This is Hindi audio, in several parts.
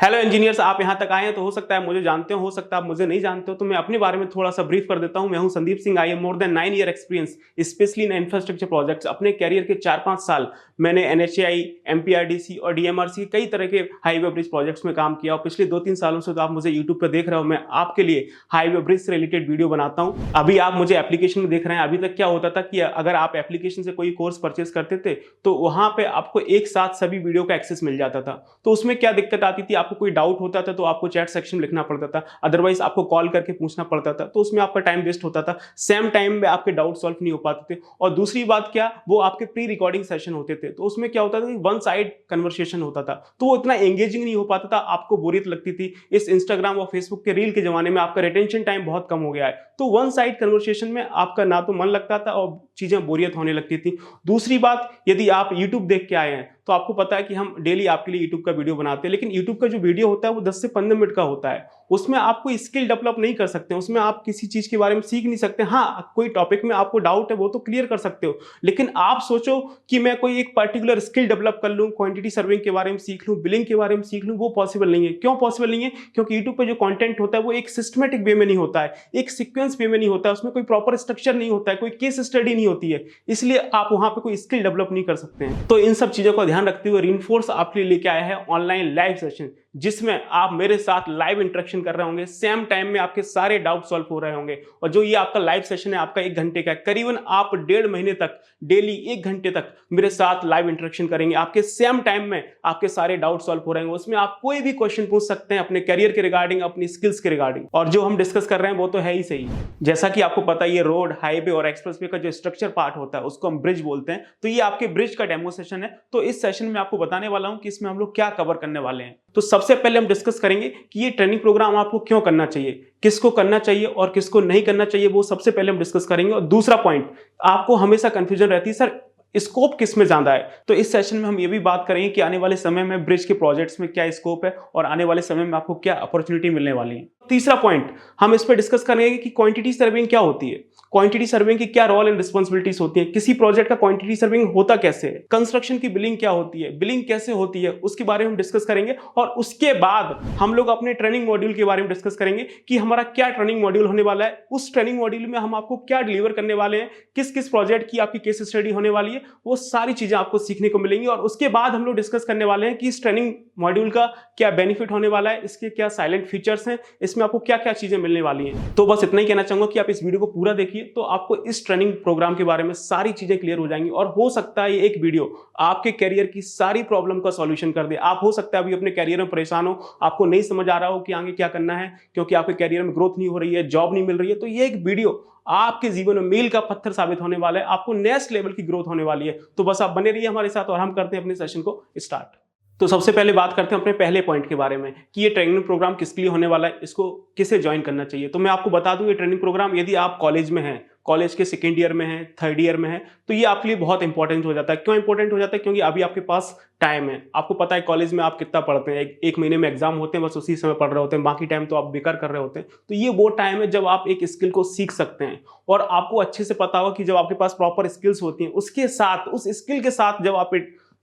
हेलो इंजीनियर्स, आप यहाँ तक आए हैं तो हो सकता है मुझे जानते हो सकता है आप मुझे नहीं जानते हो। तो मैं अपने बारे में थोड़ा सा ब्रीफ कर देता हूँ। मैं हूँ Sandeep Singh. I am more than 9 year experience specially in infrastructure projects. अपने कैरियर के 4-5 साल मैंने एनएचएआई, एमपीआरडीसी और डीएमआरसी कई तरह के हाईवे ब्रिज प्रोजेक्ट्स में काम किया। और पिछले 2-3 सालों से तो आप मुझे यूट्यूब पर देख रहे हो, मैं आपके लिए हाईवे ब्रिज से रिलेटेड वीडियो बनाता हूँ। अभी आप मुझे एप्लीकेशन में देख रहे हैं। अभी तक क्या होता था कि अगर आप एप्लीकेशन से कोई कोर्स परचेस करते थे तो वहां पे आपको एक साथ सभी वीडियो का एक्सेस मिल जाता था। तो उसमें क्या दिक्कत आती थी, आपको कोई डाउट होता था तो आपको चैट सेक्शन में लिखना पड़ता था, अदरवाइज आपको कॉल करके पूछना पड़ता था। तो उसमें आपका टाइम वेस्ट होता था, सेम टाइम में आपके डाउट सॉल्व नहीं हो पाते थे। और दूसरी बात क्या, वो आपके प्री रिकॉर्डिंग सेशन होते थे। तो उसमें क्या होता था कि वन साइड कन्वर्सेशन होता था, तो वो इतना एंगेजिंग नहीं हो पाता था, आपको बोरियत लगती थी। इस इंस्टाग्राम और फेसबुक के रील के जमाने में आपका रिटेंशन टाइम बहुत कम हो गया है। तो वन साइड कन्वर्सेशन में आपका ना तो मन लगता था और चीजें बोरियत होने लगती थी। दूसरी बात, यदि आप यूट्यूब देख के आए हैं तो आपको पता है कि हम डेली आपके लिए यूट्यूब का वीडियो बनाते हैं, लेकिन यूट्यूब का जो वीडियो होता है वो 10 से 15 मिनट का होता है। उसमें आप कोई स्किल डेवलप नहीं कर सकते, उसमें आप किसी चीज के बारे में सीख नहीं सकते। हाँ, कोई टॉपिक में आपको डाउट है वो तो क्लियर कर सकते हो, लेकिन आप सोचो कि मैं कोई एक पर्टिकुलर स्किल डेवलप कर लूं, क्वांटिटी सर्विंग के बारे में सीख लूं, बिलिंग के बारे में सीख लूं, वो पॉसिबल नहीं है। क्यों पॉसिबल नहीं है? क्योंकि यूट्यूब पे जो कंटेंट होता है वो एक सिस्टमेटिक वे में नहीं होता है, एक सीक्वेंस वे में नहीं होता है, उसमें कोई प्रॉपर स्ट्रक्चर नहीं होता है, कोई केस स्टडी नहीं होती है, इसलिए आप वहां पे कोई स्किल डेवलप नहीं कर सकते हैं। तो इन सब चीजों का ध्यान रखते हुए रेनफोर्स आपके लिए लेके आया है ऑनलाइन लाइव सेशन, जिसमें आप मेरे साथ लाइव इंटरेक्शन कर रहे होंगे। सेम टाइम में आपके सारे डाउट सॉल्व हो रहे होंगे। और जो ये आपका लाइव सेशन है आपका 1 घंटे का है, करीबन आप 1.5 महीने तक डेली 1 घंटे तक मेरे साथ लाइव इंटरेक्शन करेंगे। आपके सेम टाइम में आपके सारे डाउट सॉल्व हो रहे होंगे। उसमें आप कोई भी क्वेश्चन पूछ सकते हैं अपने करियर के रिगार्डिंग, अपनी स्किल्स के रिगार्डिंग। और जो हम डिस्कस कर रहे हैं वो तो है ही सही। जैसा कि आपको पता है, ये रोड, हाईवे और एक्सप्रेसवे का जो स्ट्रक्चर पार्ट होता है उसको हम ब्रिज बोलते हैं। तो ये आपके ब्रिज का डेमो सेशन है। तो इस सेशन में आपको बताने वाला हूं कि इसमें हम लोग क्या कवर करने वाले हैं। तो सबसे पहले हम डिस्कस करेंगे कि ये ट्रेनिंग प्रोग्राम आपको क्यों करना चाहिए, किसको करना चाहिए और किसको नहीं करना चाहिए, वो सबसे पहले हम डिस्कस करेंगे। और दूसरा पॉइंट, आपको हमेशा कंफ्यूजन रहती है सर स्कोप किस में ज्यादा है, तो इस सेशन में हम ये भी बात करेंगे कि आने वाले समय में ब्रिज के प्रोजेक्ट्स में क्या स्कोप है और आने वाले समय में आपको क्या अपॉर्चुनिटी मिलने वाली है। तीसरा पॉइंट, हम इस पर डिस्कस करेंगे कि क्वांटिटी सर्विंग क्या होती है, क्वांटिटी सर्विंग की क्या रोल एंड रिस्पांसिबिलिटीज होती है, किसी प्रोजेक्ट का क्वांटिटी सर्विंग होता कैसे है, कंस्ट्रक्शन की बिलिंग क्या होती है, बिलिंग कैसे होती है, उसके बारे में हम डिस्कस करेंगे। और उसके बाद हम लोग अपने ट्रेनिंग मॉड्यूल के बारे में डिस्कस करेंगे कि हमारा क्या ट्रेनिंग मॉड्यूल होने वाला है, उस ट्रेनिंग मॉड्यूल में हम आपको क्या डिलीवर करने वाले हैं, किस किस प्रोजेक्ट की आपकी केस स्टडी होने वाली है, वो सारी चीजें आपको सीखने को मिलेंगी। और उसके बाद हम लोग डिस्कस करने वाले हैं कि इस ट्रेनिंग मॉड्यूल का क्या बेनिफिट होने वाला है, इसके क्या साइलेंट फीचर्स हैं, इसमें आपको क्या क्या चीजें मिलने वाली हैं। तो बस इतना ही कहना चाहूंगा कि आप इस वीडियो को पूरा देखिए, तो आपको इस ट्रेनिंग प्रोग्राम के बारे में सारी चीजें क्लियर हो जाएंगी। और हो सकता है ये एक वीडियो आपके कैरियर की सारी प्रॉब्लम का सॉल्यूशन कर दे। आप हो सकता है अभी अपने कैरियर में परेशान हो, आपको नहीं समझ आ रहा हो कि आगे क्या करना है, क्योंकि आपके कैरियर में ग्रोथ नहीं हो रही है, जॉब नहीं मिल रही है, तो ये एक वीडियो आपके जीवन में मील का पत्थर साबित होने वाला है। आपको नेक्स्ट लेवल की ग्रोथ होने वाली है। तो बस आप बने रहिए हमारे साथ और हम करते हैं अपने सेशन को स्टार्ट। तो सबसे पहले बात करते हैं अपने पहले पॉइंट के बारे में कि ये ट्रेनिंग प्रोग्राम किसके लिए होने वाला है, इसको किसे ज्वाइन करना चाहिए। तो मैं आपको बता दूं, ये ट्रेनिंग प्रोग्राम यदि आप कॉलेज में हैं, कॉलेज के 2nd ईयर में है, 3rd ईयर में है, तो ये आपके लिए बहुत इंपॉर्टेंट हो जाता है। क्यों इंपॉर्टेंट हो जाता है? क्योंकि अभी आपके पास टाइम है। आपको पता है कॉलेज में आप कितना पढ़ते हैं, एक महीने में एग्जाम होते हैं, बस उसी समय पढ़ रहे होते हैं, बाकी टाइम तो आप बेकार कर रहे होते हैं। तो ये वो टाइम है जब आप एक स्किल को सीख सकते हैं। और आपको अच्छे से पता होगा कि जब आपके पास प्रॉपर स्किल्स होती हैं, उसके साथ, उस स्किल के साथ जब आप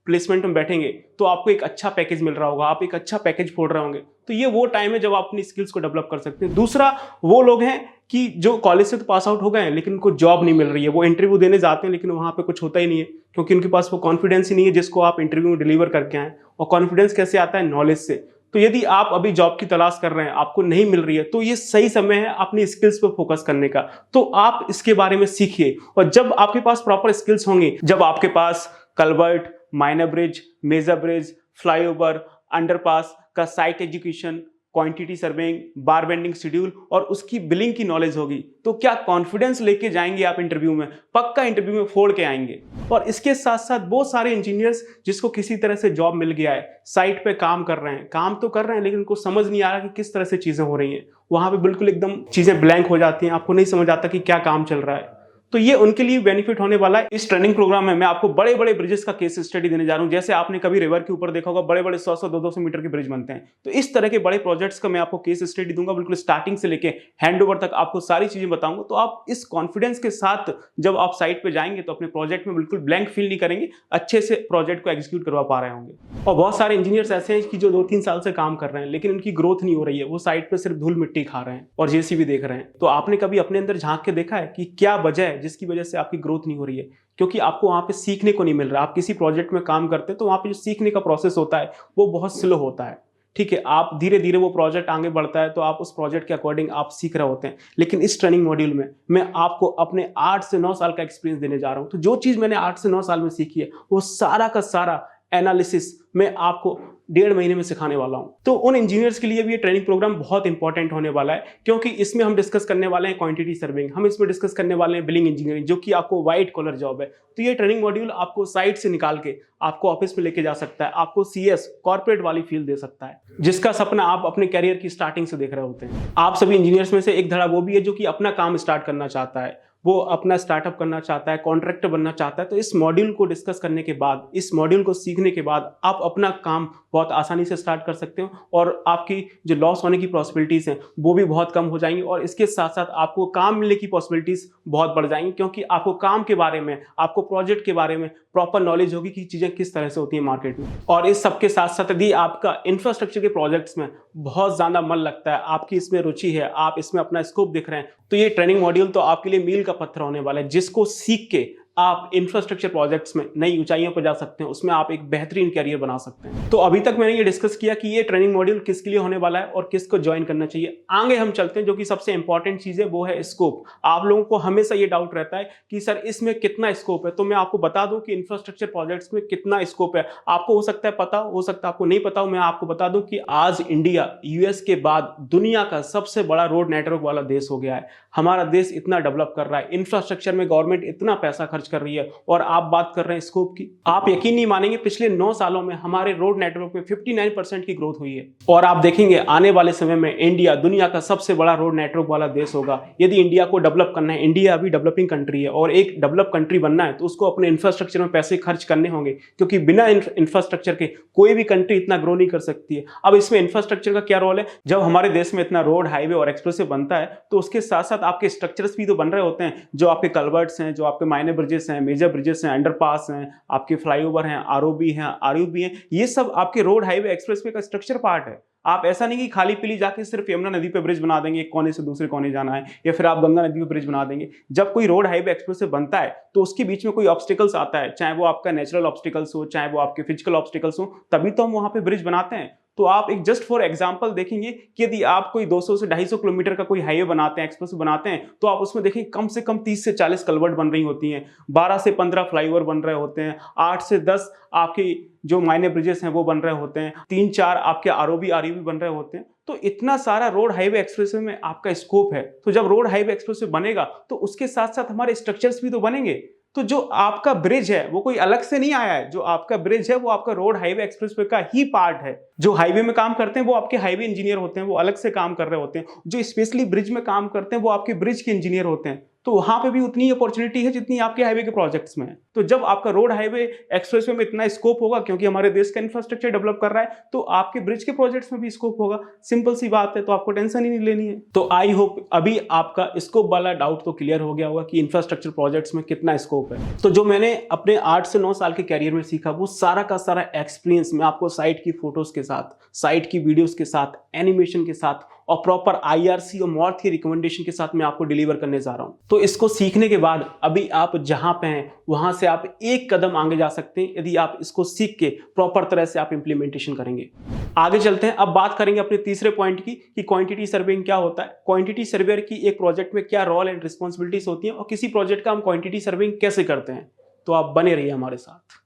प्लेसमेंट में बैठेंगे तो आपको एक अच्छा पैकेज मिल रहा होगा, आप एक अच्छा पैकेज फोड़ रहे होंगे। तो ये वो टाइम है जब आप अपनी स्किल्स को डेवलप कर सकते हैं। दूसरा, वो लोग हैं कि जो कॉलेज से तो पास आउट हो गए हैं लेकिन उनको जॉब नहीं मिल रही है, वो इंटरव्यू देने जाते हैं लेकिन वहां पे कुछ होता ही नहीं है, क्योंकि उनके पास वो कॉन्फिडेंस ही नहीं है जिसको आप इंटरव्यू में डिलीवर करके आए। और कॉन्फिडेंस कैसे आता है? नॉलेज से। तो यदि आप अभी जॉब की तलाश कर रहे हैं, आपको नहीं मिल रही है, तो ये सही समय है अपनी स्किल्स पर फोकस करने का। तो आप इसके बारे में सीखिए। और जब आपके पास प्रॉपर स्किल्स होंगे, जब आपके पास culvert, minor bridge, major bridge, flyover, underpass का site education, quantity surveying, bar bending schedule और उसकी बिलिंग की नॉलेज होगी, तो क्या कॉन्फिडेंस लेके जाएंगे आप इंटरव्यू में, पक्का इंटरव्यू में फोड़ के आएंगे। और इसके साथ साथ बहुत सारे इंजीनियर्स जिसको किसी तरह से जॉब मिल गया है, साइट पे काम कर रहे हैं, काम तो कर रहे हैं लेकिन उनको समझ नहीं आ रहा कि किस तरह से चीजें हो रही हैं। वहां पे बिल्कुल एकदम चीजें ब्लैंक हो जाती हैं, आपको नहीं समझ आता कि क्या काम चल रहा है। तो ये उनके लिए बेनिफिट होने वाला है। इस ट्रेनिंग प्रोग्राम में मैं आपको बड़े बड़े ब्रिजेस का केस स्टडी देने जा रहा हूं। जैसे आपने कभी रिवर के ऊपर देखा होगा, बड़े बड़े 100-100 200 मीटर के ब्रिज बनते हैं, तो इस तरह के बड़े प्रोजेक्ट्स का मैं आपको केस स्टडी दूंगा, बिल्कुल स्टार्टिंग से लेके हैंड ओवर तक आपको सारी चीजें बताऊंगा। तो आप इस कॉन्फिडेंस के साथ जब आप साइट पे जाएंगे तो अपने प्रोजेक्ट में बिल्कुल ब्लैंक फील नहीं करेंगे, अच्छे से प्रोजेक्ट को एग्जीक्यूट करवा पा रहे होंगे। और बहुत सारे इंजीनियर्स ऐसे हैं कि जो 2-3 साल से काम कर रहे हैं लेकिन उनकी ग्रोथ नहीं हो रही है, वो साइट पे सिर्फ धूल मिट्टी खा रहे हैं और जेसीबी देख रहे हैं। तो आपने कभी अपने अंदर झांक के देखा है कि क्या वजह है जिसकी वजह से आपकी ग्रोथ नहीं हो रही है? क्योंकि आपको वहां पे सीखने को नहीं मिल रहा। आप किसी प्रोजेक्ट में काम करते हैं तो वहां पे जो सीखने का प्रोसेस होता है वो बहुत स्लो होता है, ठीक है। आप धीरे धीरे वो प्रोजेक्ट आगे बढ़ता है तो आप उस प्रोजेक्ट के अकॉर्डिंग आप सीख रहे होते हैं। लेकिन इस ट्रेनिंग मॉड्यूल में मैं आपको अपने 8 से 9 साल का एक्सपीरियंस देने जा रहा हूं। तो जो चीज मैंने 8 से 9 साल में सीखी है वो सारा का सारा एनालिसिस मैं आपको 1.5 महीने में सिखाने वाला हूं। तो उन इंजीनियर्स के लिए भी ये ट्रेनिंग प्रोग्राम बहुत इंपॉर्टेंट होने वाला है, क्योंकि इसमें हम डिस्कस करने वाले हैं क्वांटिटी सर्विंग, हम इसमें डिस्कस करने वाले हैं बिलिंग इंजीनियरिंग, जो कि आपको व्हाइट कॉलर जॉब है। तो ये ट्रेनिंग मॉड्यूल आपको साइट से निकाल के आपको ऑफिस में लेके जा सकता है, आपको सीएस कॉर्पोरेट वाली फील्ड दे सकता है, जिसका सपना आप अपने कैरियर की स्टार्टिंग से देख रहे होते हैं। आप सभी इंजीनियर्स में से एक धड़ा वो भी है जो कि अपना काम स्टार्ट करना चाहता है, वो अपना स्टार्टअप करना चाहता है, कॉन्ट्रैक्टर बनना चाहता है। तो इस मॉड्यूल को डिस्कस करने के बाद, इस मॉड्यूल को सीखने के बाद आप अपना काम बहुत आसानी से स्टार्ट कर सकते हो और आपकी जो लॉस होने की पॉसिबिलिटीज हैं वो भी बहुत कम हो जाएंगी। और इसके साथ साथ आपको काम मिलने की पॉसिबिलिटीज बहुत बढ़ जाएंगी, क्योंकि आपको काम के बारे में, आपको प्रोजेक्ट के बारे में प्रॉपर नॉलेज होगी कि चीजें किस तरह से होती है मार्केट में। और इस सबके साथ साथ यदि आपका इंफ्रास्ट्रक्चर के प्रोजेक्ट्स में बहुत ज्यादा मन लगता है, आपकी इसमें रुचि है, आप इसमें अपना स्कोप दिख रहे हैं, तो ये ट्रेनिंग मॉड्यूल तो आपके लिए मील का पत्थर होने वाला है, जिसको सीख के आप इंफ्रास्ट्रक्चर प्रोजेक्ट्स में नई ऊंचाइयों पर जा सकते हैं, उसमें आप एक बेहतरीन कैरियर बना सकते हैं। तो अभी तक मैंने ये डिस्कस किया कि ये ट्रेनिंग मॉड्यूल किसके लिए होने वाला है और किसको ज्वाइन करना चाहिए। आगे हम चलते हैं, जो कि सबसे इंपॉर्टेंट चीज है वो है स्कोप। आप लोगों को हमेशा ये डाउट रहता है कि सर इसमें कितना स्कोप है, तो मैं आपको बता दूं कि इंफ्रास्ट्रक्चर प्रोजेक्ट्स में कितना स्कोप है। आपको हो सकता है पता, हो सकता है आपको नहीं पता हो। मैं आपको बता दूं कि आज इंडिया यूएस के बाद दुनिया का सबसे बड़ा रोड नेटवर्क वाला देश हो गया है। हमारा देश इतना डेवलप कर रहा है, इंफ्रास्ट्रक्चर में गवर्नमेंट इतना पैसा खर्च कर रही है, और आप बात कर रहे हैं स्कोप की। आप यकीन नहीं मानेंगे, पिछले 9 सालों में हमारे रोड नेटवर्क में 59% की ग्रोथ हुई है। और आप देखेंगे आने वाले समय में इंडिया दुनिया का सबसे बड़ा रोड नेटवर्क वाला देश होगा। यदि इंडिया को डेवलप करना है, इंडिया अभी डेवलपिंग कंट्री है, और एक डेवलप कंट्री बनना है तो उसको अपने इंफ्रास्ट्रक्चर में पैसे खर्च करने होंगे, क्योंकि बिना इंफ्रास्ट्रक्चर के कोई भी कंट्री इतना ग्रो नहीं कर सकती है। अब इसमें इंफ्रास्ट्रक्चर का क्या रोल है? जब हमारे देश में इतना रोड, हाईवे और एक्सप्रेसवे बनता है तो उसके साथ साथ आपके स्ट्रक्चर्स भी तो बन रहे होते हैं, जो आपके कल्वर्ट्स हैं, जो आपके माइनर ब्रिजेस हैं, मेजर ब्रिजेस हैं, अंडरपास हैं, आपके फ्लाईओवर हैं, आरओबी हैं, आरयूबी हैं, ये सब आपके रोड, हाईवे, एक्सप्रेसवे का स्ट्रक्चर पार्ट है। आप ऐसा नहीं कि खाली पीली जाके सिर्फ यमुना नदी पे ब्रिज बना देंगे, एक कोने से दूसरे कोने जाना है, या फिर आप गंगा नदी पे ब्रिज बना देंगे। जब कोई रोड, हाईवे, एक्सप्रेसवे बनता है तो उसके बीच में कोई ऑब्स्टिकल्स आता है, चाहे वो आपका नेचुरल ऑब्स्टिकल्स हो, चाहे वो आपके फिजिकल ऑब्स्टिकल्स हो, तभी तो हम वहां पे ब्रिज बनाते हैं। तो आप एक जस्ट फॉर एग्जांपल देखेंगे कि यदि आप कोई 200 से 250 किलोमीटर का कोई हाईवे बनाते हैं, एक्सप्रेस बनाते हैं, तो आप उसमें देखेंगे कम से कम 30 से 40 कलवर्ट बन रही होती हैं, 12 से 15 फ्लाईओवर बन रहे होते हैं, 8 से 10 आपकी जो माइनर ब्रिजेस हैं वो बन रहे होते हैं, 3-4 आपके आरओबी, आरयूबी बन रहे होते हैं। तो इतना सारा रोड, हाईवे, एक्सप्रेसवे में आपका स्कोप है। तो जब रोड, हाईवे, एक्सप्रेसवे बनेगा तो उसके साथ साथ हमारे स्ट्रक्चर्स भी तो बनेंगे। तो जो आपका ब्रिज है वो कोई अलग से नहीं आया है, जो आपका ब्रिज है वो आपका रोड, हाईवे, एक्सप्रेसवे का ही पार्ट है। जो हाईवे में काम करते हैं वो आपके हाईवे इंजीनियर होते हैं, वो अलग से काम कर रहे होते हैं। जो स्पेशली ब्रिज में काम करते हैं वो आपके ब्रिज के इंजीनियर होते हैं। तो वहां पे भी उतनी अपॉर्चुनिटी है जितनी आपके हाईवे के प्रोजेक्ट्स में है। तो जब आपका रोड, हाईवे, एक्सप्रेसवे में इतना स्कोप होगा, क्योंकि हमारे देश का इंफ्रास्ट्रक्चर डेवलप कर रहा है, तो आपके ब्रिज के प्रोजेक्ट्स में भी स्कोप होगा। सिंपल सी बात है, तो आपको टेंशन ही नहीं लेनी है। तो आई होप अभी आपका स्कोप वाला डाउट तो क्लियर हो गया होगा कि इंफ्रास्ट्रक्चर प्रोजेक्ट्स में कितना स्कोप है। तो जो मैंने अपने 8 से 9 साल के कैरियर में सीखा, वो सारा का सारा एक्सपीरियंस मैं आपको साइट की फोटोज के साथ, साइट की वीडियोस के साथ, एनिमेशन के साथ और प्रॉपर आईआरसी और मॉर्थ की रिकमेंडेशन के साथ मैं आपको डिलीवर करने जा रहा हूं। तो इसको सीखने के बाद अभी आप जहां पे हैं वहां से आप एक कदम आगे जा सकते हैं, यदि आप इसको सीख के प्रॉपर तरह से आप इंप्लीमेंटेशन करेंगे। आगे चलते हैं, अब बात करेंगे अपने तीसरे पॉइंट की कि क्वांटिटी सर्वेइंग क्या होता है, क्वांटिटी सर्वेयर की एक प्रोजेक्ट में क्या रोल एंड रिस्पॉन्सिबिलिटीज होती हैं, और किसी प्रोजेक्ट का हम क्वांटिटी सर्वेइंग कैसे करते हैं। तो आप बने रहिए हमारे साथ।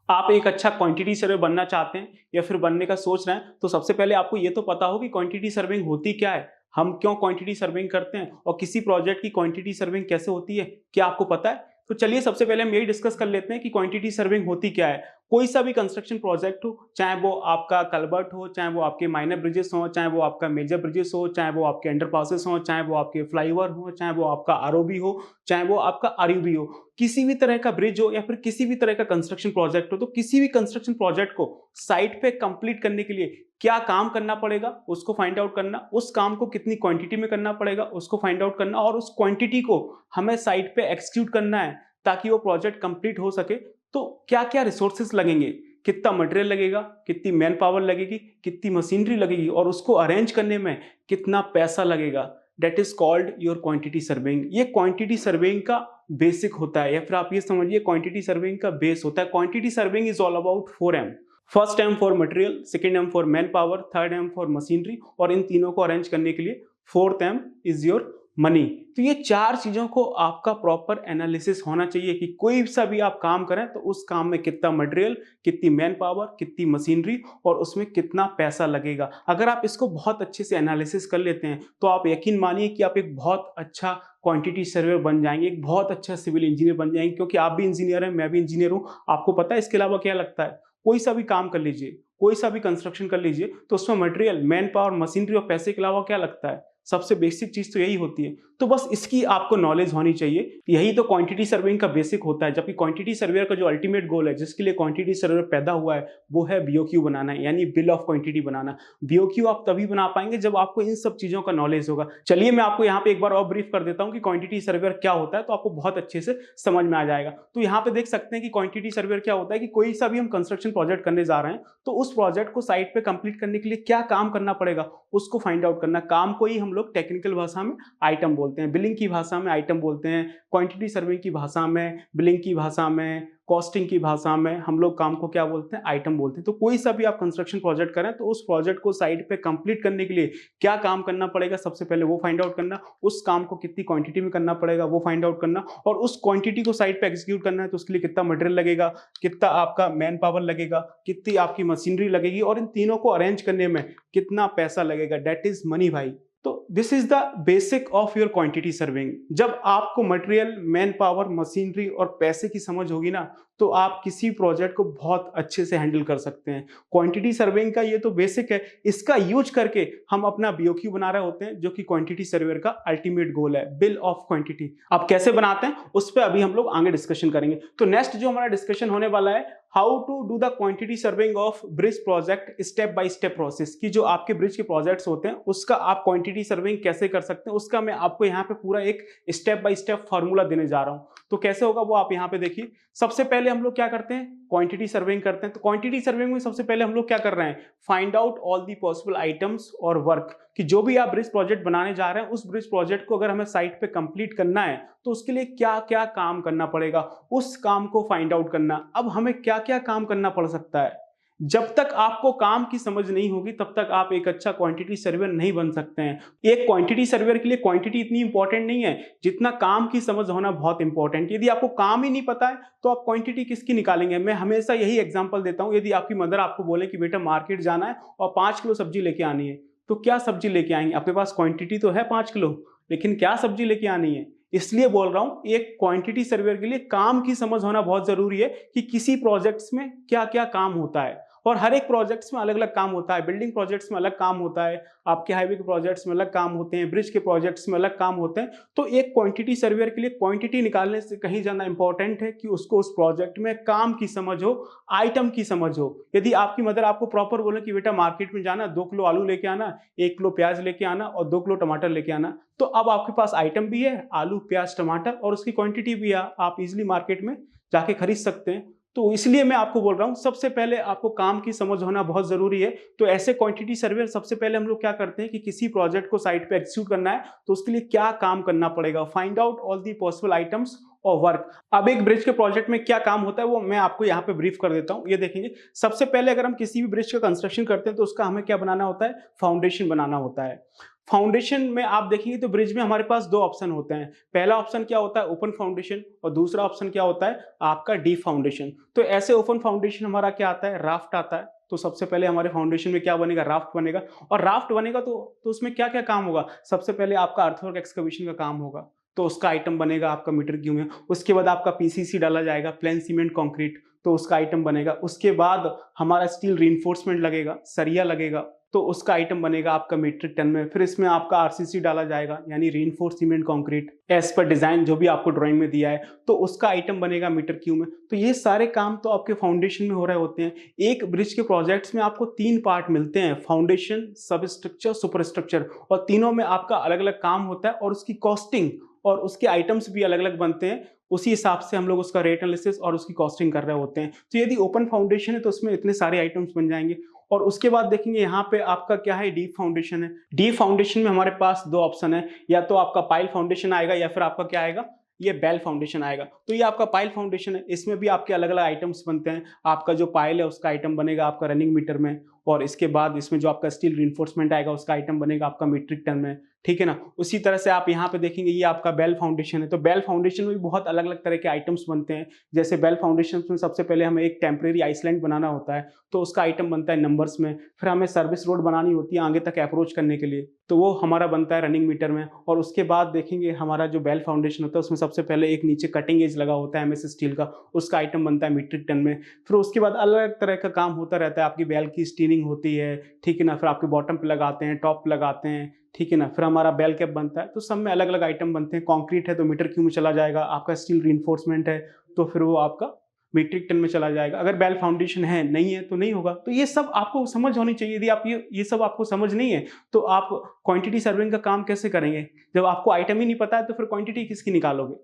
आप एक अच्छा क्वांटिटी सर्वे बनना चाहते हैं या फिर बनने का सोच रहे हैं, तो सबसे पहले आपको ये तो पता हो कि क्वांटिटी सर्विंग होती क्या है, हम क्यों क्वांटिटी सर्विंग करते हैं, और किसी प्रोजेक्ट की क्वांटिटी सर्विंग कैसे होती है, क्या आपको पता है? तो चलिए सबसे पहले हम यही डिस्कस कर लेते हैं कि क्वांटिटी सर्विंग होती क्या है। कोई सा भी कंस्ट्रक्शन प्रोजेक्ट हो, चाहे वो आपका कलवर्ट हो, चाहे वो आपके माइनर ब्रिजेस हो, चाहे वो आपका मेजर ब्रिजेस हो, चाहे वो आपके अंडरपासेस हो, चाहे वो आपके फ्लाईओवर हो, चाहे वो आपका आरओबी हो, चाहे वो आपका आरयूबी हो, किसी भी तरह का ब्रिज हो या फिर किसी भी तरह का कंस्ट्रक्शन प्रोजेक्ट हो, तो किसी भी कंस्ट्रक्शन प्रोजेक्ट को साइट पे कंप्लीट करने के लिए क्या काम करना पड़ेगा उसको फाइंड आउट करना, उस काम को कितनी क्वांटिटी में करना पड़ेगा उसको फाइंड आउट करना, और उस क्वांटिटी को हमें साइट पे एक्सक्यूट करना है ताकि वो प्रोजेक्ट कंप्लीट हो सके। तो क्या क्या रिसोर्सेस लगेंगे, कितना मटेरियल लगेगा, कितनी मैन पावर लगेगी, कितनी मशीनरी लगेगी, और उसको अरेंज करने में कितना पैसा लगेगा, that is called your quantity surveying. ये क्वांटिटी सर्वेइंग का बेसिक होता है, या फिर आप ये समझिए क्वांटिटी सर्वेइंग का बेस होता है। Quantity surveying is all about 4M। First M for material, second M for manpower, third M for machinery, और इन तीनों को अरेंज करने के लिए fourth M is your money. तो ये चार चीजों को आपका प्रॉपर एनालिसिस होना चाहिए कि कोई सा भी आप काम करें तो उस काम में कितना मटेरियल, कितनी मैन पावर, कितनी मशीनरी, और उसमें कितना पैसा लगेगा। अगर आप इसको बहुत अच्छे से एनालिसिस कर लेते हैं तो आप यकीन मानिए कि आप एक बहुत अच्छा क्वांटिटी सर्वेयर बन जाएंगे, एक बहुत अच्छा सिविल इंजीनियर बन जाएंगे, क्योंकि आप भी इंजीनियर हैं, मैं भी इंजीनियर हूं। आपको पता है इसके अलावा क्या लगता है, कोई सा भी काम कर लीजिए, कोई सा भी कंस्ट्रक्शन कर लीजिए, तो उसमें मटेरियल, मैन पावर, मशीनरी और पैसे के अलावा क्या लगता है, सबसे बेसिक चीज तो यही होती है। तो बस इसकी आपको नॉलेज होनी चाहिए, यही तो क्वांटिटी सर्वेइंग का बेसिक होता है। जबकि क्वांटिटी सर्वेयर का जो अल्टीमेट गोल है, जिसके लिए क्वांटिटी सर्वेयर पैदा हुआ है, वो है बीओक्यू बनाना, यानी bill of quantity banana. BOQ आप तभी बना पाएंगे जब आपको इन सब चीजों का नॉलेज होगा। चलिए मैं आपको यहाँ पे एक बार और ब्रीफ कर देता हूँ कि क्वांटिटी सर्वेयर क्या होता है, तो आपको बहुत अच्छे से समझ में आ जाएगा। तो यहाँ पे देख सकते हैं कि क्वांटिटी सर्वेयर क्या होता है कि कोई सा भी हम कंस्ट्रक्शन प्रोजेक्ट करने जा रहे हैं, तो उस प्रोजेक्ट को साइट पे कंप्लीट करने के लिए क्या काम करना पड़ेगा उसको फाइंड आउट करना। काम को ही हम लोग टेक्निकल भाषा में आइटम बोलते हैं, बिलिंग की भाषा में आइटम बोलते हैं, क्वांटिटी सर्विंग की भाषा में, बिलिंग की भाषा में, कॉस्टिंग की भाषा में हम लोग काम को क्या बोलते हैं, आइटम बोलते हैं। तो कोई सा भी आप कंस्ट्रक्शन प्रोजेक्ट करें तो उस प्रोजेक्ट को साइट पे कंप्लीट करने के लिए क्या काम करना पड़ेगा, सबसे पहले वो फाइंड आउट करना, उस काम को कितनी क्वांटिटी में करना पड़ेगा वो फाइंड आउट करना, और उस क्वांटिटी को साइट पे एग्जीक्यूट करना है तो उसके लिए कितना मटेरियल लगेगा, कितना आपका मैन पावर लगेगा, कितनी आपकी मशीनरी लगेगी, और इन तीनों को अरेंज करने में कितना पैसा लगेगा, दैट इज मनी भाई। तो this is the basic of your quantity serving. जब आपको मटेरियल, मैन पावर, मशीनरी और पैसे की समझ होगी ना, तो आप किसी प्रोजेक्ट को बहुत अच्छे से हैंडल कर सकते हैं। क्वांटिटी सर्विंग का ये तो बेसिक है, इसका यूज करके हम अपना बीओक्यू बना रहे होते हैं, जो कि क्वांटिटी सर्वेयर का अल्टीमेट गोल है, बिल ऑफ क्वांटिटी। अब कैसे बनाते हैं उस पर अभी हम लोग आगे डिस्कशन करेंगे। तो नेक्स्ट जो हमारा डिस्कशन होने वाला है, how to do the quantity surveying of bridge project, step by step process, की जो आपके ब्रिज के प्रोजेक्ट्स होते हैं उसका आप क्वांटिटी सर्विंग कैसे कर सकते हैं, उसका मैं आपको यहाँ पे पूरा एक स्टेप बाय स्टेप फॉर्मूला देने जा रहा हूँ। तो कैसे होगा वो आप यहाँ पे देखिए। सबसे पहले हम लोग क्या करते हैं, क्वांटिटी सर्विंग करते हैं। तो क्वांटिटी सर्विंग में सबसे पहले हम लोग क्या कर रहे हैं, find out all the possible items और वर्क, कि जो भी आप ब्रिज प्रोजेक्ट बनाने जा रहे हैं उस ब्रिज प्रोजेक्ट को अगर हमें साइट पे कंप्लीट करना है तो उसके लिए क्या क्या काम करना पड़ेगा, उस काम को फाइंड आउट करना। अब हमें क्या क्या काम करना पड़ सकता है, जब तक आपको काम की समझ नहीं होगी तब तक आप एक अच्छा क्वांटिटी सर्वेयर नहीं बन सकते हैं। एक क्वांटिटी सर्वेयर के लिए क्वांटिटी इतनी इंपॉर्टेंट नहीं है जितना काम की समझ होना बहुत इंपॉर्टेंट। यदि आपको काम ही नहीं पता है तो आप क्वांटिटी किसकी निकालेंगे। मैं हमेशा यही एग्जांपल देता हूं, यदि आपकी मदर आपको बोले कि बेटा मार्केट जाना है और 5 किलो सब्जी लेके आनी है, तो क्या सब्जी लेके आएंगे, आपके पास क्वांटिटी तो है 5 किलो, लेकिन क्या सब्जी लेके आनी है। इसलिए बोल रहा हूं एक क्वांटिटी सर्वेयर के लिए काम की समझ होना बहुत जरूरी है कि किसी प्रोजेक्ट्स में क्या क्या काम होता है, और हर एक प्रोजेक्ट्स में अलग अलग काम होता है। बिल्डिंग प्रोजेक्ट्स में अलग काम होता है, आपके हाईवे के प्रोजेक्ट्स में अलग काम होते हैं, ब्रिज के प्रोजेक्ट्स में अलग काम होते हैं। तो एक क्वांटिटी सर्वेयर के लिए क्वांटिटी निकालने से कहीं ज्यादा इंपॉर्टेंट है कि उसको उस प्रोजेक्ट में काम की समझ हो, आइटम की समझ हो। यदि आपकी मदर आपको प्रॉपर बोले कि बेटा मार्केट में जाना, 2 किलो आलू लेके आना, 1 किलो प्याज लेके आना और 2 किलो टमाटर लेके आना, तो अब आपके पास आइटम भी है, आलू प्याज टमाटर, और उसकी क्वांटिटी भी है, आप इजिली मार्केट में जाके खरीद सकते हैं। तो इसलिए मैं आपको बोल रहा हूं सबसे पहले आपको काम की समझ होना बहुत जरूरी है। तो ऐसे क्वांटिटी सर्वेयर सबसे पहले हम लोग क्या करते हैं कि किसी प्रोजेक्ट को साइट पे एग्जीक्यूट करना है तो उसके लिए क्या काम करना पड़ेगा, find out all the possible items और वर्क। अब एक ब्रिज के प्रोजेक्ट में क्या काम होता है वो मैं आपको यहाँ पे ब्रीफ कर देता हूँ। ये देखेंगे, सबसे पहले अगर हम किसी भी ब्रिज का कंस्ट्रक्शन करते हैं तो उसका हमें क्या बनाना होता है, फाउंडेशन बनाना होता है। फाउंडेशन में आप देखेंगे तो ब्रिज में हमारे पास 2 ऑप्शन होते हैं। पहला ऑप्शन क्या होता है, ओपन फाउंडेशन, और दूसरा ऑप्शन क्या होता है, आपका डीप फाउंडेशन। तो ऐसे ओपन फाउंडेशन हमारा क्या आता है, राफ्ट आता है। तो सबसे पहले हमारे फाउंडेशन में क्या बनेगा, राफ्ट बनेगा। और राफ्ट बनेगा तो उसमें क्या क्या काम होगा, सबसे पहले आपका अर्थवर्क एक्सकवेशन का काम होगा, तो उसका आइटम बनेगा आपका मीटर क्यूब में। उसके बाद आपका पीसीसी डाला जाएगा, प्लेन सीमेंट कंक्रीट, तो उसका आइटम बनेगा। उसके बाद हमारा स्टील रीइंफोर्समेंट लगेगा, सरिया लगेगा, तो उसका आइटम बनेगा आपका मीट्रिक टन में। फिर इसमें आपका आरसीसी डाला जाएगा, यानी reinforced cement concrete, as per design जो भी आपको ड्राइंग में दिया है, तो उसका आइटम बनेगा मीटर क्यूब में। तो ये सारे काम तो आपके फाउंडेशन में हो रहे होते हैं। एक ब्रिज के प्रोजेक्ट्स में आपको 3 पार्ट मिलते हैं, फाउंडेशन, सब स्ट्रक्चर, सुपर स्ट्रक्चर, और तीनों में आपका अलग अलग काम होता है और उसकी कॉस्टिंग और उसके आइटम्स भी अलग अलग बनते हैं। उसी हिसाब से हम लोग उसका रेट एनालिसिस और उसकी कॉस्टिंग कर रहे होते हैं। तो यदि ओपन फाउंडेशन है तो उसमें इतने सारे आइटम्स बन जाएंगे। और उसके बाद देखेंगे यहाँ पे आपका क्या है, डीप फाउंडेशन है। डीप फाउंडेशन में हमारे पास 2 ऑप्शन है, या तो आपका पाइल फाउंडेशन आएगा या फिर आपका क्या आएगा, ये बेल फाउंडेशन आएगा। तो ये आपका पाइल फाउंडेशन है, इसमें भी आपके अलग अलग आइटम्स बनते हैं। आपका जो पाइल है उसका आइटम बनेगा आपका रनिंग मीटर में, और इसके बाद इसमें जो आपका स्टील रिइंफोर्समेंट आएगा उसका आइटम बनेगा आपका मीट्रिक टन में, ठीक है ना। उसी तरह से आप यहाँ पे देखेंगे ये आपका बेल फाउंडेशन है। तो बेल फाउंडेशन में भी बहुत अलग अलग तरह के आइटम्स बनते हैं। जैसे बेल फाउंडेशन में सबसे पहले हमें एक टेम्परेरी आइसलैंड बनाना होता है, तो उसका आइटम बनता है नंबर्स में। फिर हमें सर्विस रोड बनानी होती है आगे तक अप्रोच करने के लिए, तो वो हमारा बनता है रनिंग मीटर में। और उसके बाद देखेंगे हमारा जो बेल फाउंडेशन होता है उसमें सबसे पहले एक नीचे कटिंग एज लगा होता है एमएस स्टील का, उसका आइटम बनता है मीट्रिक टन में। फिर उसके बाद अलग अलग तरह का काम होता रहता है। आपकी बेल की स्टीनिंग होती है, ठीक है ना, फिर आपके बॉटम पे लगाते हैं, टॉप लगाते हैं, ठीक है ना, फिर हमारा बेल कैप बनता है। तो सब में अलग अलग आइटम बनते हैं। कंक्रीट है तो मीटर क्यूब में चला जाएगा, आपका स्टील रीइंफोर्समेंट है तो फिर वो आपका मीट्रिक टन में चला जाएगा। अगर बेल फाउंडेशन है नहीं है तो नहीं होगा। तो ये सब आपको समझ होनी चाहिए। यदि आप ये सब आपको समझ नहीं है तो आप क्वांटिटी सर्विंग का काम कैसे करेंगे? जब आपको आइटम ही नहीं पता है तो फिर क्वांटिटी किसकी निकालोगे?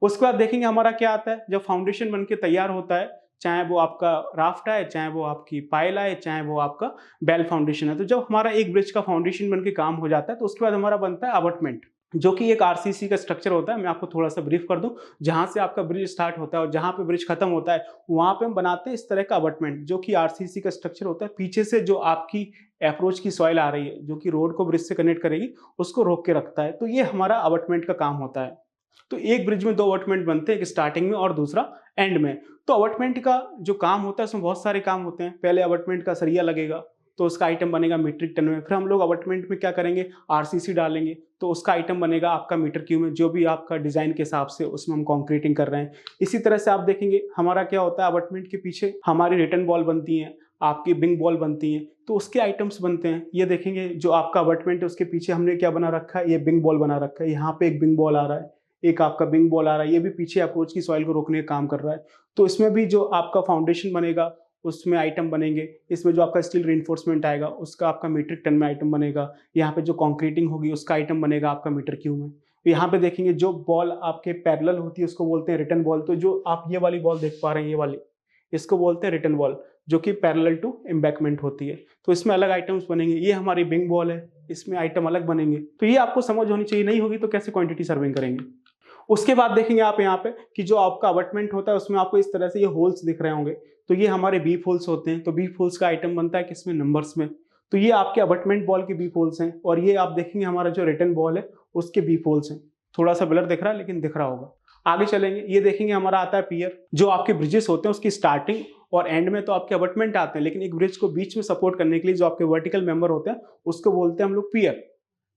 उसके बाद देखेंगे हमारा क्या आता है, जब फाउंडेशन बनके तैयार होता है, चाहे वो आपका राफ्ट आए, चाहे वो आपकी पाइल आए, चाहे वो आपका बेल फाउंडेशन है, तो जब हमारा एक ब्रिज का फाउंडेशन बनके काम हो जाता है तो उसके बाद हमारा बनता है अबटमेंट, जो कि एक आरसीसी का स्ट्रक्चर होता है। मैं आपको थोड़ा सा ब्रीफ कर दूं, जहां से आपका ब्रिज स्टार्ट होता है और जहां पे ब्रिज खत्म होता है वहां पे हम बनाते हैं इस तरह का अबटमेंट, जो कि आरसीसी का स्ट्रक्चर होता है। पीछे से जो आपकी अप्रोच की सॉइल आ रही है जो कि रोड को ब्रिज से कनेक्ट करेगी, उसको रोक के रखता है। तो ये हमारा अबटमेंट का काम होता है। तो एक ब्रिज में 2 अबटमेंट बनते हैं, एक स्टार्टिंग में और दूसरा एंड में। तो अबटमेंट का जो काम होता है उसमें बहुत सारे काम होते हैं। पहले अबटमेंट का सरिया लगेगा तो उसका आइटम बनेगा मीट्रिक टन में। फिर हम लोग अबटमेंट में क्या करेंगे, आरसीसी डालेंगे तो उसका आइटम बनेगा आपका मीटर क्यूब में, जो भी आपका डिजाइन के हिसाब से उसमें हम कंक्रीटिंग कर रहे हैं। इसी तरह से आप देखेंगे हमारा क्या होता है, अबटमेंट के पीछे हमारी रिटर्न बॉल बनती हैं, आपकी बिंग बॉल बनती हैं, तो उसके आइटम्स बनते हैं। ये देखेंगे जो आपका अबटमेंट है उसके पीछे हमने क्या बना रखा है, ये बिंग बॉल बना रखा है। यहाँ पे एक बिंग बॉल आ रहा है, एक आपका बिंग बॉल आ रहा है, ये भी पीछे अप्रोच की सॉइल को रोकने का काम कर रहा है। तो इसमें भी जो आपका फाउंडेशन बनेगा उसमें आइटम बनेंगे। इसमें जो आपका स्टील रिइंफोर्समेंट आएगा उसका आपका मीट्रिक टन में आइटम बनेगा। यहाँ पे जो कंक्रीटिंग होगी उसका आइटम बनेगा आपका मीटर क्यूब में। यहाँ पे देखेंगे जो बॉल आपके पैरेलल होती है उसको बोलते हैं रिटर्न बॉल। तो जो आप ये वाली बॉल देख पा रहे हैं, ये वाली, इसको बोलते हैं रिटर्न बॉल, जो कि पैरेलल टू एम्बैकमेंट होती है। तो इसमें अलग आइटम्स बनेंगे। ये हमारी बिंग बॉल है, इसमें आइटम अलग बनेंगे। तो ये आपको समझ होनी चाहिए, नहीं होगी तो कैसे क्वांटिटी सर्विंग करेंगे। उसके बाद देखेंगे आप यहाँ पे कि जो आपका अबटमेंट होता है उसमें आपको इस तरह से ये होल्स दिख रहे होंगे, तो ये हमारे बीफ होल्स होते हैं। तो बीफ होल्स का आइटम बनता है किसमें, नंबर्स में। तो ये आपके अबटमेंट बॉल के बीफ होल्स हैं, और ये आप देखेंगे हमारा जो रिटर्न बॉल है उसके बीफ होल्स हैं। थोड़ा सा ब्लर दिख रहा है लेकिन दिख रहा होगा। आगे चलेंगे, ये देखेंगे हमारा आता है पियर। जो आपके ब्रिजेस होते हैं उसकी स्टार्टिंग और एंड में तो आपके अबटमेंट आते हैं, लेकिन एक ब्रिज को बीच में सपोर्ट करने के लिए जो आपके वर्टिकल मेंबर होते हैं उसको बोलते हैं हम लोग पियर,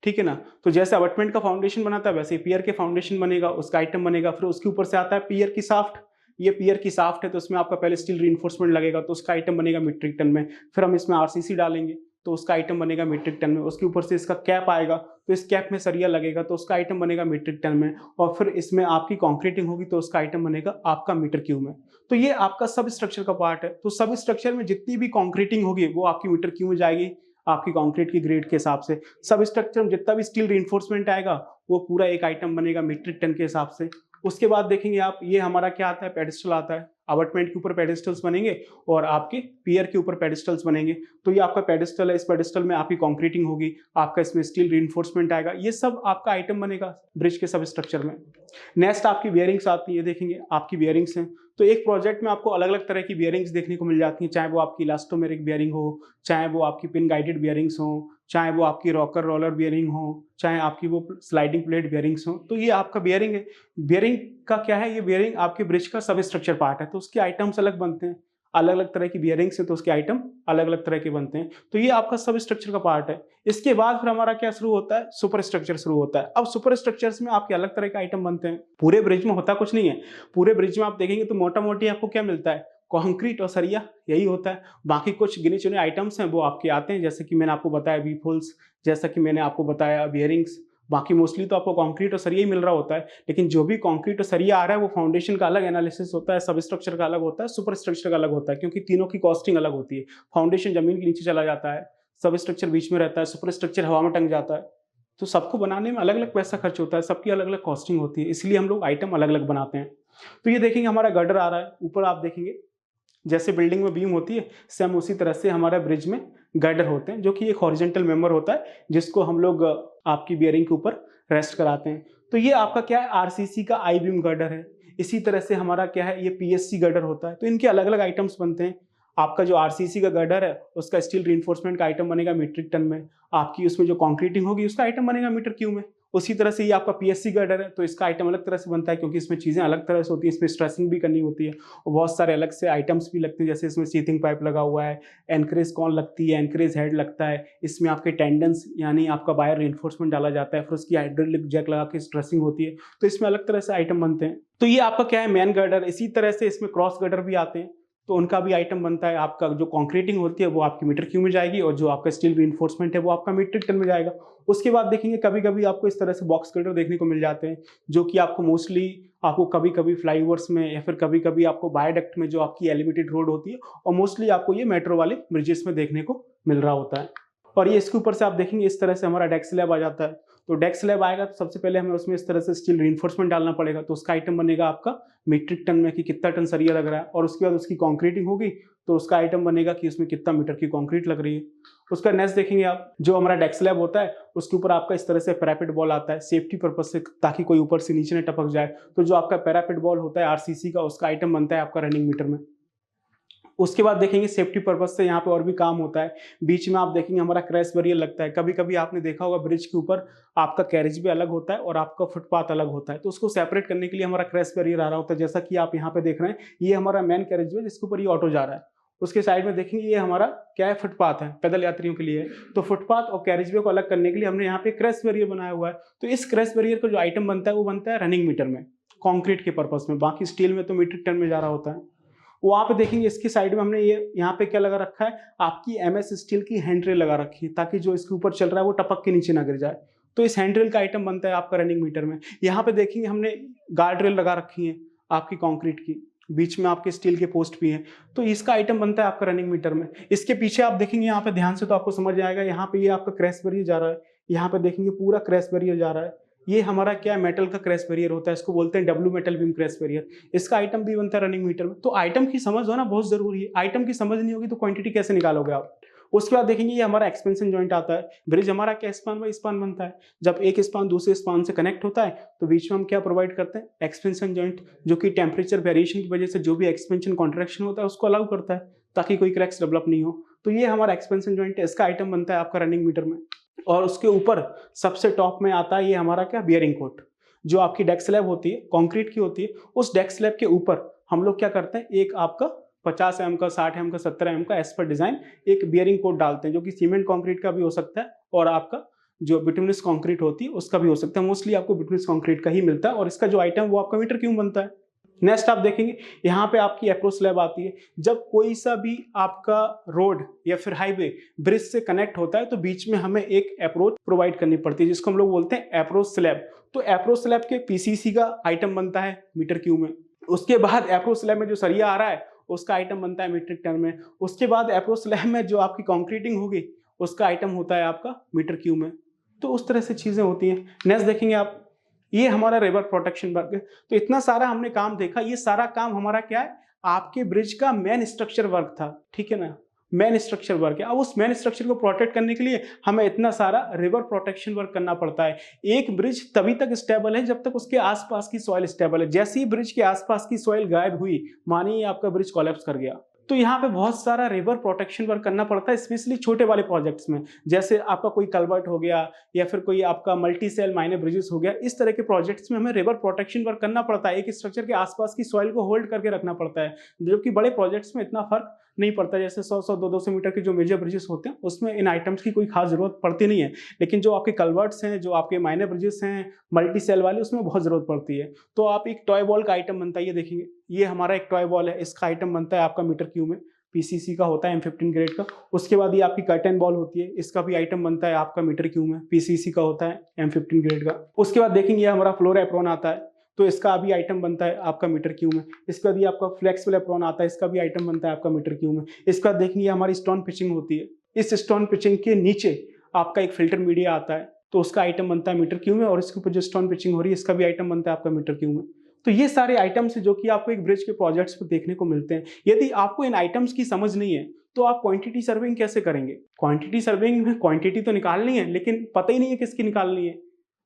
ठीक है ना। तो जैसे अबटमेंट का फाउंडेशन बनाता है वैसे पियर के फाउंडेशन बनेगा, उसका आइटम बनेगा। फिर उसके ऊपर से आता है पियर की साफ्ट। ये पियर की साफ्ट है तो उसमें आपका पहले स्टील रीइंफोर्समेंट लगेगा तो उसका आइटम बनेगा मीट्रिक टन में। फिर हम इसमें आरसीसी डालेंगे तो उसका आइटम बनेगा मीट्रिक टन में। उसके ऊपर से इसका कैप आएगा तो इस कैप में सरिया लगेगा तो उसका आइटम बनेगा मीट्रिक टन में। और फिर इसमें आपकी कंक्रीटिंग होगी तो उसका आइटम बनेगा आपका मीटर क्यूब में। तो ये आपका सब स्ट्रक्चर का पार्ट है। तो सब स्ट्रक्चर में जितनी भी कंक्रीटिंग होगी वो आपकी मीटर क्यूब में जाएगी, आपकी कंक्रीट की ग्रेड के हिसाब से। सब स्ट्रक्चर में जितना भी स्टील रीइंफोर्समेंट आएगा वो पूरा एक आइटम बनेगा मीट्रिक टन के हिसाब से। उसके बाद देखेंगे आप, ये हमारा क्या आता है, पेडिस्टल आता है। अबटमेंट के ऊपर पेडिस्टल्स बनेंगे और आपके पियर के ऊपर पेडिस्टल्स बनेंगे। तो ये आपका पेडिस्टल है, इस पेडिस्टल में आपकी कंक्रीटिंग होगी, आपका इसमें स्टील रीइंफोर्समेंट आएगा। ये सब आपका आइटम बनेगा ब्रिज के सब स्ट्रक्चर में। नेक्स्ट आपकी बियरिंग्स आती है, देखेंगे आपकी बियरिंग्स हैं। तो एक प्रोजेक्ट में आपको अलग अलग तरह की बियरिंग्स देखने को मिल जाती हैं, चाहे वो आपकी इलास्टोमेरिक बियरिंग हो, चाहे वो आपकी पिन गाइडेड बियरिंग्स हो, चाहे वो आपकी रॉकर रोलर बियरिंग हो, चाहे आपकी वो स्लाइडिंग प्लेट बियरिंग्स हो। तो ये आपका बियरिंग है। बियरिंग का क्या है, ये बियरिंग आपके ब्रिज का सब स्ट्रक्चर पार्ट है, तो उसके आइटम्स अलग बनते हैं। अलग अलग तरह की बियरिंग्स है तो उसके आइटम अलग अलग तरह के बनते हैं। तो ये आपका सब स्ट्रक्चर का पार्ट है। इसके बाद फिर हमारा क्या शुरू होता है, सुपर स्ट्रक्चर शुरू होता है। अब सुपर स्ट्रक्चर्स में आपके अलग तरह के आइटम बनते हैं। पूरे ब्रिज में होता कुछ नहीं है। पूरे ब्रिज में आप देखेंगे तो मोटा मोटी आपको क्या मिलता है, कंक्रीट और सरिया यही होता है। बाकी कुछ गिने चुने आइटम्स हैं वो आपके आते हैं, जैसे कि मैंने आपको बताया वीप होल्स, जैसा कि मैंने आपको बताया बियरिंग्स। बाकी मोस्टली तो आपको कंक्रीट और सरिया ही मिल रहा होता है, लेकिन जो भी कंक्रीट और सरिया आ रहा है वो फाउंडेशन का अलग एनालिसिस होता है, सब स्ट्रक्चर का अलग होता है, सुपर स्ट्रक्चर का अलग होता है, क्योंकि तीनों की कॉस्टिंग अलग होती है। फाउंडेशन जमीन के नीचे चला जाता है, सब स्ट्रक्चर बीच में रहता है, सुपर स्ट्रक्चर हवा में टंग जाता है। तो सबको बनाने में अलग अलग पैसा खर्च होता है, सबकी अलग अलग कॉस्टिंग होती है, इसलिए हम लोग आइटम अलग अलग बनाते हैं। तो ये देखेंगे हमारा गर्डर आ रहा है, ऊपर आप देखेंगे जैसे बिल्डिंग में बीम होती है, सेम उसी तरह से हमारे ब्रिज में गर्डर होते हैं, जो कि एक हॉरिजॉन्टल मेंबर होता है जिसको हम लोग आपकी बियरिंग के ऊपर रेस्ट कराते हैं। तो ये आपका क्या है, आरसीसी का आई बीम गर्डर है। इसी तरह से हमारा क्या है, ये पीएससी गर्डर होता है। तो इनके अलग अलग आइटम्स बनते हैं। आपका जो आरसीसी का गर्डर है उसका स्टील रिइंफोर्समेंट का आइटम बनेगा मीट्रिक टन में, आपकी उसमें जो कंक्रीटिंग होगी उसका आइटम बनेगा मीटर क्यूब में। उसी तरह से ये आपका पीएससी गर्डर है, तो इसका आइटम अलग तरह से बनता है, क्योंकि इसमें चीजें अलग तरह से होती है, इसमें स्ट्रेसिंग भी करनी होती है और बहुत सारे अलग से आइटम्स भी लगते हैं, जैसे इसमें सीथिंग पाइप लगा हुआ है, एनकरेज कॉन लगती है, एनकरेज हेड लगता है, इसमें आपके टेंडेंस यानी आपका वायर रिइंफोर्समेंट डाला जाता है, फिर उसकी हाइड्रोलिक जैक लगा के स्ट्रेसिंग होती है। तो इसमें अलग तरह से आइटम बनते हैं। तो ये आपका क्या है, मेन गर्डर। इसी तरह से इसमें क्रॉस गर्डर भी आते हैं, तो उनका भी आइटम बनता है। आपका जो कंक्रीटिंग होती है वो आपकी मीटर क्यूब में जाएगी, और जो आपका स्टील रिइंफोर्समेंट है वो आपका मीट्रिक टन में जाएगा। उसके बाद देखेंगे कभी कभी आपको इस तरह से बॉक्स कटर देखने को मिल जाते हैं, जो कि आपको मोस्टली आपको कभी कभी फ्लाईओवर्स में या फिर कभी कभी आपको वायडक्ट में जो आपकी एलिवेटेड रोड होती है, और मोस्टली आपको ये मेट्रो वाले ब्रिजेस में देखने को मिल रहा होता है। और ये इसके ऊपर से आप देखेंगे इस तरह से हमारा डेक स्लैब आ जाता है। तो डेक स्लैब आएगा तो सबसे पहले हमें उसमें इस तरह से स्टील रिइंफोर्समेंट डालना पड़ेगा, तो उसका आइटम बनेगा आपका मीट्रिक टन में कि कितना टन सरिया लग रहा है, और उसके बाद उसकी कंक्रीटिंग होगी तो उसका आइटम बनेगा कि उसमें कितना मीटर की कंक्रीट लग रही है। उसका नेक्स्ट देखेंगे आप, जो हमारा डेक स्लैब होता है उसके ऊपर आपका इस तरह से पैरापेट बॉल आता है सेफ्टी पर्पज से, ताकि कोई ऊपर से नीचे न टपक जाए। तो जो आपका पैरापेट बॉल होता है आरसीसी का, उसका आइटम बनता है आपका रनिंग मीटर में। उसके बाद देखेंगे सेफ्टी पर्पज से यहाँ पे और भी काम होता है। बीच में आप देखेंगे हमारा क्रैश बैरियर लगता है। कभी कभी आपने देखा होगा ब्रिज के ऊपर आपका कैरेज भी अलग होता है और आपका फुटपाथ अलग होता है, तो उसको सेपरेट करने के लिए हमारा क्रैश बैरियर आ रहा होता है। जैसा कि आप यहाँ पे देख रहे हैं, ये हमारा मेन कैरेज है जिसके ऊपर ये ऑटो जा रहा है। उसके साइड में देखेंगे ये हमारा क्या है, फुटपाथ है, पैदल यात्रियों के लिए। तो फुटपाथ और कैरेज वे को अलग करने के लिए हमने यहाँ पे क्रैश बैरियर बनाया हुआ है। तो इस क्रैश बैरियर का जो आइटम बनता है वो बनता है रनिंग मीटर में, कॉन्क्रीट के पर्पज में। बाकी स्टील में तो मीट्रिक टन में जा रहा होता है। वहां पे देखेंगे इसकी साइड में हमने ये यहाँ पे क्या लगा रखा है, आपकी एमएस स्टील की हैंड रेल लगा रखी है, ताकि जो इसके ऊपर चल रहा है वो टपक के नीचे ना गिर जाए। तो इस हैंड रेल का आइटम बनता है आपका रनिंग मीटर में। यहाँ पे देखेंगे हमने गार्ड रेल लगा रखी है आपकी कंक्रीट की, बीच में आपके स्टील के पोस्ट भी हैं, तो इसका आइटम बनता है आपका रनिंग मीटर में। इसके पीछे आप देखेंगे यहाँ पे ध्यान से तो आपको समझ आएगा, यहाँ पे ये आपका क्रैश बैरियर जा रहा है, यहाँ पे देखेंगे पूरा क्रैश बैरियर जा रहा है। ये हमारा क्या है, मेटल का क्रैश बैरियर होता है, इसको बोलते हैं W metal beam crash barrier. इसका आइटम भी बनता है रनिंग मीटर में। तो आइटम की समझ होना बहुत जरूरी है, आइटम की समझ नहीं होगी तो क्वांटिटी कैसे निकालोगे आप। उसके बाद देखेंगे ये हमारा एक्सपेंशन जॉइंट आता है। ब्रिज हमारा क्या स्पान बाय स्पान बनता है, जब एक स्पान दूसरे स्पान से कनेक्ट होता है तो बीच में हम क्या प्रोवाइड करते हैं, एक्सपेंशन जॉइंट, जो कि टेम्परेचर वेरिएशन की वजह से जो भी एक्सपेंशन कॉन्ट्रैक्शन होता है उसको अलाउ करता है, ताकि कोई क्रैक्स डेवलप नहीं हो। तो ये हमारा एक्सपेंशन जॉइंट है, इसका आइटम बनता है आपका रनिंग मीटर में। और उसके ऊपर सबसे टॉप में आता है ये हमारा क्या, बियरिंग कोट। जो आपकी डेक स्लैब होती है कंक्रीट की होती है, उस डेक स्लैब के ऊपर हम लोग क्या करते हैं, एक आपका 50 mm का, 60 mm का, 70 mm का एज पर डिजाइन एक बियरिंग कोट डालते हैं, जो कि सीमेंट कंक्रीट का भी हो सकता है और आपका जो बिटुमिनस कंक्रीट होती है उसका भी हो सकता है। मोस्टली आपको बिटुमिनस कंक्रीट का ही मिलता है, और इसका जो आइटम वो आपका मीटर क्यूब बनता है। नेक्स्ट आप देखेंगे यहाँ पे आपकी अप्रोच स्लैब आती है। जब कोई सा भी आपका रोड या फिर हाईवे ब्रिज से कनेक्ट होता है तो बीच में हमें एक अप्रोच प्रोवाइड करनी पड़ती है, जिसको हम लोग बोलते हैं अप्रोच स्लैब। तो अप्रोच स्लैब के पीसीसी का आइटम बनता है मीटर क्यूब में। उसके बाद अप्रोच स्लैब में जो सरिया आ रहा है उसका आइटम बनता है मीट्रिक टन में। उसके बाद अप्रोच स्लैब में जो आपकी कंक्रीटिंग होगी उसका आइटम होता है आपका मीटर क्यूब में। तो उस तरह से चीजें होती हैं। नेक्स्ट देखेंगे आप, ये हमारा रिवर प्रोटेक्शन वर्क है। तो इतना सारा हमने काम देखा, ये सारा काम हमारा क्या है, आपके ब्रिज का मेन स्ट्रक्चर वर्क था, ठीक है ना, मेन स्ट्रक्चर वर्क है। अब उस मेन स्ट्रक्चर को प्रोटेक्ट करने के लिए हमें इतना सारा रिवर प्रोटेक्शन वर्क करना पड़ता है। एक ब्रिज तभी तक स्टेबल है जब तक उसके आसपास की सॉइल स्टेबल है। जैसे ही ब्रिज के आसपास की सॉइल गायब हुई, मानिए आपका ब्रिज कोलैप्स कर गया, तो यहाँ पे बहुत सारा रिवर प्रोटेक्शन वर्क करना पड़ता है, स्पेशली छोटे वाले प्रोजेक्ट्स में। जैसे आपका कोई कल्वर्ट हो गया या फिर कोई आपका मल्टी सेल माइनर ब्रिजेस हो गया, इस तरह के प्रोजेक्ट्स में हमें रिवर प्रोटेक्शन वर्क करना पड़ता है। एक स्ट्रक्चर के आसपास की सॉइल को होल्ड करके रखना पड़ता है, जबकि बड़े प्रोजेक्ट्स में इतना फर्क नहीं पड़ता। जैसे 100-100, 200-200 मीटर के जो मेजर ब्रिजेस होते हैं उसमें इन आइटम्स की कोई खास जरूरत पड़ती नहीं है, लेकिन जो आपके कल्वर्ट्स हैं, जो आपके माइनर ब्रिजेस हैं, मल्टी सेल वाले, उसमें बहुत जरूरत पड़ती है। तो आप एक टॉय बॉल का आइटम बनता है, ये देखेंगे, ये हमारा एक टॉय बॉल है, इसका आइटम बनता है आपका मीटर क्यूब में, पीसीसी का होता है M15 ग्रेड का। उसके बाद ये आपकी कर्टन बॉल होती है, इसका भी आइटम बनता है आपका मीटर क्यूब में, पीसीसी का होता है M15 ग्रेड का। उसके बाद देखेंगे हमारा फ्लोर एप्रॉन आता है, तो इसका भी आइटम बनता है आपका मीटर क्यूब में। इसके बाद ये आपका फ्लेक्सिबल एप्रॉन आता है, इसका भी आइटम बनता है आपका मीटर क्यूब में। इसके बाद देखेंगे हमारी स्टोन पिचिंग होती है, इस स्टोन पिचिंग के नीचे आपका एक फिल्टर मीडिया आता है, तो उसका आइटम बनता है मीटर क्यूब में, और इसके ऊपर जो स्टोन पिचिंग हो रही है इसका भी आइटम बनता है आपका मीटर क्यूब में। तो ये सारे आइटम्स जो कि आपको एक ब्रिज के प्रोजेक्ट्स में देखने को मिलते हैं। यदि आपको इन आइटम्स की समझ नहीं है तो आप क्वांटिटी सर्विंग कैसे करेंगे? क्वांटिटी सर्विंग में क्वांटिटी तो निकालनी है, लेकिन पता ही नहीं है किसकी निकालनी है।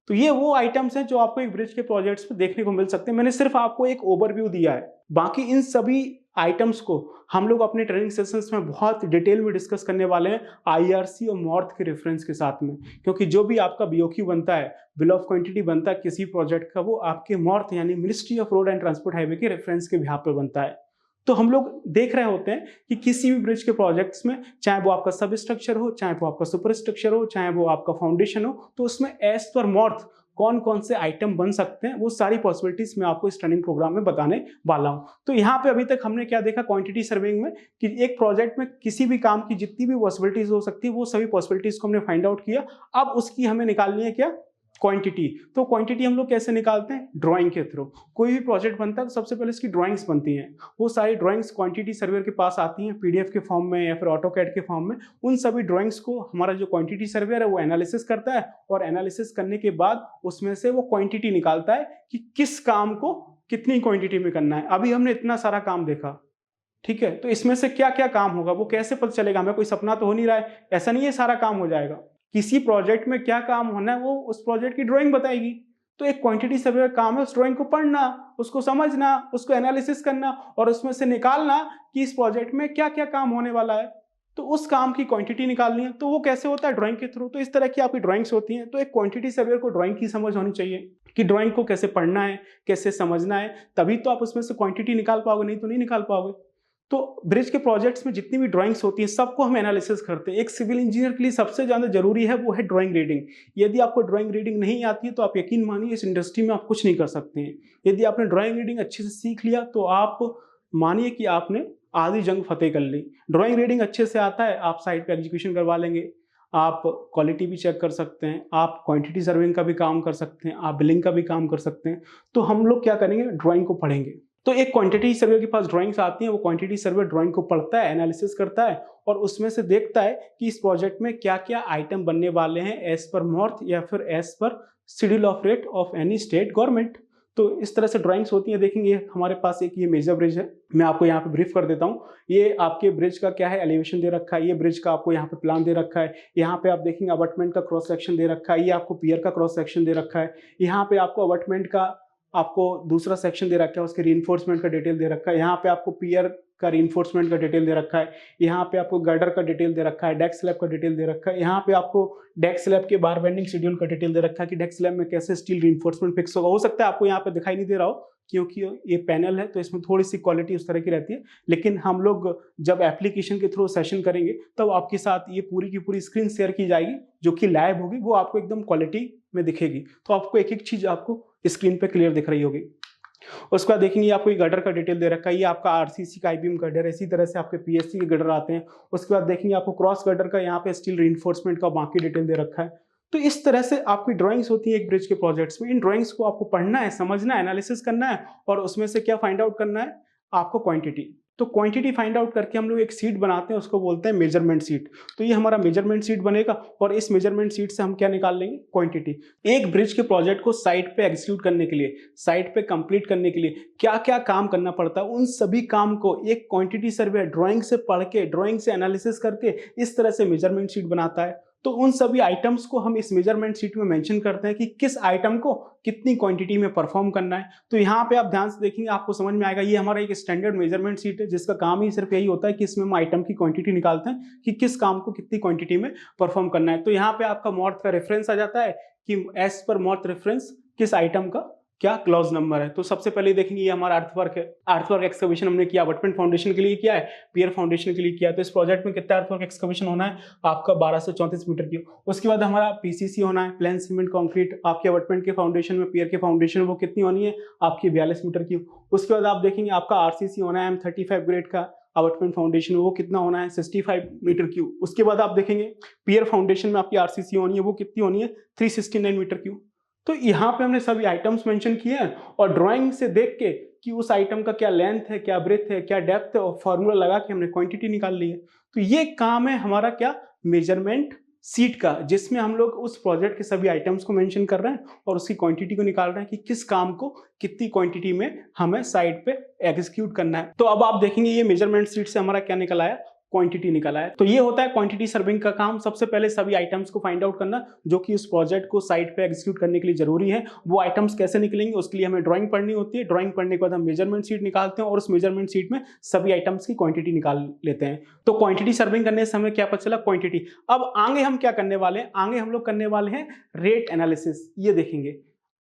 तो ये वो आइटम्स हैं जो आपको एक ब्रिज के प्रोजेक्ट्स में देखने को मिल सकते हैं। मैंने सिर्फ आपको एक ओवरव्यू दिया है, बाकी इन सभी आइटम्स को हम लोग अपने ट्रेनिंग सेशंस में बहुत डिटेल में डिस्कस करने वाले हैं IRC और मॉर्थ के रेफरेंस के साथ में, क्योंकि जो भी आपका BOQ बनता है, बिल ऑफ क्वांटिटी बनता है किसी प्रोजेक्ट का, वो आपके मॉर्थ यानी ministry of road and transport highway के रेफरेंस के बिहाफ पे बनता है। तो हम लोग देख रहे होते हैं कि किसी भी ब्रिज के प्रोजेक्ट्स में, चाहे वो आपका सब स्ट्रक्चर हो, चाहे वो आपका सुपर स्ट्रक्चर हो, चाहे वो आपका फाउंडेशन हो, तो उसमें एज पर मॉर्थ कौन कौन से आइटम बन सकते हैं, वो सारी पॉसिबिलिटीज मैं आपको इस ट्रेनिंग प्रोग्राम में बताने वाला हूं। तो यहाँ पे अभी तक हमने क्या देखा क्वांटिटी सर्विंग में, कि एक प्रोजेक्ट में किसी भी काम की जितनी भी पॉसिबिलिटीज हो सकती है वो सभी पॉसिबिलिटीज को हमने फाइंड आउट किया। अब उसकी हमें निकालनी है क्या? क्वांटिटी। तो क्वांटिटी हम लोग कैसे निकालते हैं? ड्राइंग के थ्रू। कोई भी प्रोजेक्ट बनता है तो सबसे पहले इसकी ड्राइंग्स बनती हैं, वो सारी ड्राइंग्स क्वांटिटी सर्वेयर के पास आती हैं PDF के फॉर्म में या फिर ऑटोकैड के फॉर्म में। उन सभी ड्राइंग्स को हमारा जो क्वांटिटी सर्वेयर है वो एनालिसिस करता है, और एनालिसिस करने के बाद उसमें से वो क्वांटिटी निकालता है कि किस काम को कितनी क्वांटिटी में करना है। अभी हमने इतना सारा काम देखा, ठीक है, तो इसमें से क्या क्या काम होगा वो कैसे पता चलेगा? हमें कोई सपना तो हो नहीं रहा है, ऐसा नहीं है सारा काम हो जाएगा। किसी प्रोजेक्ट में क्या काम होना है वो उस प्रोजेक्ट की ड्राइंग बताएगी। तो एक क्वांटिटी सर्वे का काम है उस ड्राइंग को पढ़ना, उसको समझना, उसको एनालिसिस करना, और उसमें से निकालना कि इस प्रोजेक्ट में क्या क्या काम होने वाला है, तो उस काम की क्वांटिटी निकालनी है। तो वो कैसे होता है? ड्राइंग के थ्रू। तो इस तरह की आपकी ड्राइंग्स होती हैं। तो एक क्वांटिटी सर्वेयर को ड्राइंग की समझ होनी चाहिए कि ड्राइंग को कैसे पढ़ना है, कैसे समझना है, तभी तो आप उसमें से क्वांटिटी निकाल पाओगे, नहीं तो नहीं निकाल पाओगे। तो ब्रिज के प्रोजेक्ट्स में जितनी भी ड्राइंग्स होती हैं सबको हम एनालिसिस करते हैं। एक सिविल इंजीनियर के लिए सबसे ज्यादा जरूरी है वो है ड्राइंग रीडिंग। यदि आपको ड्राइंग रीडिंग नहीं आती है तो आप यकीन मानिए इस इंडस्ट्री में आप कुछ नहीं कर सकते हैं। यदि आपने ड्राइंग रीडिंग अच्छे से सीख लिया तो आप मानिए कि आपने आधी जंग फतेह कर ली। ड्राइंग रीडिंग अच्छे से आता है, आप साइट पे एग्जीक्यूशन करवा लेंगे, आप क्वालिटी भी चेक कर सकते हैं, आप क्वांटिटी सर्विंग का भी काम कर सकते हैं, आप बिलिंग का भी काम कर सकते हैं। तो हम लोग क्या करेंगे? ड्राइंग को पढ़ेंगे। तो एक क्वांटिटी सर्वेयर के पास ड्राइंग्स आती हैं, वो क्वांटिटी सर्वेयर ड्राइंग को पढ़ता है, एनालिसिस करता है, और उसमें से देखता है कि इस प्रोजेक्ट में क्या क्या आइटम बनने वाले हैं एज पर मॉर्थ या फिर as per schedule of rate of any state government. तो इस तरह से ड्राइंग्स होती हैं। देखेंगे हमारे पास एक ये मेजर ब्रिज है, मैं आपको यहाँ पे ब्रीफ कर देता हूँ। ये आपके ब्रिज का क्या है, एलिवेशन दे रखा है, ये ब्रिज का आपको यहाँ पे प्लान दे रखा है, यहाँ पे आप देखेंगे अबटमेंट का क्रॉस सेक्शन दे रखा है, ये आपको पियर का क्रॉस सेक्शन दे रखा है, यहाँ पे आपको अबटमेंट का आपको दूसरा सेक्शन दे रखा है, उसके रीइंफोर्समेंट का डिटेल दे रखा है, यहाँ पे आपको पियर का रीइंफोर्समेंट का डिटेल दे रखा है, यहाँ पे आपको गर्डर का डिटेल दे रखा है, डेक स्लैब का डिटेल दे रखा है, यहाँ पे आपको डेक स्लैब के बार बेंडिंग शेड्यूल का डिटेल दे रखा है कि डेक स्लैब में कैसे स्टील रीइंफोर्समेंट फिक्स होगा। हो सकता है आपको यहाँ पे दिखाई नहीं दे रहा हो क्योंकि ये पैनल है तो इसमें थोड़ी सी क्वालिटी उस तरह की रहती है, लेकिन हम लोग जब एप्लीकेशन के थ्रू सेशन करेंगे तब आपके साथ ये पूरी की पूरी स्क्रीन शेयर की जाएगी जो कि लाइव होगी, वो आपको एकदम क्वालिटी में दिखेगी। तो आपको एक एक चीज आपको स्क्रीन पे क्लियर दिख रही होगी। उसके बाद देखेंगे आपको ये गटर का डिटेल दे रखा है, ये आपका RCC का IBM गटर है, इसी तरह से आपके PSC के गटर आते हैं। उसके बाद देखेंगे आपको क्रॉस गटर का यहाँ पे स्टील रीइंफोर्समेंट का बाकी डिटेल दे रखा है। तो इस तरह से आपकी ड्राइंग्स होती है एक ब्रिज के प्रोजेक्ट्स में। इन ड्राइंग्स को आपको पढ़ना है, समझना है, एनालिसिस करना है, और उसमें से क्या फाइंड आउट करना है? आपको क्वांटिटी। तो क्वांटिटी फाइंड आउट करके हम लोग एक सीट बनाते हैं, उसको बोलते हैं मेजरमेंट सीट। तो ये हमारा मेजरमेंट सीट बनेगा, और इस मेजरमेंट सीट से हम क्या निकाल लेंगे? क्वांटिटी। एक ब्रिज के प्रोजेक्ट को साइट पे एग्जीक्यूट करने के लिए, साइट पे कंप्लीट करने के लिए क्या क्या काम करना पड़ता है, उन सभी काम को एक क्वांटिटी सर्वे ड्राइंग से पढ़ के, ड्राइंग से एनालिसिस करके इस तरह से मेजरमेंट सीट बनाता है। तो उन सभी आइटम्स को हम इस मेजरमेंट शीट में मेंशन करते हैं कि किस आइटम को कितनी क्वांटिटी में परफॉर्म करना है। तो यहाँ पे आप ध्यान से देखेंगे, आपको समझ में आएगा, ये हमारा एक स्टैंडर्ड मेजरमेंट शीट है जिसका काम ही सिर्फ यही होता है कि इसमें हम आइटम की क्वांटिटी निकालते हैं कि किस काम को कितनी क्वांटिटी में परफॉर्म करना है। तो यहाँ पे आपका मॉर्थ का रेफरेंस आ जाता है कि एज पर मॉर्थ रेफरेंस किस आइटम का क्या क्लॉज नंबर है। तो सबसे पहले देखेंगे ये हमारा अर्थवर्क है। अर्थवर्क एक्सकवेशन हमने किया, अबटमेंट फाउंडेशन के लिए किया है, पियर फाउंडेशन के लिए किया है। तो इस प्रोजेक्ट में कितना अर्थवर्क एक्सकवेशन होना है आपका 1234 मीटर की। उसके बाद हमारा पीसीसी होना है, प्लेन सीमेंट कंक्रीट। आपके अबटमेंट के फाउंडेशन में, पियर के फाउंडेशन में वो कितनी होनी है आपकी 42 मीटर की। उसके बाद आप देखेंगे आपका आरसीसी होना है M35 ग्रेड का अबटमेंट फाउंडेशन, वो कितना होना है 65 मीटर क्यूब। उसके बाद आप देखेंगे पियर फाउंडेशन में आपकी आरसीसी होनी है, वो कितनी होनी है 369 मीटर क्यूब। तो यहाँ पे हमने सभी आइटम्स मेंशन किए हैं और ड्राइंग से देख के कि उस आइटम का क्या लेंथ है, क्या ब्रेथ है, क्या डेप्थ है, और फॉर्मूला लगा के हमने क्वांटिटी निकाल ली है। तो ये काम है हमारा क्या, मेजरमेंट सीट का, जिसमें हम लोग उस प्रोजेक्ट के सभी आइटम्स को मेंशन कर रहे हैं और उसकी क्वांटिटी को निकाल रहे हैं कि किस काम को कितनी क्वांटिटी में हमें साइट पे एग्जीक्यूट करना है। तो अब आप देखेंगे ये मेजरमेंट सीट से हमारा क्या निकल आया, क्वांटिटी निकला है। तो ये होता है क्वांटिटी सर्विंग का काम। सबसे पहले सभी आइटम्स को फाइंड आउट करना जो कि उस प्रोजेक्ट को साइट पे एग्जीक्यूट करने के लिए जरूरी है। वो आइटम्स कैसे निकलेंगे उसके लिए हमें ड्राइंग पढ़नी होती है। ड्राइंग पढ़ने के बाद हम मेजरमेंट शीट निकालते हैं और उस मेजरमेंट शीट में सभी आइटम्स की क्वांटिटी निकाल लेते हैं। तो क्वांटिटी सर्विंग करने से हमें क्या पता चला, क्वांटिटी। अब आगे हम क्या करने वाले हैं, आगे हम लोग करने वाले हैं रेट एनालिसिस। ये देखेंगे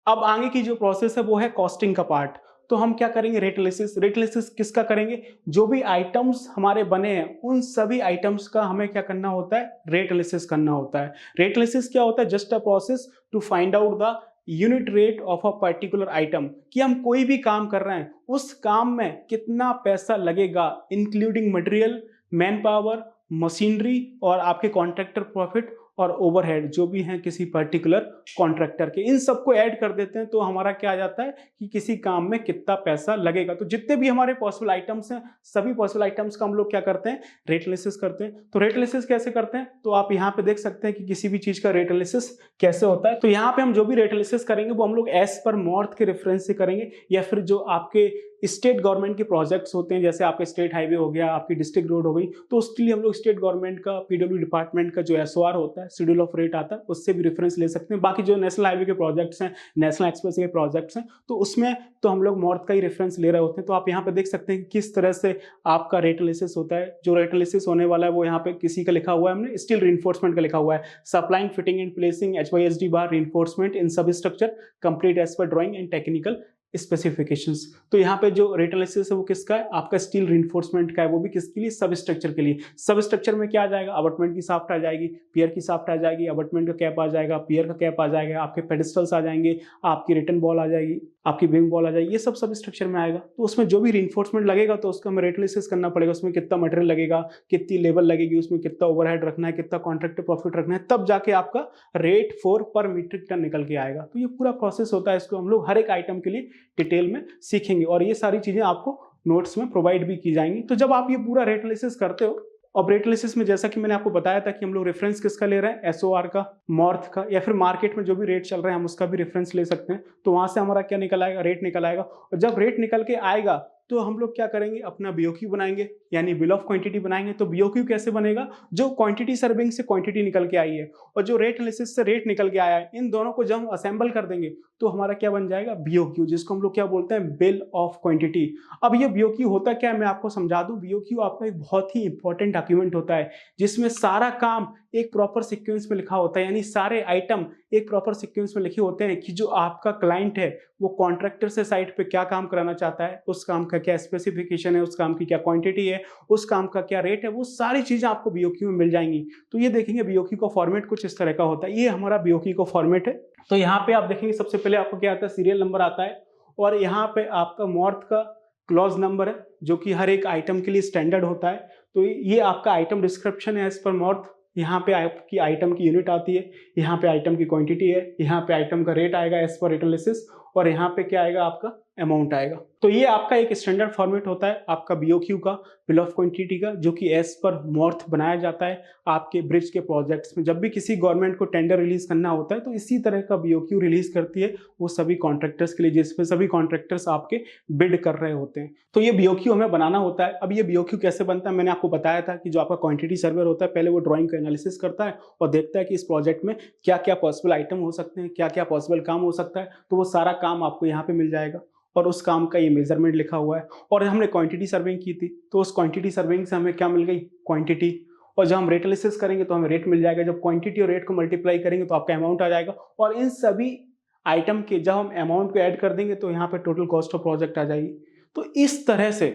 अब आगे की जो प्रोसेस है वो है कॉस्टिंग का पार्ट। तो हम क्या करेंगे, रेट एनालिसिस। रेट एनालिसिस किसका करेंगे, जो भी आइटम्स हमारे बने हैं उन सभी आइटम्स का हमें क्या करना होता है, रेट एनालिसिस करना होता है। रेट एनालिसिस क्या होता है, just a process to find out the unit rate of a particular item, कि हम कोई भी काम कर रहे हैं उस काम में कितना पैसा लगेगा, including material, man power, machinery और आपके कॉन्ट्रैक्टर प्रॉफिट और ओवरहेड जो भी हैं किसी पर्टिकुलर कॉन्ट्रैक्टर के, इन सबको ऐड कर देते हैं तो हमारा क्या आ जाता है कि किसी काम में कितना पैसा लगेगा। तो जितने भी हमारे पॉसिबल आइटम्स हैं सभी पॉसिबल आइटम्स का हम लोग क्या करते हैं, रेट एनालिसिस करते हैं। तो रेट एनालिसिस कैसे करते हैं, तो आप यहाँ पे देख सकते हैं कि किसी भी चीज का रेट एनालिसिस कैसे होता है। तो यहाँ पे हम जो भी रेट एनालिसिस करेंगे वो हम लोग एज पर मॉर्थ के रेफरेंस से करेंगे, या फिर जो आपके स्टेट गवर्नमेंट के प्रोजेक्ट्स होते हैं, जैसे आपके स्टेट हाईवे हो गया, आपकी डिस्ट्रिक्ट रोड हो गई, तो उसके लिए हम लोग स्टेट गवर्नमेंट का पीडब्ल्यू डिपार्टमेंट का जो एसओआर होता है, शेड्यूल ऑफ रेट आता है, उससे भी रेफरेंस ले सकते हैं। बाकी जो नेशनल हाईवे के प्रोजेक्ट्स हैं, नेशनल एक्सप्रेस के प्रोजेक्ट्स हैं, तो उसमें तो हम लोग मॉर्थ का ही रेफरेंस ले रहे होते हैं। तो आप यहाँ पे देख सकते हैं कि किस तरह से आपका रेट एनालिसिस होता है। जो रेट एनालिसिस होने वाला है वो यहाँ पे किसी का लिखा हुआ है, हमने स्टील रीइंफोर्समेंट का लिखा हुआ है, supplying fitting and placing HYSD bar reinforcement in substructure complete as per drawing and technical specifications. तो यहाँ पे जो रेट एनालिसिस है वो किसका है, आपका स्टील रीइंफोर्समेंट का है, वो भी किसके लिए, सब स्ट्रक्चर के लिए। सब स्ट्रक्चर में क्या आ जाएगा, अबटमेंट की साफ्ट आ जाएगी, पियर की साफ्ट आ जाएगी, अबटमेंट का कैप आ जाएगा, पियर का कैप आ जाएगा, आपके पेडिस्टल्स आ जाएंगे, आपकी रिटर्न बॉल आ जाएगी, आपकी विंग बॉल आ जाएगी, ये सब स्ट्रक्चर में आएगा। तो उसमें जो भी रीइंफोर्समेंट लगेगा तो उसका हमें रेट एनालिसिस करना पड़ेगा, उसमें कितना मटेरियल लगेगा, कितनी लेबर लगेगी, उसमें कितना ओवरहेड रखना है, कितना कॉन्ट्रैक्टर प्रॉफिट रखना है, तब जाके आपका रेट फॉर पर मीट्रिक टन निकल के आएगा। तो ये पूरा प्रोसेस होता है, इसको हम लोग हर एक आइटम के लिए डिटेल में सीखेंगे और ये सारी चीजें आपको नोट्स में प्रोवाइड भी की जाएंगी। तो जब आप ये पूरा रेट एनालिसिस करते हो, और रेट एनालिसिस में जैसा कि मैंने आपको बताया था कि हम लोग रेफरेंस किसका ले रहे हैं, एसओआर का, मॉर्थ का, या फिर मार्केट में जो भी रेट चल रहा है हम उसका भी रेफरेंस ले सकते हैं। तो वहां से हमारा क्या निकल आएगा, रेट निकल आएगा। और जब रेट निकल के आएगा तो हम लोग क्या करेंगे, अपना बीओक्यू बनाएंगे, यानी बिल ऑफ क्वांटिटी बनाएंगे। तो बीओक्यू कैसे बनेगा, जो क्वांटिटी सर्विंग से क्वांटिटी निकल के आई है और जो रेट एनालिसिस से रेट निकल के आया है, इन दोनों को जब हम असेंबल कर देंगे तो हमारा क्या बन जाएगा, बीओक्यू, जिसको हम लोग क्या बोलते हैं, बिल ऑफ क्वांटिटी। अब ये बीओक्यू होता क्या है, मैं आपको समझा दूं। बीओक्यू आपका एक बहुत ही इंपॉर्टेंट डॉक्यूमेंट होता है जिसमें सारा काम एक प्रॉपर सीक्वेंस में लिखा होता है, यानी सारे आइटम एक प्रॉपर सीक्वेंस में लिखे होते हैं कि जो आपका क्लाइंट है वो कॉन्ट्रैक्टर से साइट पे क्या काम कराना चाहता है, उस काम का क्या स्पेसिफिकेशन है, उस काम की क्या क्वांटिटी है, उस काम का क्या रेट है, वो सारी चीजें आपको बीओक्यू में मिल जाएंगी। तो ये देखेंगे बीओक्यू का फॉर्मेट कुछ इस तरह का होता है, ये हमारा बीओक्यू का फॉर्मेट है। तो यहाँ पे आप देखेंगे सबसे पहले आपको क्या आता है, सीरियल नंबर आता है, और यहाँ पे आपका मॉर्थ का क्लॉज नंबर है जो कि हर एक आइटम के लिए स्टैंडर्ड होता है। तो ये आपका आइटम डिस्क्रिप्शन है एज पर मॉर्थ। यहाँ पे आपकी आइटम की यूनिट आती है, यहाँ पे आइटम की क्वांटिटी है, यहाँ पे आइटम का रेट आएगा एज पर रेट एनालिसिस, और यहाँ पे क्या आएगा, आपका अमाउंट आएगा। तो ये आपका एक स्टैंडर्ड फॉर्मेट होता है आपका बीओक्यू का, बिल ऑफ क्वांटिटी का, जो कि एज पर मॉर्थ बनाया जाता है आपके ब्रिज के प्रोजेक्ट्स में। जब भी किसी गवर्नमेंट को टेंडर रिलीज करना होता है तो इसी तरह का बीओक्यू रिलीज करती है वो सभी कॉन्ट्रैक्टर्स के लिए, जिसमें सभी कॉन्ट्रैक्टर्स आपके बिड कर रहे होते हैं। तो ये बीओक्यू हमें बनाना होता है। अब ये बीओक्यू कैसे बनता है, मैंने आपको बताया था कि जो आपका क्वांटिटी सर्वर होता है पहले वो ड्राइंग का एनालिसिस करता है और देखता है कि इस प्रोजेक्ट में क्या क्या पॉसिबल आइटम हो सकते हैं, क्या क्या पॉसिबल काम हो सकता है। तो वो सारा काम आपको यहाँ पे मिल जाएगा और उस काम का ये मेजरमेंट लिखा हुआ है। और हमने क्वांटिटी सर्विंग की थी तो उस क्वांटिटी सर्विंग से हमें क्या मिल गई, क्वांटिटी। और जब हम रेट एनालिसिस करेंगे तो हमें रेट मिल जाएगा। जब क्वांटिटी और रेट को मल्टीप्लाई करेंगे तो आपका अमाउंट आ जाएगा। और इन सभी आइटम के जब हम अमाउंट को ऐड कर देंगे तो यहाँ पे टोटल कॉस्ट ऑफ प्रोजेक्ट आ जाएगी। तो इस तरह से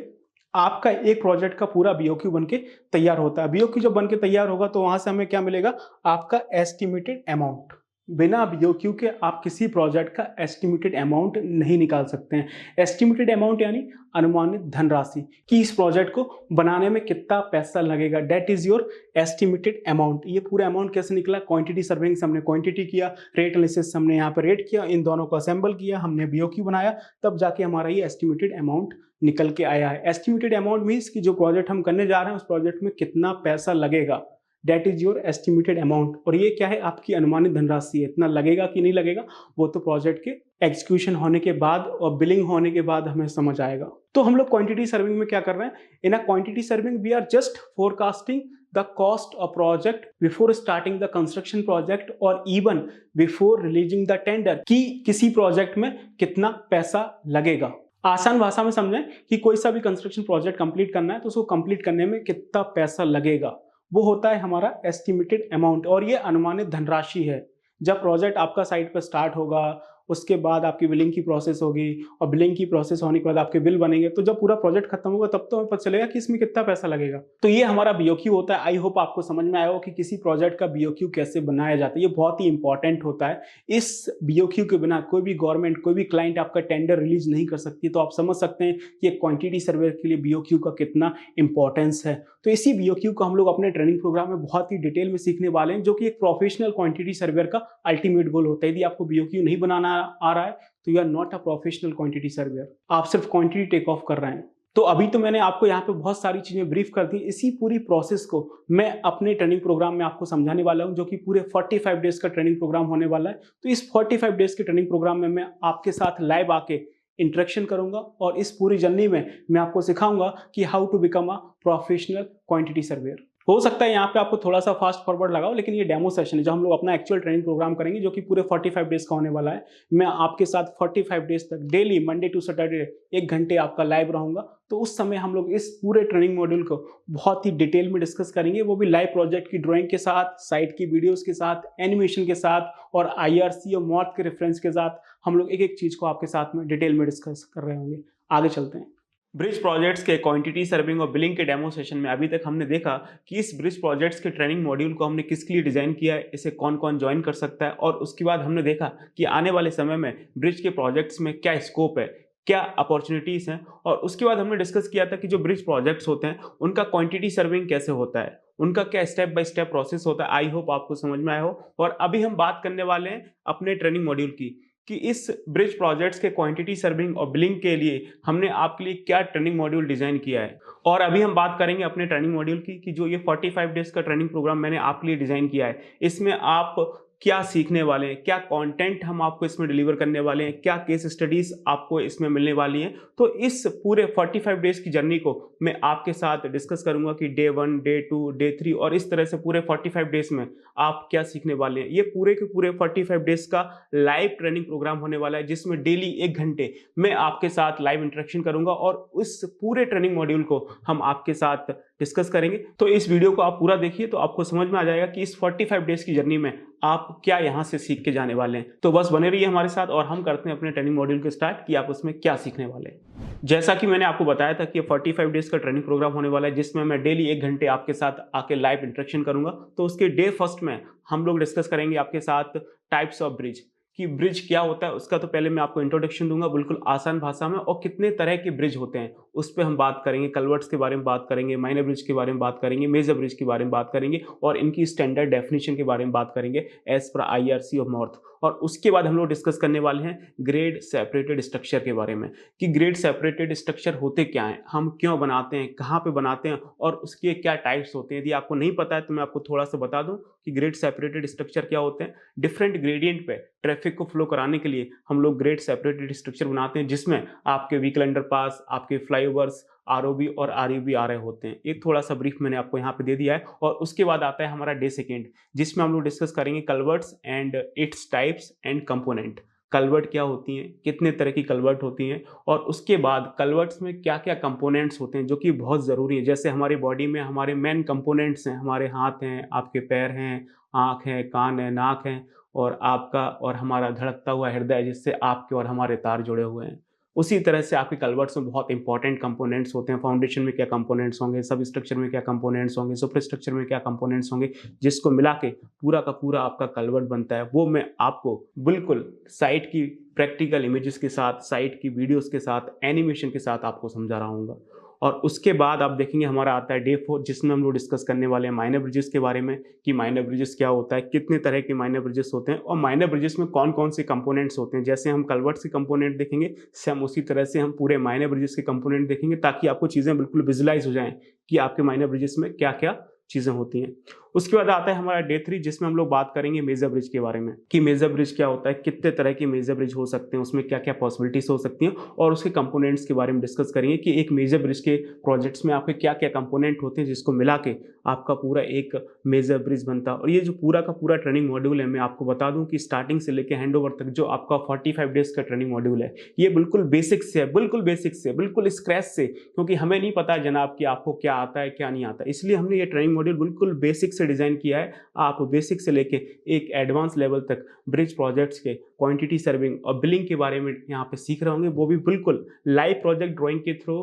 आपका एक प्रोजेक्ट का पूरा बीओक्यू बन के तैयार होता है। बीओक्यू जब बन के तैयार होगा तो वहां से हमें क्या मिलेगा, आपका एस्टिमेटेड अमाउंट। बिना बीओक्यू के आप किसी प्रोजेक्ट का एस्टिमेटेड अमाउंट नहीं निकाल सकते हैं। एस्टिमेटेड अमाउंट यानी अनुमानित धनराशि कि इस प्रोजेक्ट को बनाने में कितना पैसा लगेगा, that is your estimated amount. ये पूरा अमाउंट कैसे निकला, क्वांटिटी सर्विंग से हमने क्वांटिटी किया, रेट एनालिसिस हमने यहाँ पर रेट किया, इन दोनों को असेंबल किया, हमने बीओक्यू बनाया, तब जाके हमारा ये एस्टिमेटेड अमाउंट निकल के आया है। एस्टिमेटेड अमाउंट मीन्स कि जो प्रोजेक्ट हम करने जा रहे हैं उस प्रोजेक्ट में कितना पैसा लगेगा, that is your estimated amount. और ये क्या है, आपकी अनुमानित धनराशि है। इतना लगेगा कि नहीं लगेगा वो तो प्रोजेक्ट के एग्जीक्यूशन होने के बाद और बिलिंग होने के बाद हमें समझ आएगा। तो हम लोग क्वांटिटी सर्विंग में क्या कर रहे हैं, in uh quantity surveying we are just forecasting the cost of project before starting the construction project or even before releasing the tender कि किसी प्रोजेक्ट में कितना पैसा लगेगा। आसान भाषा में समझें कि कोई सा भी कंस्ट्रक्शन प्रोजेक्ट कंप्लीट करना है तो उसको कंप्लीट करने में कितना पैसा लगेगा, वो होता है हमारा एस्टिमेटेड अमाउंट। और ये अनुमानित धनराशि है। जब प्रोजेक्ट आपका साइट पर स्टार्ट होगा उसके बाद आपकी बिलिंग की प्रोसेस होगी और बिलिंग की प्रोसेस होने के बाद आपके बिल बनेंगे, तो जब पूरा प्रोजेक्ट खत्म होगा तब तो हमें पता चलेगा कि इसमें कितना पैसा लगेगा। तो ये हमारा बीओक्यू होता है। आई होप आपको समझ में आया हो कि किसी प्रोजेक्ट का बीओक्यू कैसे बनाया जाता है। ये बहुत ही इंपॉर्टेंट होता है। इस बीओक्यू के बिना कोई भी गवर्नमेंट, कोई भी क्लाइंट आपका टेंडर रिलीज नहीं कर सकती। तो आप समझ सकते हैं कि एक क्वांटिटी सर्वे के लिए बीओक्यू का कितना इंपॉर्टेंस है। तो इसी बीओक्यू को हम लोग अपने ट्रेनिंग प्रोग्राम में बहुत ही डिटेल में सीखने वाले हैं, जो कि एक प्रोफेशनल क्वांटिटी सर्वेयर का अल्टीमेट गोल होता है। यदि आपको बीओक्यू नहीं बनाना आ रहा है तो you are not a professional quantity surveyor, आप सिर्फ क्वांटिटी टेक ऑफ कर रहे हैं। तो अभी तो मैंने आपको यहाँ पे बहुत सारी चीजें ब्रीफ कर दी। इसी पूरी प्रोसेस को मैं अपने ट्रेनिंग प्रोग्राम में आपको समझाने वाला हूँ, जो कि पूरे 45 डेज का ट्रेनिंग प्रोग्राम होने वाला है। तो इस 45 डेज के ट्रेनिंग प्रोग्राम में मैं आपके साथ लाइव आके इंटरेक्शन करूंगा और इस पूरी जर्नी में मैं आपको सिखाऊंगा कि how to become a professional quantity surveyor. हो सकता है यहाँ पे आपको थोड़ा सा फास्ट फॉरवर्ड लगाओ, लेकिन ये डेमो सेशन है जो हम लोग अपना एक्चुअल ट्रेनिंग प्रोग्राम करेंगे, जो कि पूरे 45 डेज का होने वाला है। मैं आपके साथ 45 डेज तक डेली मंडे टू सैटरडे 1 घंटे आपका लाइव रहूंगा। तो उस समय हम लोग इस पूरे ट्रेनिंग मॉड्यूल को बहुत ही डिटेल में डिस्कस करेंगे, वो भी लाइव प्रोजेक्ट की ड्राइंग के साथ, साइट की वीडियोस के साथ, एनिमेशन के साथ और IRC और मॉर्थ के रेफरेंस के साथ हम लोग एक एक चीज को आपके साथ में डिटेल में डिस्कस कर रहे होंगे। आगे चलते हैं। ब्रिज प्रोजेक्ट्स के क्वांटिटी सर्विंग और बिलिंग के डेमो सेशन में अभी तक हमने देखा कि इस ब्रिज प्रोजेक्ट्स के ट्रेनिंग मॉड्यूल को हमने किसके लिए डिजाइन किया है, इसे कौन कौन ज्वाइन कर सकता है, और उसके बाद हमने देखा कि आने वाले समय में ब्रिज के प्रोजेक्ट्स में क्या स्कोप है, क्या अपॉर्चुनिटीज हैं। और उसके बाद हमने डिस्कस किया था कि जो ब्रिज प्रोजेक्ट्स होते हैं उनका क्वांटिटी सर्विंग कैसे होता है, उनका क्या स्टेप बाय स्टेप प्रोसेस होता है। आई होप आपको समझ में आया हो। और अभी हम बात करने वाले हैं अपने ट्रेनिंग मॉड्यूल की कि इस ब्रिज प्रोजेक्ट्स के क्वांटिटी सर्विंग और बिलिंग के लिए हमने आपके लिए क्या ट्रेनिंग मॉड्यूल डिजाइन किया है। और अभी हम बात करेंगे अपने ट्रेनिंग मॉड्यूल की कि जो ये 45 डेज का ट्रेनिंग प्रोग्राम मैंने आपके लिए डिजाइन किया है, इसमें आप क्या सीखने वाले हैं, क्या कंटेंट हम आपको इसमें डिलीवर करने वाले हैं, क्या केस स्टडीज आपको इसमें मिलने वाली हैं। तो इस पूरे 45 डेज की जर्नी को मैं आपके साथ डिस्कस करूंगा कि डे 1, डे 2, डे 3 और इस तरह से पूरे 45 डेज में आप क्या सीखने वाले हैं। ये पूरे के पूरे 45 डेज का लाइव ट्रेनिंग प्रोग्राम होने वाला है, जिसमें डेली 1 घंटे मैं आपके साथ लाइव इंटरेक्शन करूंगा और उस पूरे ट्रेनिंग मॉड्यूल को हम आपके साथ डिस्कस करेंगे। तो इस वीडियो को आप पूरा देखिए तो आपको समझ में आ जाएगा कि इस 45 डेज की जर्नी में आप क्या यहां से सीख के जाने वाले हैं। तो बस बने रहिए हमारे साथ और हम करते हैं अपने ट्रेनिंग मॉड्यूल को स्टार्ट कि आप उसमें क्या सीखने वाले हैं। जैसा कि मैंने आपको बताया था कि ये 45 डेज का ट्रेनिंग प्रोग्राम होने वाला है, जिसमें मैं डेली 1 घंटे आपके साथ आके लाइव इंटरेक्शन करूंगा। तो उसके डे फर्स्ट में हम लोग डिस्कस करेंगे आपके साथ टाइप्स ऑफ ब्रिज, कि ब्रिज क्या होता है उसका तो पहले मैं आपको इंट्रोडक्शन दूंगा बिल्कुल आसान भाषा में, और कितने तरह के ब्रिज होते हैं उस पर हम बात करेंगे। कल्वर्ट्स के बारे में बात करेंगे, माइनर ब्रिज के बारे में बात करेंगे, मेजर ब्रिज के बारे में बात करेंगे और इनकी स्टैंडर्ड डेफिनेशन के बारे में बात करेंगे एज पर IRC और मॉर्थ। और उसके बाद हम लोग डिस्कस करने वाले हैं ग्रेड सेपरेटेड स्ट्रक्चर के बारे में, कि ग्रेड सेपरेटेड स्ट्रक्चर होते क्या हैं, हम क्यों बनाते हैं, कहाँ पे बनाते हैं और उसके क्या टाइप्स होते हैं। यदि आपको नहीं पता है तो मैं आपको थोड़ा सा बता दूं कि ग्रेड सेपरेटेड स्ट्रक्चर क्या होते हैं। डिफरेंट ग्रेडियंट पे ट्रैफिक को फ्लो कराने के लिए हम लोग ग्रेड सेपरेटेड स्ट्रक्चर बनाते हैं, जिसमें आपके व्हीकल अंडरपास, आपके फ्लाईओवर्स, ROB और RUB आ रहे होते हैं। एक थोड़ा सा ब्रीफ मैंने आपको यहाँ पे दे दिया है। और उसके बाद आता है हमारा डे सेकेंड, जिसमें हम लोग डिस्कस करेंगे culverts and its types and component. Culvert क्या होती हैं, कितने तरह की कल्वर्ट होती हैं, और उसके बाद कल्वर्ट्स में क्या क्या कंपोनेंट्स होते हैं जो कि बहुत ज़रूरी है। जैसे हमारी बॉडी में हमारे मेन कंपोनेंट्स हैं, हमारे हाथ हैं, आपके पैर हैं, आँख है, कान है, नाक है, और आपका और हमारा धड़कता हुआ हृदय जिससे आपके और हमारे तार जुड़े हुए हैं। उसी तरह से आपके कलवर्ट्स में बहुत इंपॉर्टेंट कंपोनेंट्स होते हैं। फाउंडेशन में क्या कंपोनेंट्स होंगे, सब स्ट्रक्चर में क्या कंपोनेंट्स होंगे, सुपर स्ट्रक्चर में क्या कंपोनेंट्स होंगे, जिसको मिला के पूरा का पूरा आपका कलवर्ट बनता है। वो मैं आपको बिल्कुल साइट की प्रैक्टिकल इमेजेस के साथ, साइट की वीडियोस के साथ, एनिमेशन के साथ आपको समझा रहा हूँ। और उसके बाद आप देखेंगे हमारा आता है डे 4, जिसमें हम लोग डिस्कस करने वाले हैं माइनर ब्रिजेस के बारे में कि माइनर ब्रिजेस क्या होता है, कितने तरह के माइनर ब्रिजेस होते हैं और माइनर ब्रिजेस में कौन कौन से कंपोनेंट्स होते हैं। जैसे हम कलवर्ट्स के कंपोनेंट देखेंगे, सेम उसी तरह से हम पूरे माइनर ब्रिजेस के कंपोनेंट देखेंगे, ताकि आपको चीज़ें बिल्कुल विजुलाइज हो जाएं कि आपके माइनर ब्रिजेस में क्या क्या चीज़ें होती हैं। उसके बाद आता है हमारा डे 3, जिसमें हम लोग बात करेंगे मेजर ब्रिज के बारे में कि मेजर ब्रिज क्या होता है, कितने तरह के मेजर ब्रिज हो सकते हैं, उसमें क्या क्या पॉसिबिलिटीज हो सकती हैं और उसके कंपोनेंट्स के बारे में डिस्कस करेंगे कि एक मेजर ब्रिज के प्रोजेक्ट्स में आपके क्या क्या कंपोनेंट होते हैं जिसको मिला के आपका पूरा एक मेजर ब्रिज बनता है। और ये जो पूरा का पूरा ट्रेनिंग मॉड्यूल है, मैं आपको बता दूं कि स्टार्टिंग से लेकर हैंडओवर तक जो आपका 45 डेज का ट्रेनिंग मॉड्यूल है, ये बिल्कुल बेसिक से है, बिल्कुल बेसिक से, बिल्कुल स्क्रैच से, क्योंकि हमें नहीं पता जनाब कि आपको क्या आता है क्या नहीं आता, इसलिए हमने ये ट्रेनिंग मॉड्यूल बिल्कुल बेसिक से डिजाइन किया है। आप बेसिक से लेके एक एडवांस लेवल तक ब्रिज प्रोजेक्ट्स के क्वांटिटी सर्विंग और बिलिंग के बारे में यहाँ पे सीख रहे होंगे, वो भी बिल्कुल लाइव प्रोजेक्ट ड्राइंग के थ्रू,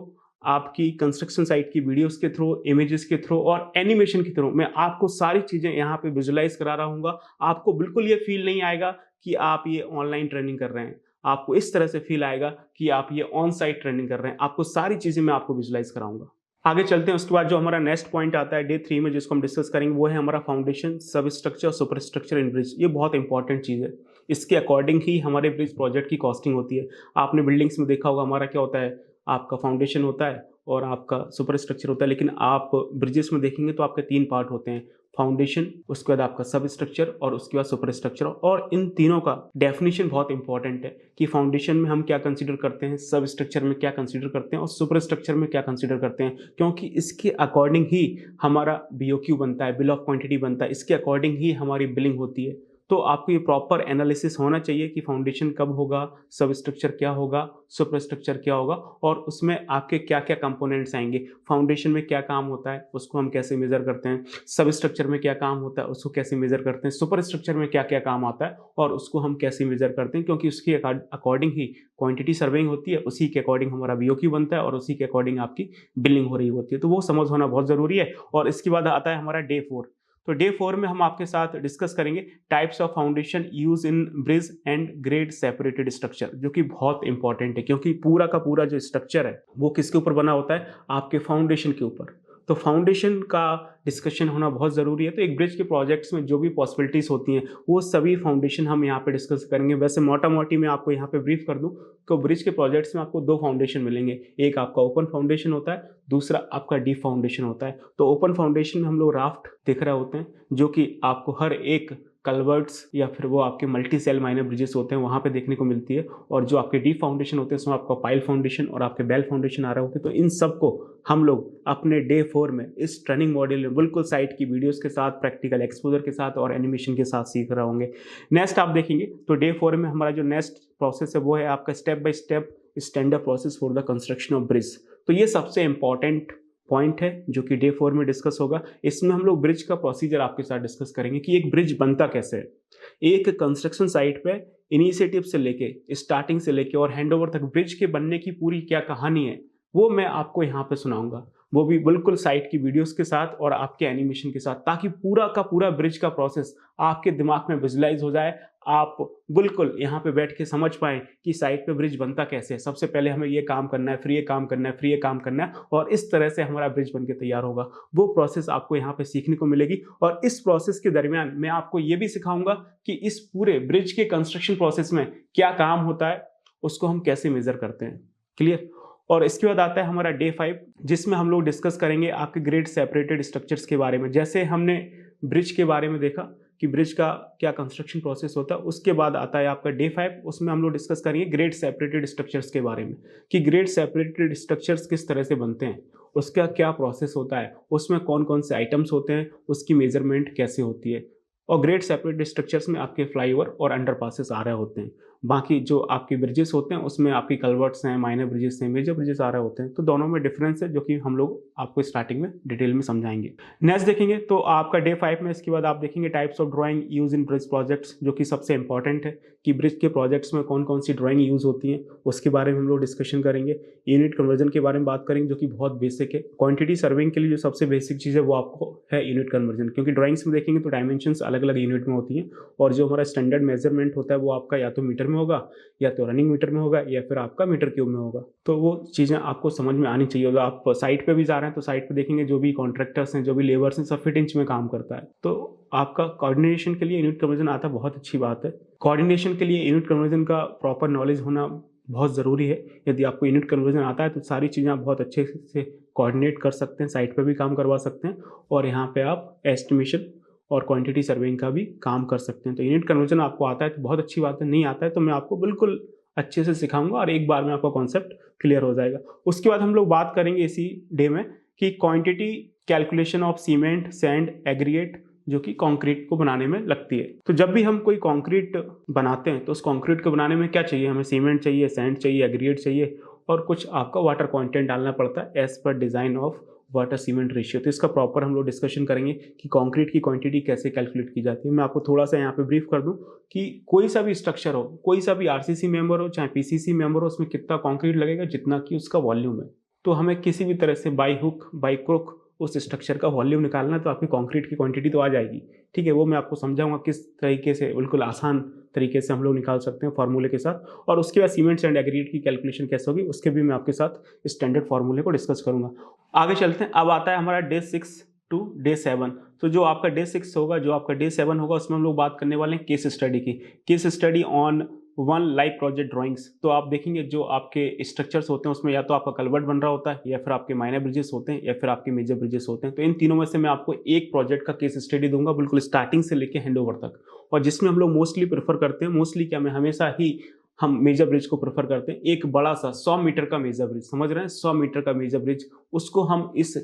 आपकी कंस्ट्रक्शन साइट की वीडियोस के थ्रू, इमेजेस के थ्रू और एनिमेशन के थ्रू मैं आपको सारी चीजें यहाँ पे विजुलाइज करा रहा हूँ। आपको बिल्कुल ये फील नहीं आएगा कि आप ये ऑनलाइन ट्रेनिंग कर रहे हैं, आपको इस तरह से फील आएगा कि आप ये ऑन साइट ट्रेनिंग कर रहे हैं। आपको सारी चीजें मैं आपको विजुलाइज कराऊंगा। आगे चलते हैं। उसके बाद जो हमारा नेक्स्ट पॉइंट आता है डे 3 में, जिसको हम डिस्कस करेंगे, वो है हमारा फाउंडेशन, सब structure, super structure in bridge. ये बहुत इंपॉर्टेंट चीज़ है, इसके अकॉर्डिंग ही हमारे ब्रिज प्रोजेक्ट की कॉस्टिंग होती है। आपने बिल्डिंग्स में देखा होगा हमारा क्या होता है, आपका फाउंडेशन होता है और आपका सुपर स्ट्रक्चर होता है, लेकिन आप ब्रिजेस में देखेंगे तो आपके 3 पार्ट होते हैं, फाउंडेशन, उसके बाद आपका सब स्ट्रक्चर और उसके बाद सुपर स्ट्रक्चर। और इन तीनों का डेफिनेशन बहुत इंपॉर्टेंट है कि फाउंडेशन में हम क्या कंसीडर करते हैं, सब स्ट्रक्चर में क्या कंसीडर करते हैं और सुपर स्ट्रक्चर में क्या कंसीडर करते हैं, क्योंकि इसके अकॉर्डिंग ही हमारा BOQ बनता है, बिल ऑफ क्वांटिटी बनता है, इसके अकॉर्डिंग ही हमारी बिलिंग होती है। तो आपको ये प्रॉपर एनालिसिस होना चाहिए कि फाउंडेशन कब होगा, सब स्ट्रक्चर क्या होगा, सुपर स्ट्रक्चर क्या होगा और उसमें आपके क्या क्या कंपोनेंट्स आएंगे। फाउंडेशन में क्या काम होता है उसको हम कैसे मेजर करते हैं, सब स्ट्रक्चर में क्या काम होता है उसको कैसे मेजर करते हैं, सुपर स्ट्रक्चर में क्या क्या काम आता है और उसको हम कैसे मेजर करते हैं, क्योंकि उसके अकॉर्डिंग ही क्वांटिटी सर्विंग होती है, उसी के अकॉर्डिंग हमारा BOQ बनता है और उसी के अकॉर्डिंग आपकी बिलिंग हो रही होती है। तो वो समझ होना बहुत ज़रूरी है। और इसके बाद आता है हमारा डे 4। तो डे 4 में हम आपके साथ डिस्कस करेंगे types of foundation use in bridge and grade separated structure, जो कि बहुत इंपॉर्टेंट है, क्योंकि पूरा का पूरा जो स्ट्रक्चर है वो किसके ऊपर बना होता है, आपके फाउंडेशन के ऊपर। तो फाउंडेशन का डिस्कशन होना बहुत ज़रूरी है। तो एक ब्रिज के प्रोजेक्ट्स में जो भी पॉसिबिलिटीज़ होती हैं वो सभी फाउंडेशन हम यहाँ पे डिस्कस करेंगे। वैसे मोटा मोटी मैं आपको यहाँ पे ब्रीफ कर दूँ तो ब्रिज के प्रोजेक्ट्स में आपको 2 फाउंडेशन मिलेंगे, एक आपका ओपन फाउंडेशन होता है, दूसरा आपका डीप फाउंडेशन होता है। तो ओपन फाउंडेशन में हम लोग राफ्ट देख रहे होते हैं, जो कि आपको हर एक कलवर्ट्स या फिर वो आपके मल्टी सेल माइनर ब्रिजेस होते हैं वहाँ पे देखने को मिलती है। और जो आपके डीप फाउंडेशन होते हैं उसमें आपका पाइल फाउंडेशन और आपके बेल फाउंडेशन आ रहे होते हैं। तो इन सब को हम लोग अपने डे 4 में इस ट्रेनिंग मॉड्यूल में बिल्कुल साइट की वीडियोस के साथ, प्रैक्टिकल एक्सपोजर के साथ और एनिमेशन के साथ सीख रहे होंगे। नेक्स्ट आप देखेंगे तो डे 4 में हमारा जो नेक्स्ट प्रोसेस है वो है आपका step by step standard process for the construction of bridge. तो ये सबसे इंपॉर्टेंट पॉइंट है जो कि डे 4 में डिस्कस होगा। इसमें हम लोग ब्रिज का प्रोसीजर आपके साथ डिस्कस करेंगे कि एक ब्रिज बनता कैसे है। एक कंस्ट्रक्शन साइट पे इनिशिएटिव से लेके, स्टार्टिंग से लेके और हैंडओवर तक ब्रिज के बनने की पूरी क्या कहानी है वो मैं आपको यहाँ पे सुनाऊंगा, वो भी बिल्कुल साइट की वीडियोस के साथ और आपके एनिमेशन के साथ, ताकि पूरा का पूरा ब्रिज का प्रोसेस आपके दिमाग में विजुलाइज हो जाए। आप बिल्कुल यहाँ पे बैठ के समझ पाएं कि साइट पे ब्रिज बनता कैसे है। सबसे पहले हमें ये काम करना है, फिर ये काम करना है, फिर ये काम करना है और इस तरह से हमारा ब्रिज बन के तैयार होगा। वो प्रोसेस आपको यहाँ पे सीखने को मिलेगी। और इस प्रोसेस के दरमियान मैं आपको ये भी सिखाऊंगा कि इस पूरे ब्रिज के कंस्ट्रक्शन प्रोसेस में क्या काम होता है, उसको हम कैसे मेजर करते हैं। क्लियर। और इसके बाद आता है हमारा डे 5, जिसमें हम लोग डिस्कस करेंगे आपके ग्रेड सेपरेटेड स्ट्रक्चर्स के बारे में। जैसे हमने ब्रिज के बारे में देखा कि ब्रिज का क्या कंस्ट्रक्शन प्रोसेस होता है, उसके बाद आता है आपका डे 5, उसमें हम लोग डिस्कस करेंगे ग्रेड सेपरेटेड स्ट्रक्चर्स के बारे में कि ग्रेड सेपरेटेड स्ट्रक्चर्स किस तरह से बनते हैं, उसका क्या प्रोसेस होता है, उसमें कौन कौन से आइटम्स होते हैं, उसकी मेजरमेंट कैसे होती है। और ग्रेड सेपरेटेड स्ट्रक्चर्स में आपके फ्लाईओवर और अंडरपासेस आ रहे होते हैं। बाकी जो आपके ब्रिजेस होते हैं उसमें आपकी कलवर्ट्स हैं, माइनर ब्रिजेस हैं, मेजर ब्रिजेस आ रहे होते हैं, तो दोनों में डिफरेंस है जो कि हम लोग आपको स्टार्टिंग में डिटेल में समझाएंगे। नेक्स्ट देखेंगे तो आपका डे 5 में इसके बाद आप देखेंगे types of drawing use in bridge projects, जो कि सबसे इंपॉर्टेंट है कि ब्रिज के प्रोजेक्ट्स में कौन कौन सी ड्राइंग यूज होती हैं उसके बारे में हम लोग डिस्कशन करेंगे। यूनिट कन्वर्जन के बारे में बात करेंगे जो कि बहुत बेसिक है। क्वांटिटी सर्विंग के लिए जो सबसे बेसिक चीज़ है वो आपको है यूनिट कन्वर्जन, क्योंकि ड्राइंग्स में देखेंगे तो डायमेंशंस अलग अलग यूनिट में होती हैं और जो हमारा स्टैंडर्ड मेजरमेंट होता है वो आपका या तो मीटर में होगा, या तो रनिंग मीटर में होगा, या फिर आपका मीटर क्यूब में होगा। तो वो चीज़ें आपको समझ में आनी चाहिए। अगर आप साइट पे भी जा रहे हैं तो साइट पे देखेंगे जो भी कॉन्ट्रैक्टर्स हैं, जो भी लेबर्स हैं, सब फीट इंच में काम करता है। तो आपका कोऑर्डिनेशन के लिए यूनिट कन्वर्जन आता है, बहुत अच्छी बात है। कोऑर्डिनेशन के लिए यूनिट कन्वर्जन का प्रॉपर नॉलेज होना बहुत ज़रूरी है। यदि आपको यूनिट कन्वर्जन आता है तो सारी चीज़ें आप बहुत अच्छे से कोऑर्डिनेट कर सकते हैं, साइट पे भी काम करवा सकते हैं और यहाँ पे आप एस्टिमेशन और क्वांटिटी सर्वेइंग का भी काम कर सकते हैं। तो यूनिट कन्वर्जन आपको आता है तो बहुत अच्छी बात है, नहीं आता है तो मैं आपको बिल्कुल अच्छे से सिखाऊंगा और एक बार में आपका कॉन्सेप्ट क्लियर हो जाएगा। उसके बाद हम लोग बात करेंगे इसी डे में कि quantity calculation of cement, sand, aggregate जो कि कंक्रीट को बनाने में लगती है। तो जब भी हम कोई कंक्रीट बनाते हैं तो उस कंक्रीट को बनाने में क्या चाहिए, हमें सीमेंट चाहिए, सैंड चाहिए, एग्रीगेट चाहिए और कुछ आपका वाटर कंटेंट डालना पड़ता है as per design of water cement ratio. तो इसका प्रॉपर हम लोग डिस्कशन करेंगे कि कंक्रीट की क्वांटिटी कैसे कैलकुलेट की जाती है। मैं आपको थोड़ा सा यहाँ पे ब्रीफ कर दूं कि कोई सा भी स्ट्रक्चर हो, कोई सा भी आरसीसी मेंबर हो चाहे पीसीसी मेंबर हो, उसमें कितना कंक्रीट लगेगा जितना कि उसका वॉल्यूम है। तो हमें किसी भी तरह से बाई हुक बाई क्रुक उस स्ट्रक्चर का वॉल्यूम निकालना, तो आपकी कंक्रीट की क्वांटिटी तो आ जाएगी। ठीक है, वो मैं आपको समझाऊंगा किस तरीके से, बिल्कुल आसान तरीके से हम लोग निकाल सकते हैं फार्मूले के साथ। और उसके बाद सीमेंट एंड एग्रीगेट की कैलकुलेशन कैसे होगी उसके भी मैं आपके साथ स्टैंडर्ड फार्मूले को डिस्कस करूंगा। आगे चलते हैं। अब आता है हमारा डे 6 टू डे 7। तो जो आपका डे 6 होगा, जो आपका डे 7 होगा, उसमें हम लोग बात करने वाले हैं केस स्टडी की। Case study on one live project drawings. तो आप देखेंगे जो आपके स्ट्रक्चर्स होते हैं उसमें या तो आपका कलवर्ट बन रहा होता है, या फिर आपके माइनर ब्रिजेस होते हैं, या फिर आपके मेजर ब्रिजेस होते हैं। तो इन तीनों में से मैं आपको एक प्रोजेक्ट का केस स्टडी दूंगा, बिल्कुल स्टार्टिंग से लेके हैंड ओवर तक। और जिसमें हम लोग मोस्टली प्रेफर करते हैं, मोस्टली क्या, मैं हमेशा ही हम मेजर ब्रिज को प्रेफर करते हैं। एक बड़ा सा 100 मीटर का मेजर ब्रिज, समझ रहे हैं, 100 मीटर का मेजर ब्रिज, उसको हम इस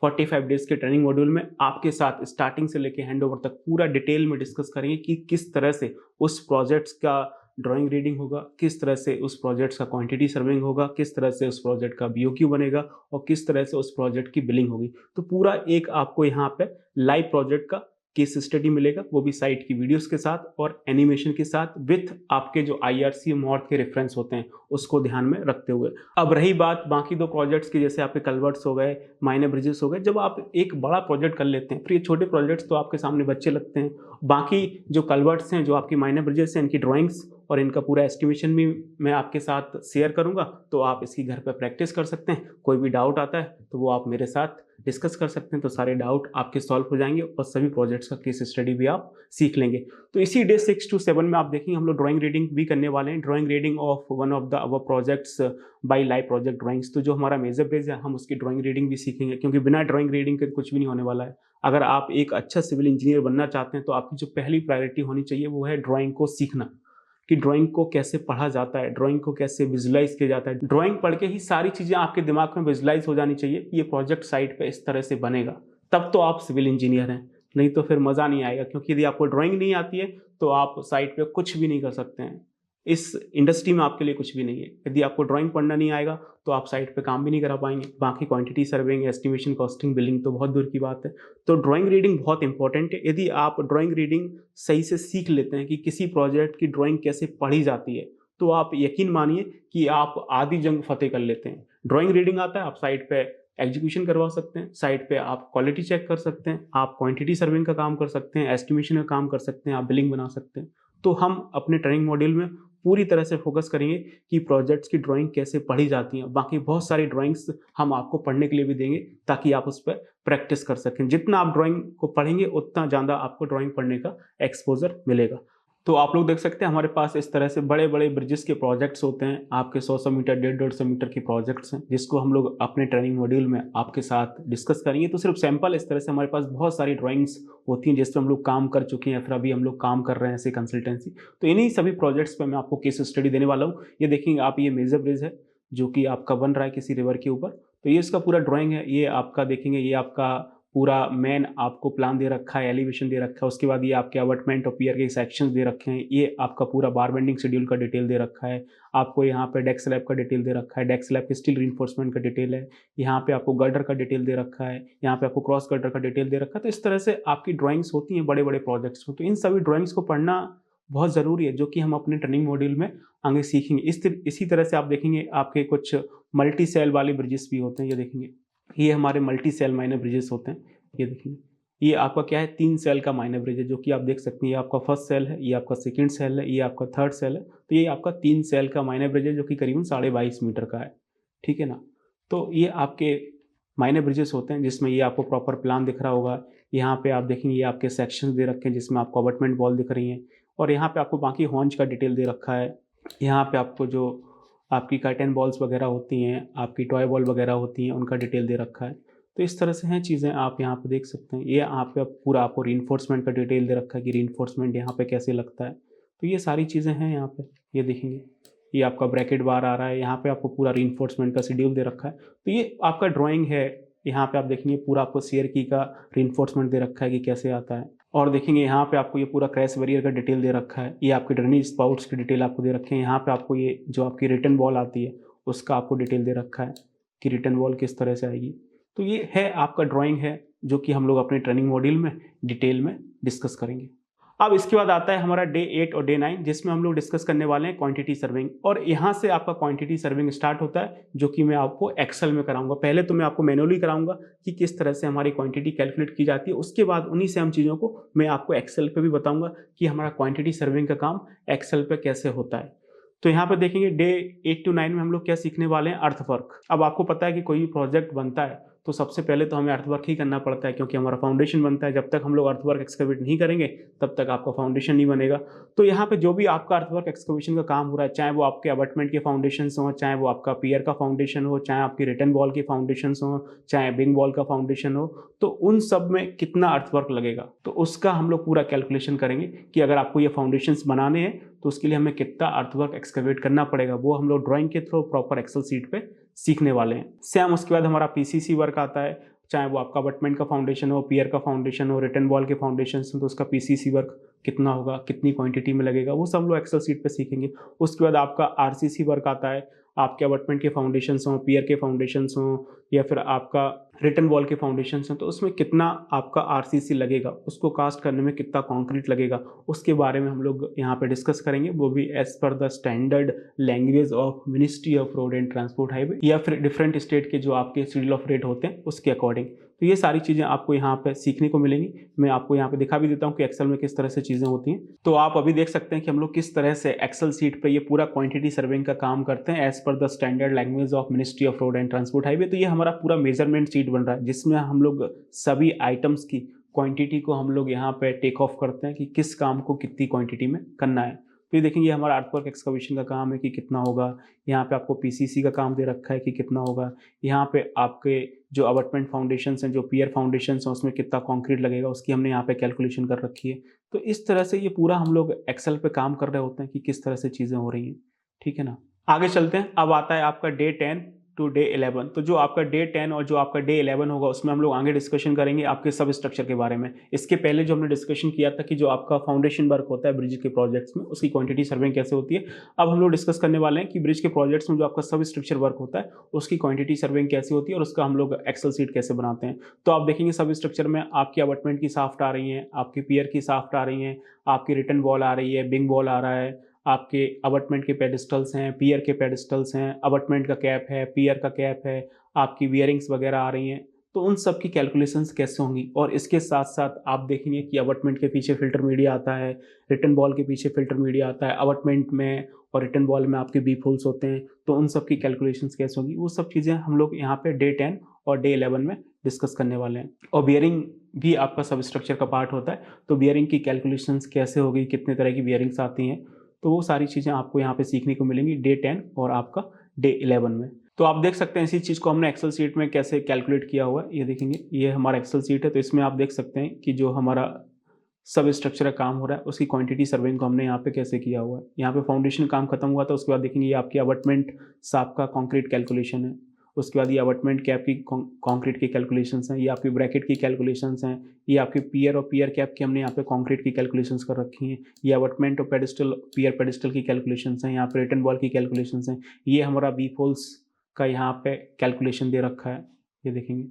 45 डेज के ट्रेनिंग मॉड्यूल में आपके साथ स्टार्टिंग से लेके हैंड ओवर तक पूरा डिटेल में डिस्कस करेंगे कि किस तरह से उस प्रोजेक्ट्स का ड्राइंग रीडिंग होगा, किस तरह से उस प्रोजेक्ट्स का क्वांटिटी सर्विंग होगा, किस तरह से उस प्रोजेक्ट का बीओक्यू बनेगा और किस तरह से उस प्रोजेक्ट की बिलिंग होगी। तो पूरा एक आपको यहाँ पे लाइव प्रोजेक्ट का केस स्टडी मिलेगा, वो भी साइट की वीडियोस के साथ और एनिमेशन के साथ विथ आपके जो आईआरसी मॉर्थ के रेफरेंस होते हैं उसको ध्यान में रखते हुए। अब रही बात बाकी दो प्रोजेक्ट्स की, जैसे आपके कलवर्ट्स हो गए, माइनर ब्रिजेस हो गए। जब आप एक बड़ा प्रोजेक्ट कर लेते हैं फिर ये छोटे प्रोजेक्ट्स तो आपके सामने बच्चे लगते हैं। बाकी जो कलवर्ट्स हैं, जो आपकी माइनर ब्रिजेस हैं, इनकी ड्राइंग्स और इनका पूरा एस्टिमेशन भी मैं आपके साथ शेयर करूंगा, तो आप इसकी घर पर प्रैक्टिस कर सकते हैं। कोई भी डाउट आता है तो वो आप मेरे साथ डिस्कस कर सकते हैं, तो सारे डाउट आपके सॉल्व हो जाएंगे और सभी प्रोजेक्ट्स का केस स्टडी भी आप सीख लेंगे। तो इसी डे 6 to 7 में आप देखेंगे हम लोग ड्राइंग रीडिंग भी करने वाले हैं, drawing reading of one of the our projects by live project drawings. तो जो हमारा मेजर ब्रिज है हम उसकी ड्राइंग रीडिंग भी सीखेंगे, क्योंकि बिना ड्राइंग रीडिंग के कुछ भी नहीं होने वाला है। अगर आप एक अच्छा सिविल इंजीनियर बनना चाहते हैं तो आपकी जो पहली प्रायोरिटी होनी चाहिए वो है ड्राइंग को सीखना, कि ड्राइंग को कैसे पढ़ा जाता है, ड्राइंग को कैसे विजुलाइज किया जाता है। ड्राइंग पढ़ के ही सारी चीज़ें आपके दिमाग में विजुलाइज हो जानी चाहिए कि ये प्रोजेक्ट साइट पे इस तरह से बनेगा, तब तो आप सिविल इंजीनियर हैं। नहीं तो फिर मज़ा नहीं आएगा, क्योंकि यदि आपको ड्राइंग नहीं आती है तो आप साइट पे कुछ भी नहीं कर सकते हैं। इस इंडस्ट्री में आपके लिए कुछ भी नहीं है। यदि आपको ड्राइंग पढ़ना नहीं आएगा तो आप साइट पे काम भी नहीं करा पाएंगे। बाकी quantity serving, estimation, costing, billing तो बहुत दूर की बात है। तो ड्राइंग रीडिंग बहुत इंपॉर्टेंट है। यदि आप ड्राइंग रीडिंग सही से सीख लेते हैं कि किसी प्रोजेक्ट की ड्राइंग कैसे पढ़ी जाती है, तो आप यकीन मानिए कि आप आधी जंग फतेह कर लेते हैं। ड्राइंग रीडिंग आता है, आप साइट पे एग्जीक्यूशन करवा सकते हैं, साइट पे आप क्वालिटी चेक कर सकते हैं, आप क्वांटिटी सर्विंग का काम कर सकते हैं, एस्टिमेशन का काम कर सकते हैं, आप बिलिंग बना सकते हैं। तो हम अपने ट्रेनिंग मॉड्यूल में पूरी तरह से फोकस करेंगे कि प्रोजेक्ट्स की ड्राइंग कैसे पढ़ी जाती है। बाकी बहुत सारी ड्राइंग्स हम आपको पढ़ने के लिए भी देंगे ताकि आप उस पर प्रैक्टिस कर सकें। जितना आप ड्राइंग को पढ़ेंगे उतना ज़्यादा आपको ड्राइंग पढ़ने का एक्सपोजर मिलेगा। तो आप लोग देख सकते हैं हमारे पास इस तरह से बड़े बड़े ब्रिजेस के प्रोजेक्ट्स होते हैं, आपके 100 मीटर, 150 मीटर के प्रोजेक्ट्स हैं, जिसको हम लोग अपने ट्रेनिंग मॉड्यूल में आपके साथ डिस्कस करेंगे। तो सिर्फ सैंपल, इस तरह से हमारे पास बहुत सारी ड्राइंग्स होती हैं जिस पर हम लोग काम कर चुके हैं, फिर अभी हम लोग काम कर रहे हैं ऐसे कंसल्टेंसी। तो इन्हीं सभी प्रोजेक्ट्स पर मैं आपको केस स्टडी देने वाला हूँ। ये देखेंगे आप, ये मेजर ब्रिज है जो कि आपका बन रहा है किसी रिवर के ऊपर। तो ये इसका पूरा ड्राइंग है। ये आपका देखेंगे, ये आपका पूरा मेन आपको प्लान दे रखा है, एलिवेशन दे रखा है, उसके बाद ये आपके अबटमेंट और पियर के सेक्शंस दे रखे हैं, ये आपका पूरा बार बेंडिंग शेड्यूल का डिटेल दे रखा है, आपको यहाँ पे डेक स्लैब का डिटेल दे रखा है, डेक स्लैब के स्टील रिइंफोर्समेंट का डिटेल है, यहाँ पे आपको गर्डर का डिटेल दे रखा है, यहाँ पे आपको क्रॉस गर्डर का डिटेल दे रखा है। तो इस तरह से आपकी ड्राइंग्स होती हैं बड़े बड़े प्रोजेक्ट्स में। तो इन सभी ड्राइंग्स को पढ़ना बहुत ज़रूरी है, जो कि हम अपने ट्रेनिंग मॉड्यूल में आगे सीखेंगे। इसी तरह से आप देखेंगे आपके कुछ मल्टी सेल वाले ब्रिजेस भी होते हैं। ये देखेंगे, ये हमारे मल्टी सेल माइनर ब्रिजेस होते हैं। ये देखेंगे, ये आपका क्या है, 3 सेल का माइनर ब्रिज है, जो कि आप देख सकते हैं। ये आपका फर्स्ट सेल है, ये आपका सेकंड सेल है, ये आपका थर्ड सेल है। तो ये आपका 3 सेल का माइनर ब्रिज है, जो कि करीबन 22.5 मीटर का है, ठीक है ना। तो ये आपके माइनर ब्रिजेस होते हैं, जिसमें ये आपको प्रॉपर प्लान दिख रहा होगा। यहाँ पे आप देखेंगे, ये आपके सेक्शंस दे रखे हैं, जिसमें आपको अबटमेंट वॉल दिख रही हैं, और यहाँ पे आपको बाकी हॉन्च का डिटेल दे रखा है। यहाँ पे आपको जो आपकी कर्टेन बॉल्स वगैरह होती हैं, आपकी टॉय बॉल वगैरह होती हैं, उनका डिटेल दे रखा है। तो इस तरह से हैं चीज़ें, आप यहाँ पे देख सकते हैं। ये यहाँ पे पूरा आपको रीइंफोर्समेंट का डिटेल दे रखा है कि रीइंफोर्समेंट यहाँ पे कैसे लगता है। तो ये सारी चीज़ें हैं यहाँ पे, ये देखेंगे। ये आपका ब्रैकेट बार आ रहा है, यहाँ पे आपको पूरा रीइंफोर्समेंट का शेड्यूल दे रखा है। तो ये आपका ड्राइंग है। यहाँ पे आप देखेंगे पूरा आपको शेयर की का रीइंफोर्समेंट दे रखा है कि कैसे आता है। और देखेंगे यहाँ पे आपको ये पूरा क्रैश बैरियर का डिटेल दे रखा है। ये आपके ड्रेनेज स्पाउट्स की डिटेल आपको दे रखे हैं। यहाँ पे आपको ये जो आपकी रिटर्न वॉल आती है, उसका आपको डिटेल दे रखा है कि रिटर्न वॉल किस तरह से आएगी। तो ये है आपका ड्राइंग है, जो कि हम लोग अपने ट्रेनिंग मॉड्यूल में डिटेल में डिस्कस करेंगे। अब इसके बाद आता है हमारा डे 8 और डे 9, जिसमें हम लोग डिस्कस करने वाले हैं क्वांटिटी सर्विंग। और यहाँ से आपका क्वांटिटी सर्विंग स्टार्ट होता है, जो कि मैं आपको एक्सेल में कराऊंगा। पहले तो मैं आपको मैनुअली कराऊंगा कि किस तरह से हमारी क्वांटिटी कैलकुलेट की जाती है। उसके बाद उन्हीं से हम चीज़ों को मैं आपको एक्सेल पे भी बताऊंगा कि हमारा क्वांटिटी सर्विंग का काम एक्सेल पे कैसे होता है। तो यहाँ पर देखेंगे डे 8 to 9 में हम लोग क्या सीखने वाले हैं, अर्थवर्क। अब आपको पता है कि कोई भी प्रोजेक्ट बनता है तो सबसे पहले तो हमें अर्थवर्क ही करना पड़ता है, क्योंकि हमारा फाउंडेशन बनता है। जब तक हम लोग अर्थवर्क एक्सकवेट नहीं करेंगे, तब तक आपका फाउंडेशन नहीं बनेगा। तो यहाँ पे जो भी आपका अर्थवर्क एक्सकवेशन का काम हो रहा है, चाहे वो आपके अबटमेंट के फाउंडेशन हो, चाहे वो आपका पियर का फाउंडेशन हो, चाहे आपकी रिटर्न वॉल के फाउंडेशन हो, चाहे बिंग वॉल का फाउंडेशन हो, तो उन सब में कितना अर्थवर्क लगेगा, तो उसका हम लोग पूरा कैलकुलेशन करेंगे कि अगर आपको ये फाउंडेशन बनाने हैं तो उसके लिए हमें कितना अर्थवर्क एक्सकवेट करना पड़ेगा। वो हम लोग ड्राइंग के थ्रू प्रॉपर एक्सेल सीट पे सीखने वाले हैं। सेम उसके बाद हमारा पीसीसी वर्क आता है, चाहे वो आपका अबटमेंट का फाउंडेशन हो, पियर का फाउंडेशन हो, रिटर्न वॉल के फाउंडेशन हो, तो उसका पीसीसी वर्क कितना होगा, कितनी क्वांटिटी में लगेगा, वो सब हम लोग एक्सेल सीट पे सीखेंगे। उसके बाद आपका आरसीसी वर्क आता है, आपके अबटमेंट के फाउंडेशन हों, पियर के फाउंडेशन हों, या फिर आपका रिटर्न वॉल के फाउंडेशन हों, तो उसमें कितना आपका आरसीसी लगेगा, उसको कास्ट करने में कितना कंक्रीट लगेगा, उसके बारे में हम लोग यहाँ पे डिस्कस करेंगे। वो भी as per the standard language of ministry of road and transport highway, या फिर डिफरेंट स्टेट के जो आपके शेड्यूल ऑफ रेट होते हैं उसके अकॉर्डिंग। तो ये सारी चीज़ें आपको यहाँ पे सीखने को मिलेंगी। मैं आपको यहाँ पे दिखा भी देता हूँ कि एक्सेल में किस तरह से चीज़ें होती हैं। तो आप अभी देख सकते हैं कि हम लोग किस तरह से एक्सेल सीट पे ये पूरा क्वांटिटी सर्विंग का काम करते हैं as per the standard language of ministry of road and transport highway. तो ये हमारा पूरा मेजरमेंट शीट बन रहा है, जिसमें हम लोग सभी आइटम्स की क्वांटिटी को हम लोग यहाँ पे टेक ऑफ करते हैं कि किस काम को कितनी क्वांटिटी में करना है। तो ये देखेंगे हमारा अर्थवर्क एक्सकवेशन का काम है कि कितना होगा, यहाँ पे आपको पीसीसी का काम दे रखा है कि कितना होगा, यहाँ पे आपके जो अबटमेंट फाउंडेशन हैं, जो पियर फाउंडेशन हैं, उसमें कितना कंक्रीट लगेगा, उसकी हमने यहाँ पे कैलकुलेशन कर रखी है। तो इस तरह से ये पूरा हम लोग एक्सेल पे काम कर रहे होते हैं कि किस तरह से चीज़ें हो रही हैं, ठीक है ना। आगे चलते हैं। अब आता है आपका डे 10 टू डे 11। तो जो आपका डे 10 और जो आपका डे 11 होगा, उसमें हम लोग आगे डिस्कशन करेंगे आपके सब स्ट्रक्चर के बारे में। इसके पहले जो हमने डिस्कशन किया था कि जो आपका फाउंडेशन वर्क होता है ब्रिज के प्रोजेक्ट्स में, उसकी क्वांटिटी सर्विंग कैसे होती है। अब हम लोग डिस्कस करने वाले हैं कि ब्रिज के प्रोजेक्ट्स में जो आपका सब स्ट्रक्चर वर्क होता है, उसकी क्वांटिटी सर्विंग कैसे होती है और उसका हम लोग एक्सेल सीट कैसे बनाते हैं। तो आप देखेंगे सब स्ट्रक्चर में आपकी अबटमेंट की साफ्ट आ रही है, आपकी पियर की साफ्ट आ रही है, आपकी रिटर्न वॉल आ रही है, बिंग वॉल आ रहा है, आपके अबटमेंट के पेडिस्टल्स हैं, पियर के पेडिस्टल्स हैं, अबटमेंट का कैप है, पियर का कैप है, आपकी वियरिंग्स वगैरह आ रही हैं। तो उन सब की कैलकुलेशंस कैसे होंगी। और इसके साथ साथ आप देखेंगे कि अबटमेंट के पीछे फिल्टर मीडिया आता है, रिटर्न बॉल के पीछे फिल्टर मीडिया आता है, अबटमेंट में और रिटर्न बॉल में आपके बी फुल्स होते हैं। तो उन सब की कैलकुलेशंस कैसे होंगी, वो सब चीज़ें हम लोग यहाँ पे डे 10 और डे 11 में डिस्कस करने वाले हैं। और बियरिंग भी आपका सब स्ट्रक्चर का पार्ट होता है, तो बियरिंग की कैलकुलेशंस कैसे होगी, कितने तरह की बियरिंग्स आती हैं, तो वो सारी चीज़ें आपको यहाँ पे सीखने को मिलेंगी डे 10 और आपका डे 11 में। तो आप देख सकते हैं इसी चीज़ को हमने एक्सेल सीट में कैसे कैलकुलेट किया हुआ है। ये देखेंगे, ये हमारा एक्सेल सीट है। तो इसमें आप देख सकते हैं कि जो हमारा सब स्ट्रक्चर का काम हो रहा है, उसकी क्वांटिटी सर्विंग को हमने यहाँ पे कैसे किया हुआ है। यहाँ पे फाउंडेशन काम खत्म हुआ था, उसके बाद देखेंगे ये आपकी अबटमेंट साफ का कंक्रीट कैलकुलेशन है। उसके बाद ये अबटमेंट कैप की कंक्रीट की कैलकुलेशंस हैं, ये आपकी ब्रैकेट की कैलकुलेशंस हैं, ये आपकी पियर और पियर कैप की हमने यहाँ पे कंक्रीट की कैलकुलेशंस कर रखी हैं, ये अबटमेंट और पेडिस्टल पियर पेडिस्टल की कैलकुलेशंस हैं, यहाँ पे रिटर्न वॉल की कैलकुलेशंस हैं, ये हमारा बी फोल्स का यहाँ पे कैलकुलेशन दे रखा है, ये देखेंगे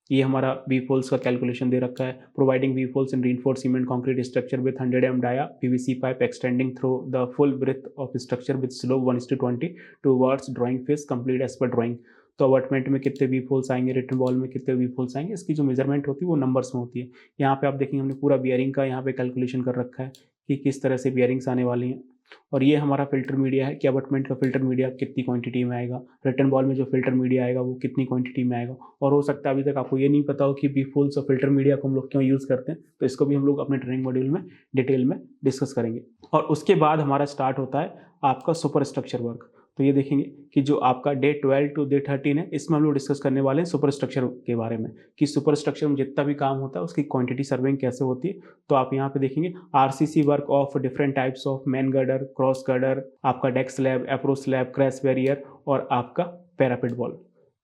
ये हमारा वी फोल्स का कैलकुलेशन दे रखा है। Providing weep holes in reinforced cement concrete structure with 100 mm dia PVC pipe extending through the full breadth of structure with slope 1:20 towards drawing face complete as per drawing. तो अबटमेंट में कितने वी फोल्स आएंगे, रिटर्न वॉल में कितने वी फोल्स आएंगे, इसकी जो मेजरमेंट होती है वो नंबर्स में होती है। यहाँ पे आप देखेंगे हमने पूरा बियरिंग का यहाँ पे कैलकुलेशन कर रखा है कि किस तरह से बियरिंग्स आने वाली हैं। और ये हमारा फिल्टर मीडिया है कि अबटमेंट का फिल्टर मीडिया कितनी क्वांटिटी में आएगा, रिटर्न वॉल में जो फिल्टर मीडिया आएगा वो कितनी क्वांटिटी में आएगा। और हो सकता है अभी तक आपको ये नहीं पता हो कि बी फोल्स और फिल्टर मीडिया को हम लोग क्यों यूज़ करते हैं, तो इसको भी हम लोग अपने ट्रेनिंग मॉड्यूल में डिटेल में डिस्कस करेंगे। और उसके बाद हमारा स्टार्ट होता है आपका सुपर स्ट्रक्चर वर्क। तो ये देखेंगे कि जो आपका डे 12 टू डे 13 है, इसमें हम लोग डिस्कस करने वाले हैं सुपर स्ट्रक्चर के बारे में कि सुपर स्ट्रक्चर में जितना भी काम होता है उसकी क्वांटिटी सर्विंग कैसे होती है। तो आप यहाँ पे देखेंगे RCC work of different types of main girder, cross girder, आपका deck slab, approach slab, crash barrier और आपका पैरापेट वॉल।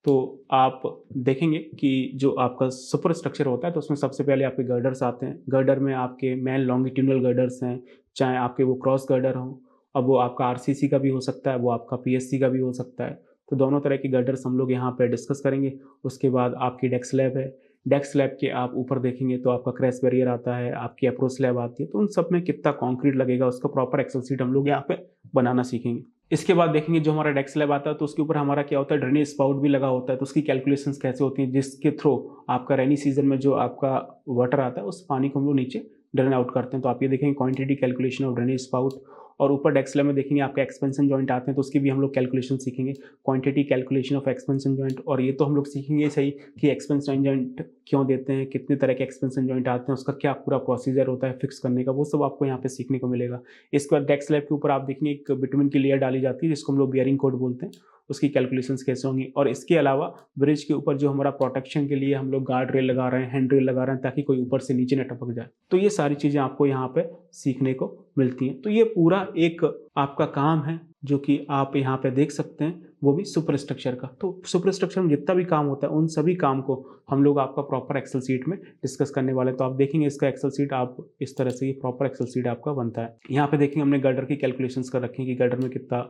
तो आप देखेंगे कि जो आपका सुपर स्ट्रक्चर होता है तो उसमें सबसे पहले आपके गर्डर्स आते हैं। गर्डर में आपके मेन लॉन्गिट्यूडनल गर्डर्स हैं, चाहे आपके वो क्रॉस गर्डर हों, अब वो आपका आरसीसी का भी हो सकता है, वो आपका पीएससी का भी हो सकता है। तो दोनों तरह की गर्डर्स हम लोग यहाँ पे डिस्कस करेंगे। उसके बाद आपकी डेक स्लैब है, डेक स्लैब के आप ऊपर देखेंगे तो आपका क्रैश बैरियर आता है, आपकी अप्रोच स्लैब आती है। तो उन सब में कितना कंक्रीट लगेगा उसका प्रॉपर एक्सेल शीट हम लोग यहाँ पे बनाना सीखेंगे। इसके बाद देखेंगे जो हमारा डेक स्लैब आता है तो उसके ऊपर हमारा क्या होता है, ड्रेनेज स्पाउट भी लगा होता है। तो उसकी कैलकुलेशंस कैसे होती हैं, जिसके थ्रू आपका रेनी सीजन में जो आपका वाटर आता है उस पानी को हम लोग नीचे ड्रेन आउट करते हैं। तो आप ये देखेंगे quantity calculation of drainage spout. और ऊपर डेक स्लैब में देखेंगे आपका एक्सपेंशन जॉइंट आते हैं तो उसकी भी हम लोग कैलकुलेशन सीखेंगे, quantity calculation of expansion joint. और ये तो हम लोग सीखेंगे सही कि एक्सपेंशन जॉइंट क्यों देते हैं, कितने तरह के एक्सपेंशन जॉइंट आते हैं, उसका क्या पूरा प्रोसीजर होता है फिक्स करने का, वो सब आपको यहाँ पे सीखने को मिलेगा। इसके बाद डेक स्लैब के ऊपर आप देखेंगे एक बिटुमिन की लेयर डाली जाती है जिसको हम लोग बियरिंग कोड बोलते हैं, उसकी कैलकुलेशंस कैसे होंगी। और इसके अलावा ब्रिज के ऊपर जो हमारा प्रोटेक्शन के लिए हम लोग गार्ड रेल लगा रहे हैं, हैंड रेल लगा रहे हैं ताकि कोई ऊपर से नीचे न टपक जाए। तो ये सारी चीज़ें आपको यहाँ पे सीखने को मिलती हैं। तो ये पूरा एक आपका काम है जो कि आप यहाँ पे देख सकते हैं, वो भी सुपर स्ट्रक्चर का। तो सुपर स्ट्रक्चर में जितना भी काम होता है उन सभी काम को हम लोग आपका प्रॉपर एक्सेल सीट में डिस्कस करने वाले हैं। तो आप देखेंगे इसका एक्सेल सीट आप इस तरह से ये प्रॉपर एक्सेल सीट आपका बनता है। यहाँ पे देखेंगे हमने गर्डर की कैलकुलेशंस कर रखी है कि गर्डर में कितना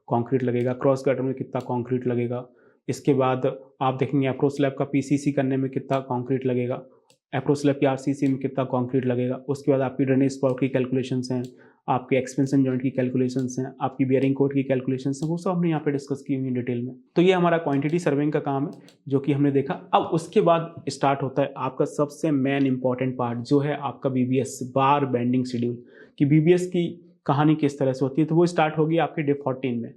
कंक्रीट लगेगा, क्रॉस गर्डर में कितना कंक्रीट लगेगा। इसके बाद आप देखेंगे अप्रोच स्लैब का पीसीसी करने में कितना कंक्रीट लगेगा, अप्रोच स्लैब की आरसीसी में कितना कंक्रीट लगेगा। उसके बाद आपकी ड्रेनेज स्पाउट की कैलकुलेशंस हैं, आपके एक्सपेंशन जॉइंट की कैलकुलेशंस हैं, आपकी बियरिंग कोड की कैलकुलेशंस हैं, वो सब हमने यहाँ पे डिस्कस की हुई है डिटेल में। तो ये हमारा क्वांटिटी सर्विंग का काम है जो कि हमने देखा। अब उसके बाद स्टार्ट होता है आपका सबसे मेन इंपॉर्टेंट पार्ट जो है आपका बीबीएस बार बेंडिंग शेड्यूल, कि बीबीएस की कहानी किस तरह से होती है। तो वो स्टार्ट होगी आपके डे 14 में।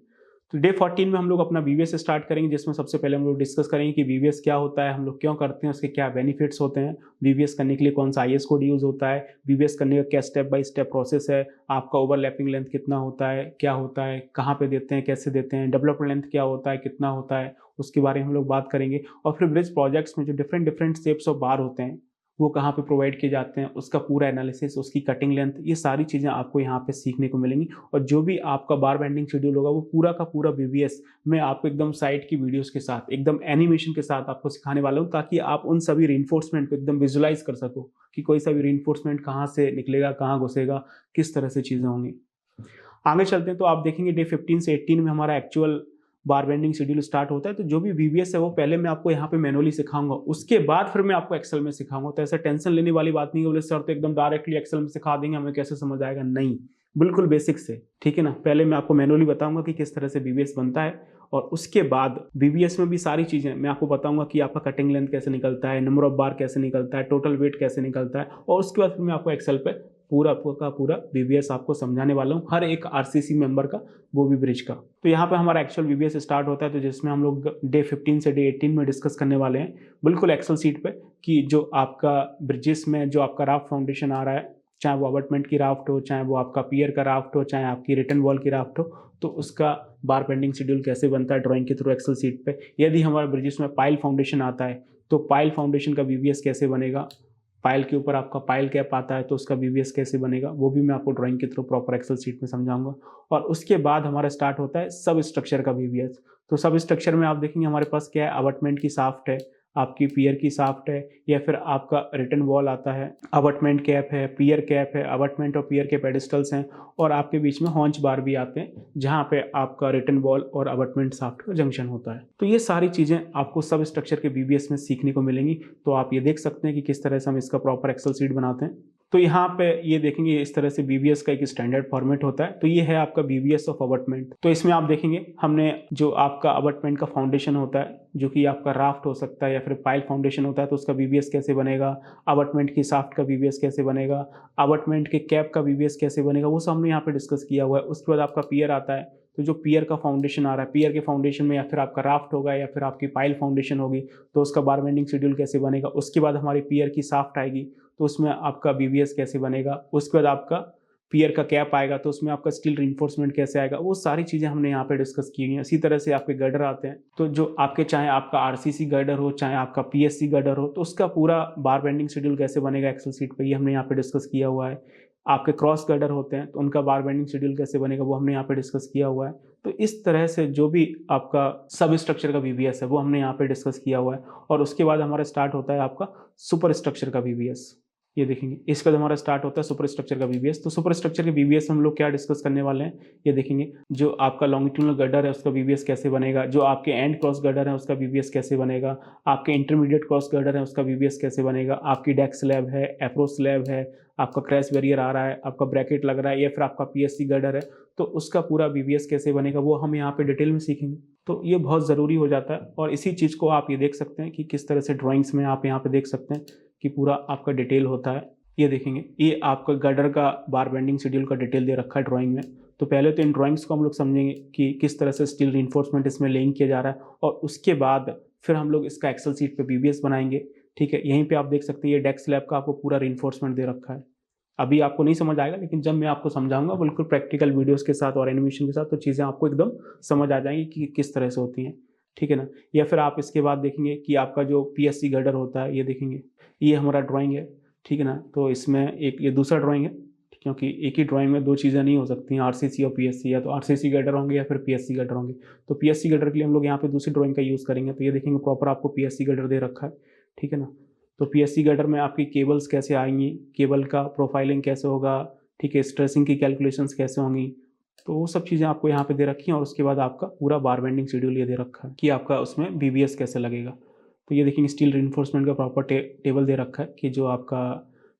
तो डे 14 में हम लोग अपना बीबीएस स्टार्ट करेंगे, जिसमें सबसे पहले हम लोग डिस्कस करेंगे कि बीबीएस क्या होता है, हम लोग क्यों करते हैं, उसके क्या बेनिफिट्स होते हैं, बीबीएस करने के लिए कौन सा आईएस कोड यूज़ होता है, बीबीएस करने का क्या स्टेप बाय स्टेप प्रोसेस है, आपका ओवरलैपिंग लेंथ कितना होता है, क्या होता है, कहाँ पे देते हैं, कैसे देते हैं, डेवलपमेंट लेंथ क्या होता है, कितना होता है, उसके बारे में हम लोग बात करेंगे। और फिर ब्रिज प्रोजेक्ट्स में जो डिफरेंट शेप्स ऑफ बार होते हैं वो कहाँ पे प्रोवाइड किए जाते हैं, उसका पूरा एनालिसिस, उसकी कटिंग लेंथ, ये सारी चीज़ें आपको यहाँ पे सीखने को मिलेंगी। और जो भी आपका बार बेंडिंग शेड्यूल होगा वो पूरा का पूरा बीबीएस में आपको एकदम साइट की वीडियोस के साथ, एकदम एनिमेशन के साथ आपको सिखाने वाला हूँ, ताकि आप उन सभी रीइंफोर्समेंट को एकदम विजुलाइज कर सको कि कोई सा भी रीइंफोर्समेंट कहाँ से निकलेगा, कहाँ घुसेगा, किस तरह से चीज़ें होंगी। आगे चलते हैं तो आप देखेंगे डे 15 से 18 में हमारा एक्चुअल बार बेंडिंग शेड्यूल स्टार्ट होता है। तो जो भी बीबीएस है वो पहले मैं आपको यहाँ पे मैनुअली सिखाऊंगा, उसके बाद फिर मैं आपको एक्सेल में सिखाऊंगा। तो ऐसा टेंशन लेने वाली बात नहीं है बोले सर तो एकदम डायरेक्टली एक्सेल में सिखा देंगे, हमें कैसे समझ आएगा, नहीं, बिल्कुल बेसिक से, ठीक है ना। पहले मैं आपको मैनुअली बताऊंगा कि किस तरह से बीबीएस बनता है, और उसके बाद बीबीएस में भी सारी चीज़ें मैं आपको बताऊंगा कि आपका कटिंग लेंथ कैसे निकलता है, नंबर ऑफ बार कैसे निकलता है, टोटल वेट कैसे निकलता है। और उसके बाद फिर मैं आपको एक्सेल पे पूरा का पूरा बीबीएस आपको समझाने वाला हूँ, हर एक आरसीसी मेंबर का, वो भी ब्रिज का। तो यहाँ पे हमारा एक्चुअल बीबीएस स्टार्ट होता है, तो जिसमें हम लोग डे 15 से डे 18 में डिस्कस करने वाले हैं बिल्कुल एक्सेल सीट पे कि जो आपका ब्रिजेस में जो आपका राफ्ट फाउंडेशन आ रहा है, चाहे वो अबटमेंट की राफ्ट हो, चाहे वो आपका पियर का राफ्ट हो, चाहे आपकी रिटर्न वॉल की राफ्ट हो, तो उसका बार बेंडिंग शेड्यूल कैसे बनता है ड्राइंग के थ्रू एक्सेल सीट पे। यदि हमारे ब्रिजेस में पाइल फाउंडेशन आता है तो पाइल फाउंडेशन का बीबीएस कैसे बनेगा, पाइल के ऊपर आपका पाइल कैप आता है तो उसका बीबीएस कैसे बनेगा वो भी मैं आपको ड्राइंग के थ्रू प्रॉपर एक्सेल शीट में समझाऊंगा। और उसके बाद हमारा स्टार्ट होता है सब स्ट्रक्चर का बीबीएस। तो सब स्ट्रक्चर में आप देखेंगे हमारे पास क्या है, अबटमेंट की साफ्ट है, आपकी पियर की साफ्ट है, या फिर आपका रिटर्न वॉल आता है, अबटमेंट कैप है, पियर कैप है, अबटमेंट और पियर के पेडिस्टल्स हैं, और आपके बीच में हॉन्च बार भी आते हैं जहाँ पे आपका रिटर्न वॉल और अबटमेंट साफ्ट का जंक्शन होता है। तो ये सारी चीज़ें आपको सब स्ट्रक्चर के बीबीएस में सीखने को मिलेंगी। तो आप ये देख सकते हैं कि किस तरह से हम इसका प्रॉपर एक्सेल शीट बनाते हैं। तो यहाँ पे ये देखेंगे इस तरह से बीबीएस का एक स्टैंडर्ड फॉर्मेट होता है। तो ये है आपका बीबीएस ऑफ अबटमेंट। तो इसमें आप देखेंगे हमने जो आपका अबटमेंट का फाउंडेशन होता है, जो कि आपका राफ्ट हो सकता है या फिर पाइल फाउंडेशन होता है, तो उसका बीबीएस कैसे बनेगा, अबटमेंट की साफ्ट का बीबीएस कैसे बनेगा, अबटमेंट के कैप का बीबीएस कैसे बनेगा, वो सब हमने यहाँ पे डिस्कस किया हुआ है। उसके बाद आपका पियर आता है, तो जो पियर का फाउंडेशन आ रहा है, पियर के फाउंडेशन में या फिर आपका राफ्ट होगा या फिर आपकी पाइल फाउंडेशन होगी, तो उसका बार बेंडिंग शेड्यूल कैसे बनेगा। उसके बाद हमारी पियर की साफ्ट आएगी, तो उसमें आपका बीबीएस कैसे बनेगा। उसके बाद आपका पियर का कैप आएगा, तो उसमें आपका स्टील रिइंफोर्समेंट कैसे आएगा। वो सारी चीज़ें हमने यहाँ पे डिस्कस की हुई हैं। इसी तरह से आपके गर्डर आते हैं, तो जो आपके चाहे आपका आरसीसी गर्डर हो चाहे आपका पीएससी गर्डर हो, तो उसका पूरा बार बेंडिंग शेड्यूल कैसे बनेगा एक्सेल शीट पे, ये हमने यहाँ पे डिस्कस किया हुआ है। आपके क्रॉस गर्डर होते हैं तो उनका बार बेंडिंग शेड्यूल कैसे बनेगा, वो हमने यहाँ पे डिस्कस किया हुआ है। तो इस तरह से जो भी आपका सब स्ट्रक्चर का बीबीएस है वो हमने यहाँ पे डिस्कस किया हुआ है। और उसके बाद हमारा स्टार्ट होता है आपका सुपर स्ट्रक्चर का बीबीएस। ये देखेंगे इसके बाद हमारा स्टार्ट होता है सुपर स्ट्रक्चर का बीबीएस। तो सुपर स्ट्रक्चर के बीबीएस हम लोग क्या डिस्कस करने वाले हैं, ये देखेंगे जो आपका लॉन्गिट्यूडनल गर्डर है उसका बीबीएस कैसे बनेगा, जो आपके एंड क्रॉस गर्डर है उसका बीबीएस कैसे बनेगा, आपके इंटरमीडिएट क्रॉस गर्डर है उसका बीबीएस कैसे बनेगा, आपकी डेक स्लैब है, अप्रोच स्लैब है, आपका क्रैश बैरियर आ रहा है, आपका ब्रैकेट लग रहा है, या फिर आपका पीएससी गर्डर है, तो उसका पूरा बीबीएस कैसे बनेगा वो हम यहाँ पे डिटेल में सीखेंगे। तो ये बहुत ज़रूरी हो जाता है। और इसी चीज़ को आप ये देख सकते हैं कि किस तरह से ड्राइंग्स में आप यहाँ पे देख सकते हैं कि पूरा आपका डिटेल होता है। ये देखेंगे ये आपका गर्डर का बार बेंडिंग शेड्यूल का डिटेल दे रखा है ड्राइंग में। तो पहले तो इन ड्राइंग्स को हम लोग समझेंगे कि किस तरह से स्टील रिइंफोर्समेंट इसमें लेइंग किया जा रहा है, और उसके बाद फिर हम लोग इसका एक्सेल शीट पे बीबीएस बनाएंगे। ठीक है, यहीं पे आप देख सकते हैं ये डेक स्लैब का आपको पूरा रिइंफोर्समेंट दे रखा है। अभी आपको नहीं समझ आएगा, लेकिन जब मैं आपको समझाऊंगा बिल्कुल प्रैक्टिकल वीडियोस के साथ और एनिमेशन के साथ, तो चीज़ें आपको एकदम समझ आ जाएंगी कि किस तरह से होती हैं। ठीक है ना। या फिर आप इसके बाद देखेंगे कि आपका जो पीएससी गर्डर होता है, ये देखेंगे ये हमारा ड्राइंग है। ठीक है ना। तो इसमें एक ये दूसरा ड्राइंग है, क्योंकि एक ही ड्राइंग में दो चीज़ें नहीं हो सकती हैं, आरसीसी और पीएससी, या तो आरसीसी गर्डर होंगे या फिर पीएससी गर्डर होंगे। तो पीएससी गर्डर के लिए हम लोग यहाँ पे दूसरी ड्राइंग का यूज़ करेंगे। तो ये देखेंगे प्रॉपर आपको पीएससी गर्डर दे रखा है। ठीक है ना। तो पीएससी गर्डर में आपकी केबल्स कैसे आएंगी, केबल का प्रोफाइलिंग कैसे होगा, ठीक है, स्ट्रेसिंग की कैलकुलेशंस कैसे होंगी, तो वो सब चीज़ें आपको यहाँ पे दे रखी हैं। और उसके बाद आपका पूरा बार बेंडिंग शेड्यूल ये दे रखा है कि आपका उसमें बीबीएस कैसे लगेगा। तो ये देखेंगे स्टील रिइंफोर्समेंट का प्रॉपर टेबल दे रखा है कि जो आपका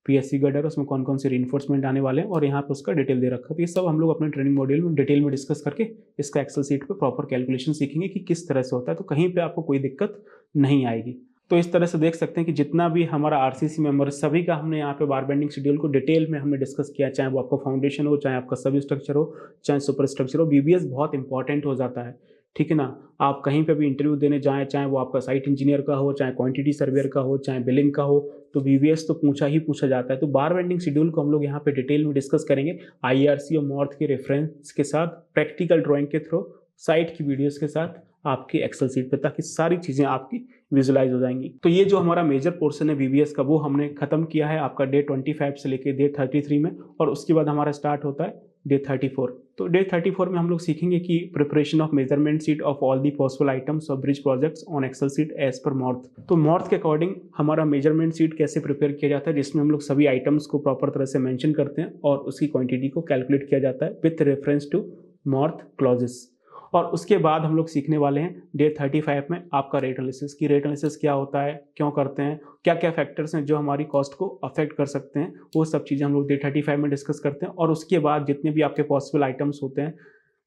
पीएससी गर्डर है उसमें कौन कौन से रिइंफोर्समेंट आने वाले हैं, और यहाँ पे उसका डिटेल दे रखा है। तो ये सब हम लोग अपने ट्रेनिंग मॉड्यूल में डिटेल में डिस्कस करके इसका एक्सेल शीट पे प्रॉपर कैलकुलेशन सीखेंगे कि किस तरह से होता है। तो कहीं पे आपको कोई दिक्कत नहीं आएगी। तो इस तरह से देख सकते हैं कि जितना भी हमारा आरसीसी मेंबर सभी का हमने यहाँ पे बार बेंडिंग शेड्यूल को डिटेल में हमने डिस्कस किया, चाहे वो आपका फाउंडेशन हो, चाहे आपका सब स्ट्रक्चर हो, चाहे सुपर स्ट्रक्चर हो। बीबीएस बहुत इंपॉर्टेंट हो जाता है। ठीक है ना। आप कहीं पे भी इंटरव्यू देने जाएं, चाहे वो आपका साइट इंजीनियर का हो, चाहे क्वांटिटी सर्वेयर का हो, चाहे बिलिंग का हो, तो बीबीएस तो पूछा जाता है। तो बार बेंडिंग शेड्यूल को हम लोग यहाँ पे डिटेल में डिस्कस करेंगे आईआरसी और मॉर्थ के रेफरेंस के साथ, प्रैक्टिकल ड्राइंग के थ्रू, साइट की वीडियोस के साथ आपकी एक्सेल शीट पे, ताकि सारी चीज़ें आपकी विजुलाइज हो जाएंगी। तो ये जो हमारा मेजर पोर्शन है बीबीएस का वो हमने खत्म किया है आपका डे 25 से लेके डे 33 में, और उसके बाद हमारा स्टार्ट होता है डे 34। तो डे 34 में हम लोग सीखेंगे कि preparation of measurement sheet of all the possible items of bridge projects on Excel sheet as per MORTH. तो मॉर्थ के अकॉर्डिंग हमारा मेजरमेंट शीट कैसे प्रिपेयर किया जाता है, जिसमें हम लोग सभी आइटम्स को प्रॉपर तरह से मेंशन करते हैं और उसकी क्वांटिटी को कैलकुलेट किया जाता है with reference to MORTH clauses. और उसके बाद हम लोग सीखने वाले हैं डे 35 में आपका रेट एनालिसिस की। रेट एनालिसिस क्या होता है, क्यों करते हैं, क्या क्या फैक्टर्स हैं जो हमारी कॉस्ट को अफेक्ट कर सकते हैं, वो सब चीज़ें हम लोग डे 35 में डिस्कस करते हैं। और उसके बाद जितने भी आपके पॉसिबल आइटम्स होते हैं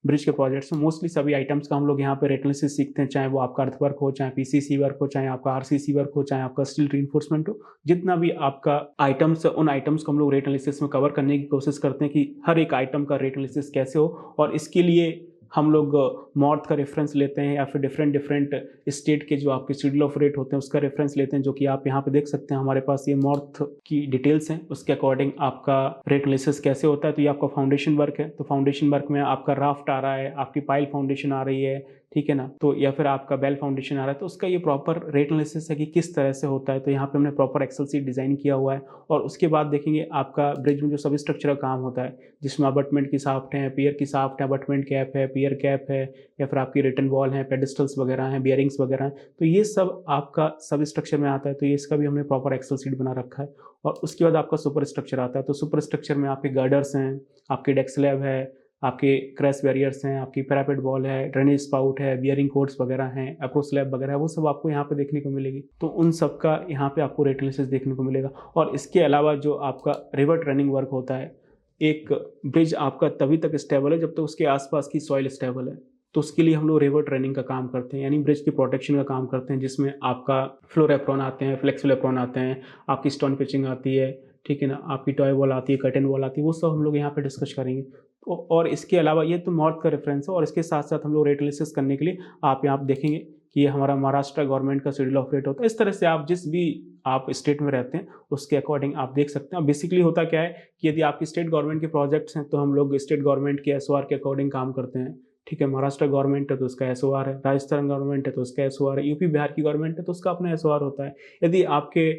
ब्रिज के प्रोजेक्ट्स में, मोस्टली सभी आइटम्स का हम लोग यहाँ पे रेट एनालिसिस सीखते हैं, चाहे वो आपका अर्थ वर्क हो, चाहे पीसीसी वर्क हो, चाहे आपका आरसीसी वर्क हो, चाहे आपका स्टील रिइंफोर्समेंट हो। जितना भी आपका आइटम्स है उन आइटम्स को हम लोग रेट एनालिसिस में कवर करने की कोशिश करते हैं कि हर एक आइटम का रेट एनालिसिस कैसे हो। और इसके लिए हम लोग मॉर्थ का रेफरेंस लेते हैं, या फिर डिफरेंट स्टेट के जो आपके शेड्यूल ऑफ रेट होते हैं उसका रेफरेंस लेते हैं, जो कि आप यहाँ पे देख सकते हैं हमारे पास ये मॉर्थ की डिटेल्स हैं। उसके अकॉर्डिंग आपका रेट एनालिसिस कैसे होता है। तो ये आपका फाउंडेशन वर्क है, तो फाउंडेशन वर्क में आपका राफ्ट आ रहा है, आपकी पाइल फाउंडेशन आ रही है, ठीक है ना, तो या फिर आपका बेल फाउंडेशन आ रहा है, तो उसका ये प्रॉपर रेट एनालिसिस है कि किस तरह से होता है। तो यहाँ पे हमने प्रॉपर एक्सेल शीट डिज़ाइन किया हुआ है। और उसके बाद देखेंगे आपका ब्रिज में जो सब स्ट्रक्चरल काम होता है, जिसमें अबटमेंट की शाफ्ट है, पियर की शाफ्ट है, अबटमेंट कैप है, पियर कैप है, या फिर आपकी रिटर्न वॉल है, पेडिस्टल्स वगैरह हैं, बियरिंग्स वगैरह हैं, तो ये सब आपका सब स्ट्रक्चर में आता है। तो ये इसका भी हमने प्रॉपर एक्सेल शीट बना रखा है। और उसके बाद आपका सुपर स्ट्रक्चर आता है। तो सुपर स्ट्रक्चर में आपके गर्डर्स हैं, आपके डेक स्लैब है, आपके क्रैश बैरियर्स हैं, आपकी पैरापेट वॉल है, ड्रेनेज स्पाउट है, बियरिंग कोड्स वगैरह हैं, अप्रोच स्लैब वगैरह है, वो सब आपको यहाँ पे देखने को मिलेगी। तो उन सब का यहाँ पे आपको रेट एनालिसिस देखने को मिलेगा। और इसके अलावा जो आपका रिवर ट्रेनिंग वर्क होता है, एक ब्रिज आपका तभी तक स्टेबल है जब तक उसके आसपास की सॉइल स्टेबल है। तो उसके लिए हम लोग रिवर ट्रेनिंग का काम करते हैं, यानी ब्रिज की प्रोटेक्शन का काम करते हैं, जिसमें आपका फ्लोर एप्रॉन आते हैं, फ्लेक्सिबल एप्रॉन आते हैं, आपकी स्टोन पिचिंग आती है, ठीक है ना, आपकी टॉय वॉल आती है, कर्टेन वॉल आती है, वो सब हम लोग यहाँ पे डिस्कस करेंगे। तो और इसके अलावा ये तो मॉर्थ का रेफरेंस है। और इसके साथ साथ हम लोग रेट एनालिसिस करने के लिए आप यहाँ देखेंगे कि ये हमारा महाराष्ट्र गवर्नमेंट का शेड्यूल ऑफ रेट होता है। इस तरह से आप जिस भी आप स्टेट में रहते हैं उसके अकॉर्डिंग आप देख सकते हैं। बेसिकली होता क्या है कि यदि आपकी स्टेट गवर्नमेंट के प्रोजेक्ट्स हैं तो हम लोग स्टेट गवर्नमेंट के एसओआर के अकॉर्डिंग काम करते हैं, ठीक है। महाराष्ट्र गवर्नमेंट है तो उसका एसओआर है, राजस्थान गवर्नमेंट है तो उसका एसओआर है, यूपी बिहार की गवर्नमेंट है तो उसका अपना एसओआर होता है। यदि आपके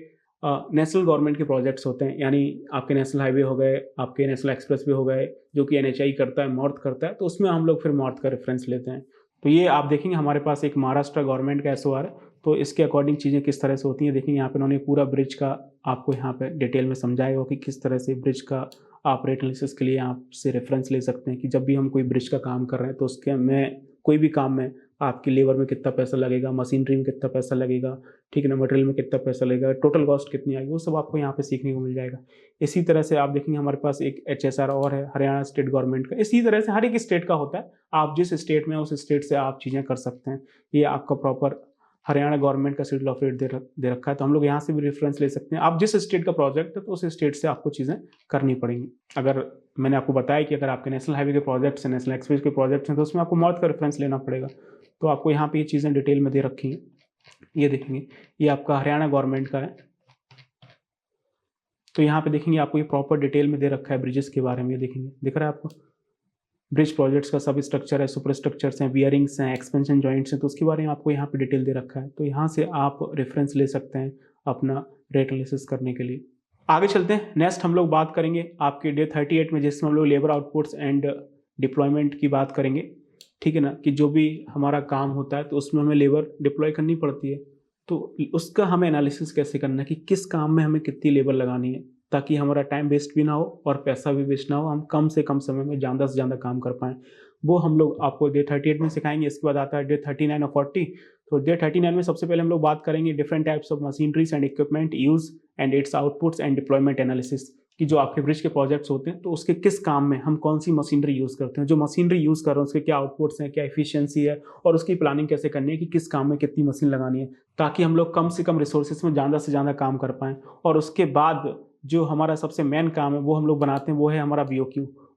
नेशनल गवर्नमेंट के प्रोजेक्ट्स होते हैं, यानी आपके नेशनल हाईवे हो गए, आपके नेशनल एक्सप्रेस वे हो गए, जो कि एनएचआई करता है, मॉर्थ करता है, तो उसमें हम लोग फिर मॉर्थ का रेफरेंस लेते हैं। तो ये आप देखेंगे हमारे पास एक महाराष्ट्र गवर्नमेंट का एसओआर है, तो इसके अकॉर्डिंग चीज़ें किस तरह से होती हैं देखेंगे। यहाँ पे उन्होंने पूरा ब्रिज का आपको यहाँ पे डिटेल में समझाया हो कि किस तरह से ब्रिज का आप रेट एनालिसिस के लिए आपसे रेफरेंस ले सकते हैं कि जब भी हम कोई ब्रिज का काम कर रहे हैं तो उसके में कोई भी काम में आपकी लेबर में कितना पैसा लगेगा, मशीनरी में कितना पैसा लगेगा, ठीक है ना, मटेरियल में कितना पैसा लगेगा, टोटल कॉस्ट कितनी आएगी, वो सब आपको यहाँ पे सीखने को मिल जाएगा। इसी तरह से आप देखेंगे हमारे पास एक एचएसआर और है, हरियाणा स्टेट गवर्नमेंट का। इसी तरह से हर एक स्टेट का होता है, आप जिस स्टेट में उस स्टेट से आप चीज़ें कर सकते हैं। ये आपका प्रॉपर हरियाणा गवर्नमेंट का शेड्यूल ऑफ रेट दे रखा है, तो हम लोग यहाँ से भी रेफरेंस ले सकते हैं। आप जिस स्टेट का प्रोजेक्ट है तो उस स्टेट से आपको चीज़ें करनी पड़ेंगी। अगर मैंने आपको बताया कि अगर आपके नेशनल हाईवे के प्रोजेक्ट्स हैं, नेशनल एक्सप्रेस के प्रोजेक्ट्स हैं, तो उसमें आपको मॉर्थ का रेफरेंस लेना पड़ेगा। तो आपको यहाँ पे ये चीज़ें डिटेल में दे रखी हैं, ये देखेंगे, ये आपका हरियाणा गवर्नमेंट का है। तो यहाँ पे देखेंगे आपको ये प्रॉपर डिटेल में दे रखा है ब्रिजेस के बारे में, ये देखेंगे, दिख रहा है आपको ब्रिज प्रोजेक्ट्स का सब स्ट्रक्चर है, सुपर स्ट्रक्चर्स हैं, बियरिंग्स हैं, एक्सपेंशन जॉइंट्स हैं, तो उसके बारे में आपको यहाँ पे डिटेल दे रखा है। तो यहाँ से आप रेफरेंस ले सकते हैं अपना रेट एनालिसिस करने के लिए। आगे चलते हैं, नेक्स्ट हम लोग बात करेंगे आपके डे 38 में, जिसमें हम लोग लेबर आउटपुट्स एंड डिप्लॉयमेंट की बात करेंगे, ठीक है ना, कि जो भी हमारा काम होता है तो उसमें हमें लेबर डिप्लॉय करनी पड़ती है। तो उसका हमें एनालिसिस कैसे करना है कि किस काम में हमें कितनी लेबर लगानी है, ताकि हमारा टाइम वेस्ट भी ना हो और पैसा भी वेस्ट ना हो, हम कम से कम समय में ज़्यादा से ज़्यादा काम कर पाएँ। वो हम लोग आपको डे 38 में सिखाएंगे। इसके बाद आता है डे 39 और 40। तो डे 39 में सबसे पहले हम लोग बात करेंगे different types of machineries and equipment use and it's outputs and deployment analysis, कि जो आपके ब्रिज के प्रोजेक्ट्स होते हैं तो उसके किस काम में हम कौन सी मशीनरी यूज़ करते हैं, जो मशीनरी यूज़ कर रहे हैं उसके क्या आउटपुट्स हैं, क्या एफिशिएंसी है, और उसकी प्लानिंग कैसे करनी है कि किस काम में कितनी मशीन लगानी है, ताकि हम लोग कम से कम रिसोर्सेज में ज़्यादा से ज़्यादा काम कर पाएँ। और उसके बाद जो हमारा सबसे मेन काम है वो हम लोग बनाते हैं, वो है हमारा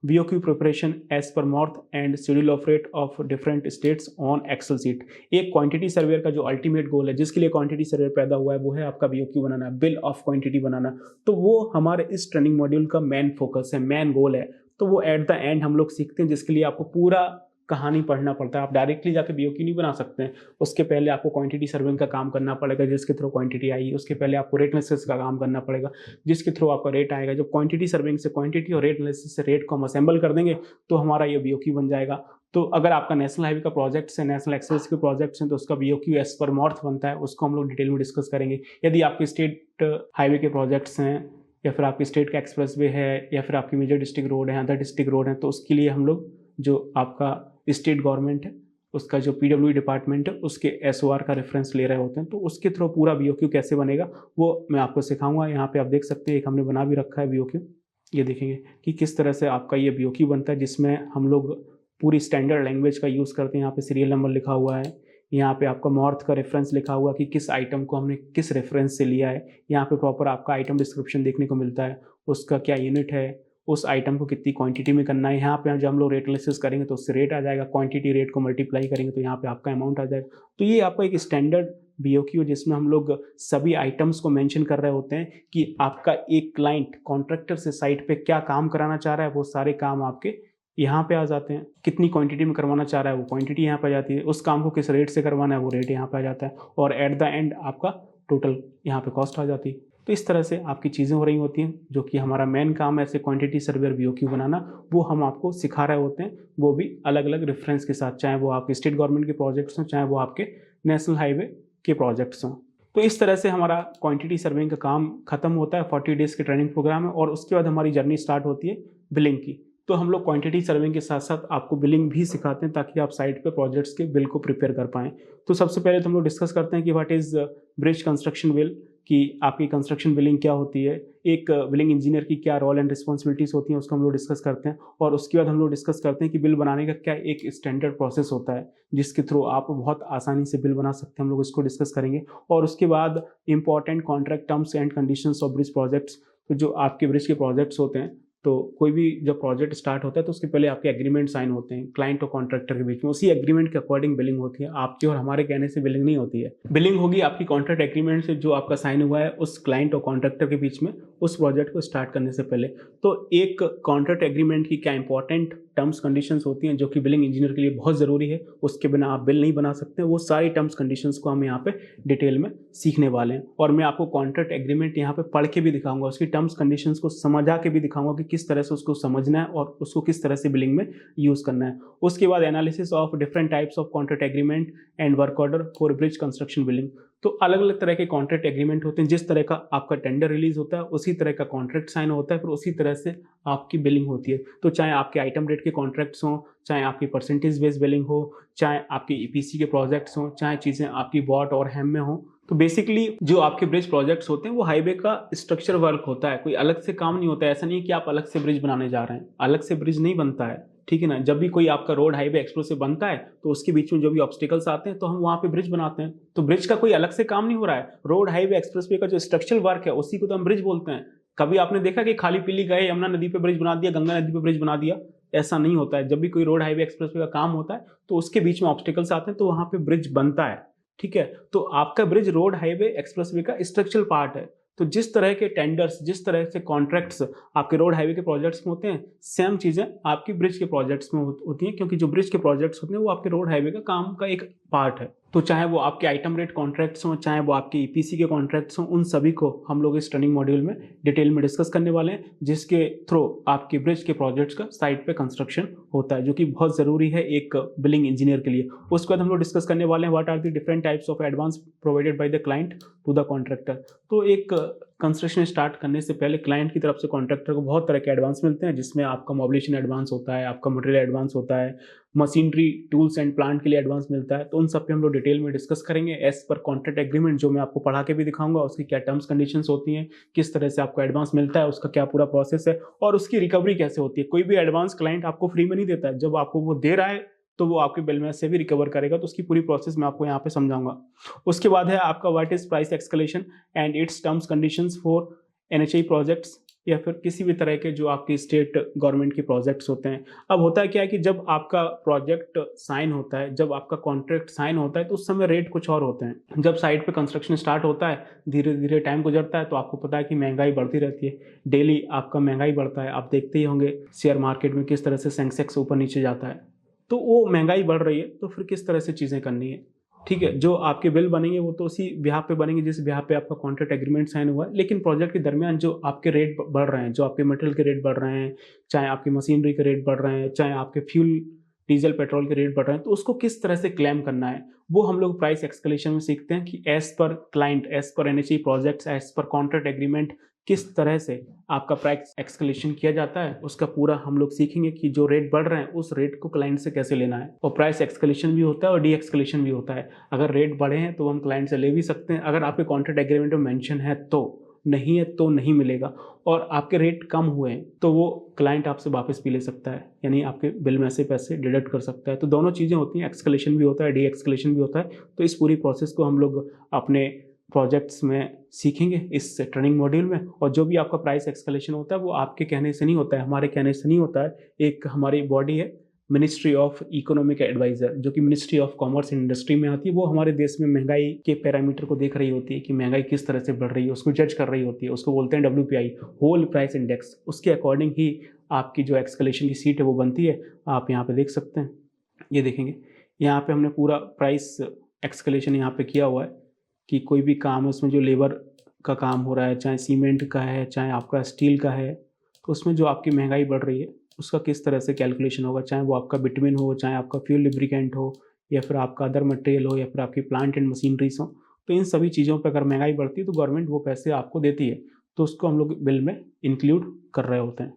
BOQ preparation as per MORTH and schedule of rate of different states on Excel sheet. एक क्वांटिटी सर्वेयर का जो अल्टीमेट गोल है, जिसके लिए क्वांटिटी सर्वेयर पैदा हुआ है, वो है आपका BOQ बनाना, बिल ऑफ क्वांटिटी बनाना। तो वो हमारे इस ट्रेनिंग मॉड्यूल का मेन फोकस है, मेन गोल है। तो वो एट द एंड हम लोग सीखते हैं, जिसके लिए आपको पूरा कहानी पढ़ना पड़ता है। आप डायरेक्टली जाके BOQ नहीं बना सकते हैं, उसके पहले आपको क्वांटिटी सर्विंग का काम करना पड़ेगा, जिसके थ्रू क्वांटिटी आएगी। उसके पहले आपको रेट एनालिसिस का काम करना पड़ेगा, जिसके थ्रू आपका रेट आएगा। जब क्वांटिटी सर्विंग से क्वांटिटी और रेट एनालिसिस से रेट को हम असेंबल कर देंगे तो हमारा ये BOQ बन जाएगा। तो अगर आपका नेशनल हाईवे का प्रोजेक्ट्स है, नेशनल एक्सप्रेस के प्रोजेक्ट्स हैं, तो उसका BOQ एज पर मॉर्थ बनता है, उसको हम लोग डिटेल में डिस्कस करेंगे। यदि आपके स्टेट हाईवे के प्रोजेक्ट्स हैं, या फिर आपकी स्टेट का एक्सप्रेस वे है, या फिर आपकी मेजर डिस्ट्रिक्ट रोड है, अदर डिस्ट्रिक्ट रोड है, तो उसके लिए हम लोग जो आपका स्टेट गवर्नमेंट है उसका जो PWE डिपार्टमेंट है उसके SOR का रेफरेंस ले रहे होते हैं। तो उसके थ्रू पूरा BOQ कैसे बनेगा वो मैं आपको सिखाऊंगा। यहाँ पे आप देख सकते हैं एक हमने बना भी रखा है BOQ, ये देखेंगे कि किस तरह से आपका ये BOQ बनता है, जिसमें हम लोग पूरी स्टैंडर्ड लैंग्वेज का यूज़ करते हैं। यहाँ पे सीरियल नंबर लिखा हुआ है, यहाँ पे आपका मॉर्थ का रेफरेंस लिखा हुआ कि किस आइटम को हमने किस रेफरेंस से लिया है। यहाँ पे प्रॉपर आपका आइटम डिस्क्रिप्शन देखने को मिलता है, उसका क्या यूनिट है, उस आइटम को कितनी क्वांटिटी में करना है। यहाँ पे जब हम लोग रेट एनालिसिस करेंगे तो उससे रेट आ जाएगा, क्वांटिटी रेट को मल्टीप्लाई करेंगे तो यहाँ पे आपका अमाउंट आ जाएगा। तो ये आपका एक स्टैंडर्ड BOQ जिसमें हम लोग सभी आइटम्स को मेंशन कर रहे होते हैं कि आपका एक क्लाइंट कॉन्ट्रैक्टर से साइट पे क्या काम कराना चाह रहा है, वो सारे काम आपके यहाँ पे आ जाते हैं, कितनी क्वांटिटी में करवाना चाह रहा है वो क्वांटिटी यहाँ पे आ जाती है, उस काम को किस रेट से करवाना है वो रेट यहाँ पे आ जाता है, और एट द एंड आपका टोटल यहाँ पे कॉस्ट आ जाती है। तो इस तरह से आपकी चीज़ें हो रही होती हैं, जो कि हमारा मेन काम है ऐसे क्वांटिटी सर्वे और बीओक्यू बनाना, वो हम आपको सिखा रहे होते हैं, वो भी अलग अलग रेफरेंस के साथ, चाहे वो आपके स्टेट गवर्नमेंट के प्रोजेक्ट्स हों, चाहे वो आपके नेशनल हाईवे के प्रोजेक्ट्स हों। तो इस तरह से हमारा क्वांटिटी सर्विंग का काम खत्म होता है, 40 डेज़ के ट्रेनिंग प्रोग्राम है, और उसके बाद हमारी जर्नी स्टार्ट होती है बिलिंग की। तो हम लोग क्वांटिटी सर्विंग के साथ साथ आपको बिलिंग भी सिखाते हैं, ताकि आप साइट पे प्रोजेक्ट्स के बिल को प्रिपेयर कर पाएँ। तो सबसे पहले तो हम लोग डिस्कस करते हैं कि what is bridge construction bill, कि आपकी कंस्ट्रक्शन बिलिंग क्या होती है, एक बिलिंग इंजीनियर की क्या रोल एंड रिस्पॉन्सिबिलिटीज़ होती हैं, उसको हम लोग डिस्कस करते हैं। और उसके बाद हम लोग डिस्कस करते हैं कि बिल बनाने का क्या एक स्टैंडर्ड प्रोसेस होता है, जिसके थ्रू आप बहुत आसानी से बिल बना सकते हैं, हम लोग इसको डिस्कस करेंगे। और उसके बाद important contract terms and conditions of bridge projects, तो जो आपके ब्रिज के प्रोजेक्ट्स होते हैं, तो कोई भी जब प्रोजेक्ट स्टार्ट होता है तो उसके पहले आपके एग्रीमेंट साइन होते हैं क्लाइंट और कॉन्ट्रैक्टर के बीच में, उसी एग्रीमेंट के अकॉर्डिंग बिलिंग होती है, आपके और हमारे कहने से बिलिंग नहीं होती है। बिलिंग होगी आपकी कॉन्ट्रैक्ट एग्रीमेंट से, जो आपका साइन हुआ है उस क्लाइंट और कॉन्ट्रैक्टर के बीच में, उस प्रोजेक्ट को स्टार्ट करने से पहले। तो एक कॉन्ट्रैक्ट एग्रीमेंट की क्या इंपॉर्टेंट टर्म्स कंडीशंस होती हैं, जो कि बिलिंग इंजीनियर के लिए बहुत ज़रूरी है, उसके बिना आप बिल नहीं बना सकते। वो सारी टर्म्स कंडीशंस को हम यहाँ पे डिटेल में सीखने वाले हैं, और मैं आपको कॉन्ट्रैक्ट एग्रीमेंट यहाँ पे पढ़ के भी दिखाऊंगा, उसकी टर्म्स कंडीशंस को समझा के भी दिखाऊंगा कि किस तरह से उसको समझना है और उसको किस तरह से बिलिंग में यूज़ करना है। उसके बाद analysis of different types of contract agreement and work order for bridge construction billing. तो अलग अलग तरह के कॉन्ट्रैक्ट एग्रीमेंट होते हैं, जिस तरह का आपका टेंडर रिलीज होता है उसी तरह का कॉन्ट्रैक्ट साइन होता है, फिर उसी तरह से आपकी बिलिंग होती है। तो चाहे आपके आइटम रेट के कॉन्ट्रैक्ट्स हों, चाहे आपकी परसेंटेज बेस्ड बिलिंग हो, चाहे आपके ईपीसी के प्रोजेक्ट्स हों, चाहे चीज़ें आपकी बॉट और हैम में हों, तो बेसिकली जो आपके ब्रिज प्रोजेक्ट्स होते हैं वो हाईवे का स्ट्रक्चर वर्क होता है, कोई अलग से काम नहीं होता है। ऐसा नहीं है कि आप अलग से ब्रिज बनाने जा रहे हैं, अलग से ब्रिज नहीं बनता है, ठीक है ना। जब भी कोई आपका रोड हाईवे एक्सप्रेसवे बनता है तो उसके बीच में जो भी ऑब्स्टिकल्स आते हैं तो हम वहाँ पे ब्रिज बनाते हैं। तो ब्रिज का कोई अलग से काम नहीं हो रहा है, रोड हाईवे एक्सप्रेसवे का जो स्ट्रक्चरल वर्क है उसी को तो हम ब्रिज बोलते हैं। कभी आपने देखा कि खाली पीली गए यमुना नदी पे ब्रिज बना दिया, गंगा नदी पे ब्रिज बना दिया? ऐसा नहीं होता है। जब भी कोई रोड हाईवे एक्सप्रेसवे का काम होता है तो उसके बीच में ऑब्स्टिकल्स आते हैं तो वहाँ पे ब्रिज बनता है, ठीक है। तो आपका ब्रिज रोड हाईवे एक्सप्रेसवे का स्ट्रक्चरल पार्ट है। तो जिस तरह के टेंडर्स, जिस तरह से कॉन्ट्रैक्ट्स आपके रोड हाईवे के प्रोजेक्ट्स में होते हैं, सेम चीज़ें आपकी ब्रिज के प्रोजेक्ट्स में होती हैं, क्योंकि जो ब्रिज के प्रोजेक्ट्स होते हैं वो आपके रोड हाईवे का काम का एक पार्ट है। तो चाहे वो आपके आइटम रेट कॉन्ट्रैक्ट्स हों, चाहे वो आपके ईपीसी के कॉन्ट्रैक्ट्स हों, उन सभी को हम लोग इस ट्रेनिंग मॉड्यूल में डिटेल में डिस्कस करने वाले हैं, जिसके थ्रू आपके ब्रिज के प्रोजेक्ट्स का साइट पे कंस्ट्रक्शन होता है, जो कि बहुत ज़रूरी है एक बिलिंग इंजीनियर के लिए। उसके बाद हम लोग डिस्कस करने वाले हैं what are the different types of advance provided by the client to the contractor. तो एक कंस्ट्रक्शन स्टार्ट करने से पहले क्लाइंट की तरफ से कॉन्ट्रैक्टर को बहुत तरह के एडवांस मिलते हैं, जिसमें आपका मोबिलिटी एडवांस होता है, आपका मटेरियल एडवांस होता है, मशीनरी टूल्स एंड प्लांट के लिए एडवांस मिलता है। तो उन सब पे हम लोग डिटेल में डिस्कस करेंगे एज पर कॉन्ट्रैक्ट एग्रीमेंट, जो मैं आपको पढ़ा के भी दिखाऊंगा, उसकी क्या टर्म्स कंडीशंस होती हैं, किस तरह से आपको एडवांस मिलता है, उसका क्या पूरा प्रोसेस है, और उसकी रिकवरी कैसे होती है। कोई भी एडवांस क्लाइंट आपको फ्री में नहीं देता है, जब आपको वो दे रहा है तो वो आपके बिल में से भी रिकवर करेगा। तो उसकी पूरी प्रोसेस मैं आपको यहाँ पे समझाऊंगा। उसके बाद है आपका what is price escalation and its terms conditions for NHAI projects, या फिर किसी भी तरह के जो आपकी स्टेट गवर्नमेंट के प्रोजेक्ट्स होते हैं। अब होता है क्या है कि जब आपका प्रोजेक्ट साइन होता है, जब आपका कॉन्ट्रैक्ट साइन होता है, तो उस समय रेट कुछ और होते हैं। जब साइट पे कंस्ट्रक्शन स्टार्ट होता है, धीरे धीरे टाइम गुजरता है, तो आपको पता है कि महंगाई बढ़ती रहती है, डेली आपका महंगाई बढ़ता है। आप देखते ही होंगे शेयर मार्केट में किस तरह से सेंसेक्स ऊपर नीचे जाता है। तो वो महंगाई बढ़ रही है, तो फिर किस तरह से चीज़ें करनी है, ठीक है। जो आपके बिल बनेंगे वो तो उसी ब्याह पे बनेंगे जिस ब्याह पे आपका कॉन्ट्रैक्ट एग्रीमेंट साइन हुआ है। लेकिन प्रोजेक्ट के दरमियान जो आपके रेट बढ़ रहे हैं, जो आपके मटेरियल के रेट बढ़ रहे हैं, चाहे आपकी मशीनरी के रेट बढ़ रहे हैं, चाहे आपके फ्यूल डीजल पेट्रोल के रेट बढ़ रहे हैं, तो उसको किस तरह से क्लेम करना है, वो हम लोग प्राइस एक्सकलेशन में सीखते हैं कि as per client, as per NHAI projects, as per contract agreement किस तरह से आपका प्राइस एक्सकलेशन किया जाता है, उसका पूरा हम लोग सीखेंगे कि जो रेट बढ़ रहे हैं उस रेट को क्लाइंट से कैसे लेना है। और प्राइस एक्सकलेशन भी होता है और डी एक्सकलेशन भी होता है। अगर रेट बढ़े हैं तो हम क्लाइंट से ले भी सकते हैं, अगर आपके कॉन्ट्रैक्ट एग्रीमेंट में मेंशन है तो, नहीं है तो नहीं मिलेगा। और आपके रेट कम हुए हैं तो वो क्लाइंट आपसे वापस भी ले सकता है, यानी आपके बिल में से पैसे डिडक्ट कर सकता है। तो दोनों चीज़ें होती हैं, एक्सकलेशन भी होता है, डी एक्सकलेशन भी होता है। तो इस पूरी प्रोसेस को हम लोग अपने प्रोजेक्ट्स में सीखेंगे इस ट्रेनिंग मॉड्यूल में। और जो भी आपका प्राइस एक्सकलेशन होता है वो आपके कहने से नहीं होता है, हमारे कहने से नहीं होता है। एक हमारी बॉडी है मिनिस्ट्री ऑफ इकोनॉमिक एडवाइजर, जो कि ministry of commerce and industry में आती है, वो हमारे देश में महंगाई के पैरामीटर को देख रही होती है कि महंगाई किस तरह से बढ़ रही है, उसको जज कर रही होती है। उसको बोलते हैं WPI, होल प्राइस इंडेक्स। उसके अकॉर्डिंग ही आपकी जो एक्सकलेशन की सीट है वो बनती है। आप यहाँ पे देख सकते हैं, ये देखेंगे यहाँ पे हमने पूरा प्राइस एक्सकलेशन यहाँ पे किया हुआ है कि कोई भी काम है उसमें जो लेबर का काम हो रहा है, चाहे सीमेंट का है, चाहे आपका स्टील का है, तो उसमें जो आपकी महंगाई बढ़ रही है उसका किस तरह से कैलकुलेशन होगा, चाहे वो आपका बिटुमिन हो, चाहे आपका फ्यूल लुब्रिकेंट हो, या फिर आपका अदर मटेरियल हो, या फिर आपकी प्लांट एंड मशीनरीज हो। तो इन सभी चीज़ों पर अगर महंगाई बढ़ती है तो गवर्नमेंट वो पैसे आपको देती है, तो उसको हम लोग बिल में इंक्लूड कर रहे होते हैं।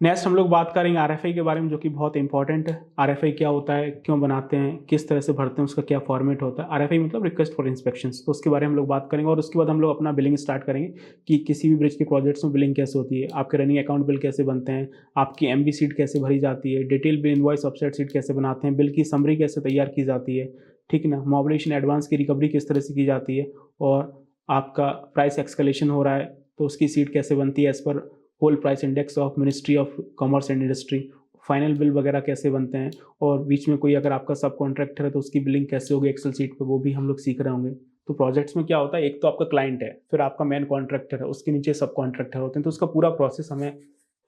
नेक्स्ट हम लोग बात करेंगे RFI के बारे में, जो कि बहुत इंपॉर्टेंट है। RFI क्या होता है, क्यों बनाते हैं, किस तरह से भरते हैं, उसका क्या फॉर्मेट होता है। RFI मतलब रिक्वेस्ट फॉर इंस्पेक्शंस, तो उसके बारे में हम लोग बात करेंगे। और उसके बाद हम लोग अपना बिलिंग स्टार्ट करेंगे कि किसी भी ब्रिज के प्रोजेक्ट्स में बिलिंग कैसे होती है, आपके रनिंग अकाउंट बिल कैसे बनते हैं, आपकी MB सीट कैसे भरी जाती है, detail bill invoice offset seat कैसे बनाते हैं, बिल की समरी कैसे तैयार की जाती है, ठीक ना, मोबिलेशन एडवांस की रिकवरी किस तरह से की जाती है, और आपका प्राइस एक्सकलेशन हो रहा है तो उसकी सीट कैसे बनती है as per whole price index of ministry of commerce and industry, final bill वगैरह कैसे बनते हैं, और बीच में कोई अगर आपका सब कॉन्ट्रैक्टर है तो उसकी बिलिंग कैसे होगी एक्सेल सीट पे, वो भी हम लोग सीख रहे होंगे। तो प्रोजेक्ट्स में क्या होता है, एक तो आपका क्लाइंट है, फिर आपका मेन कॉन्ट्रैक्टर है, उसके नीचे सब कॉन्ट्रैक्टर होते हैं, तो उसका पूरा प्रोसेस हमें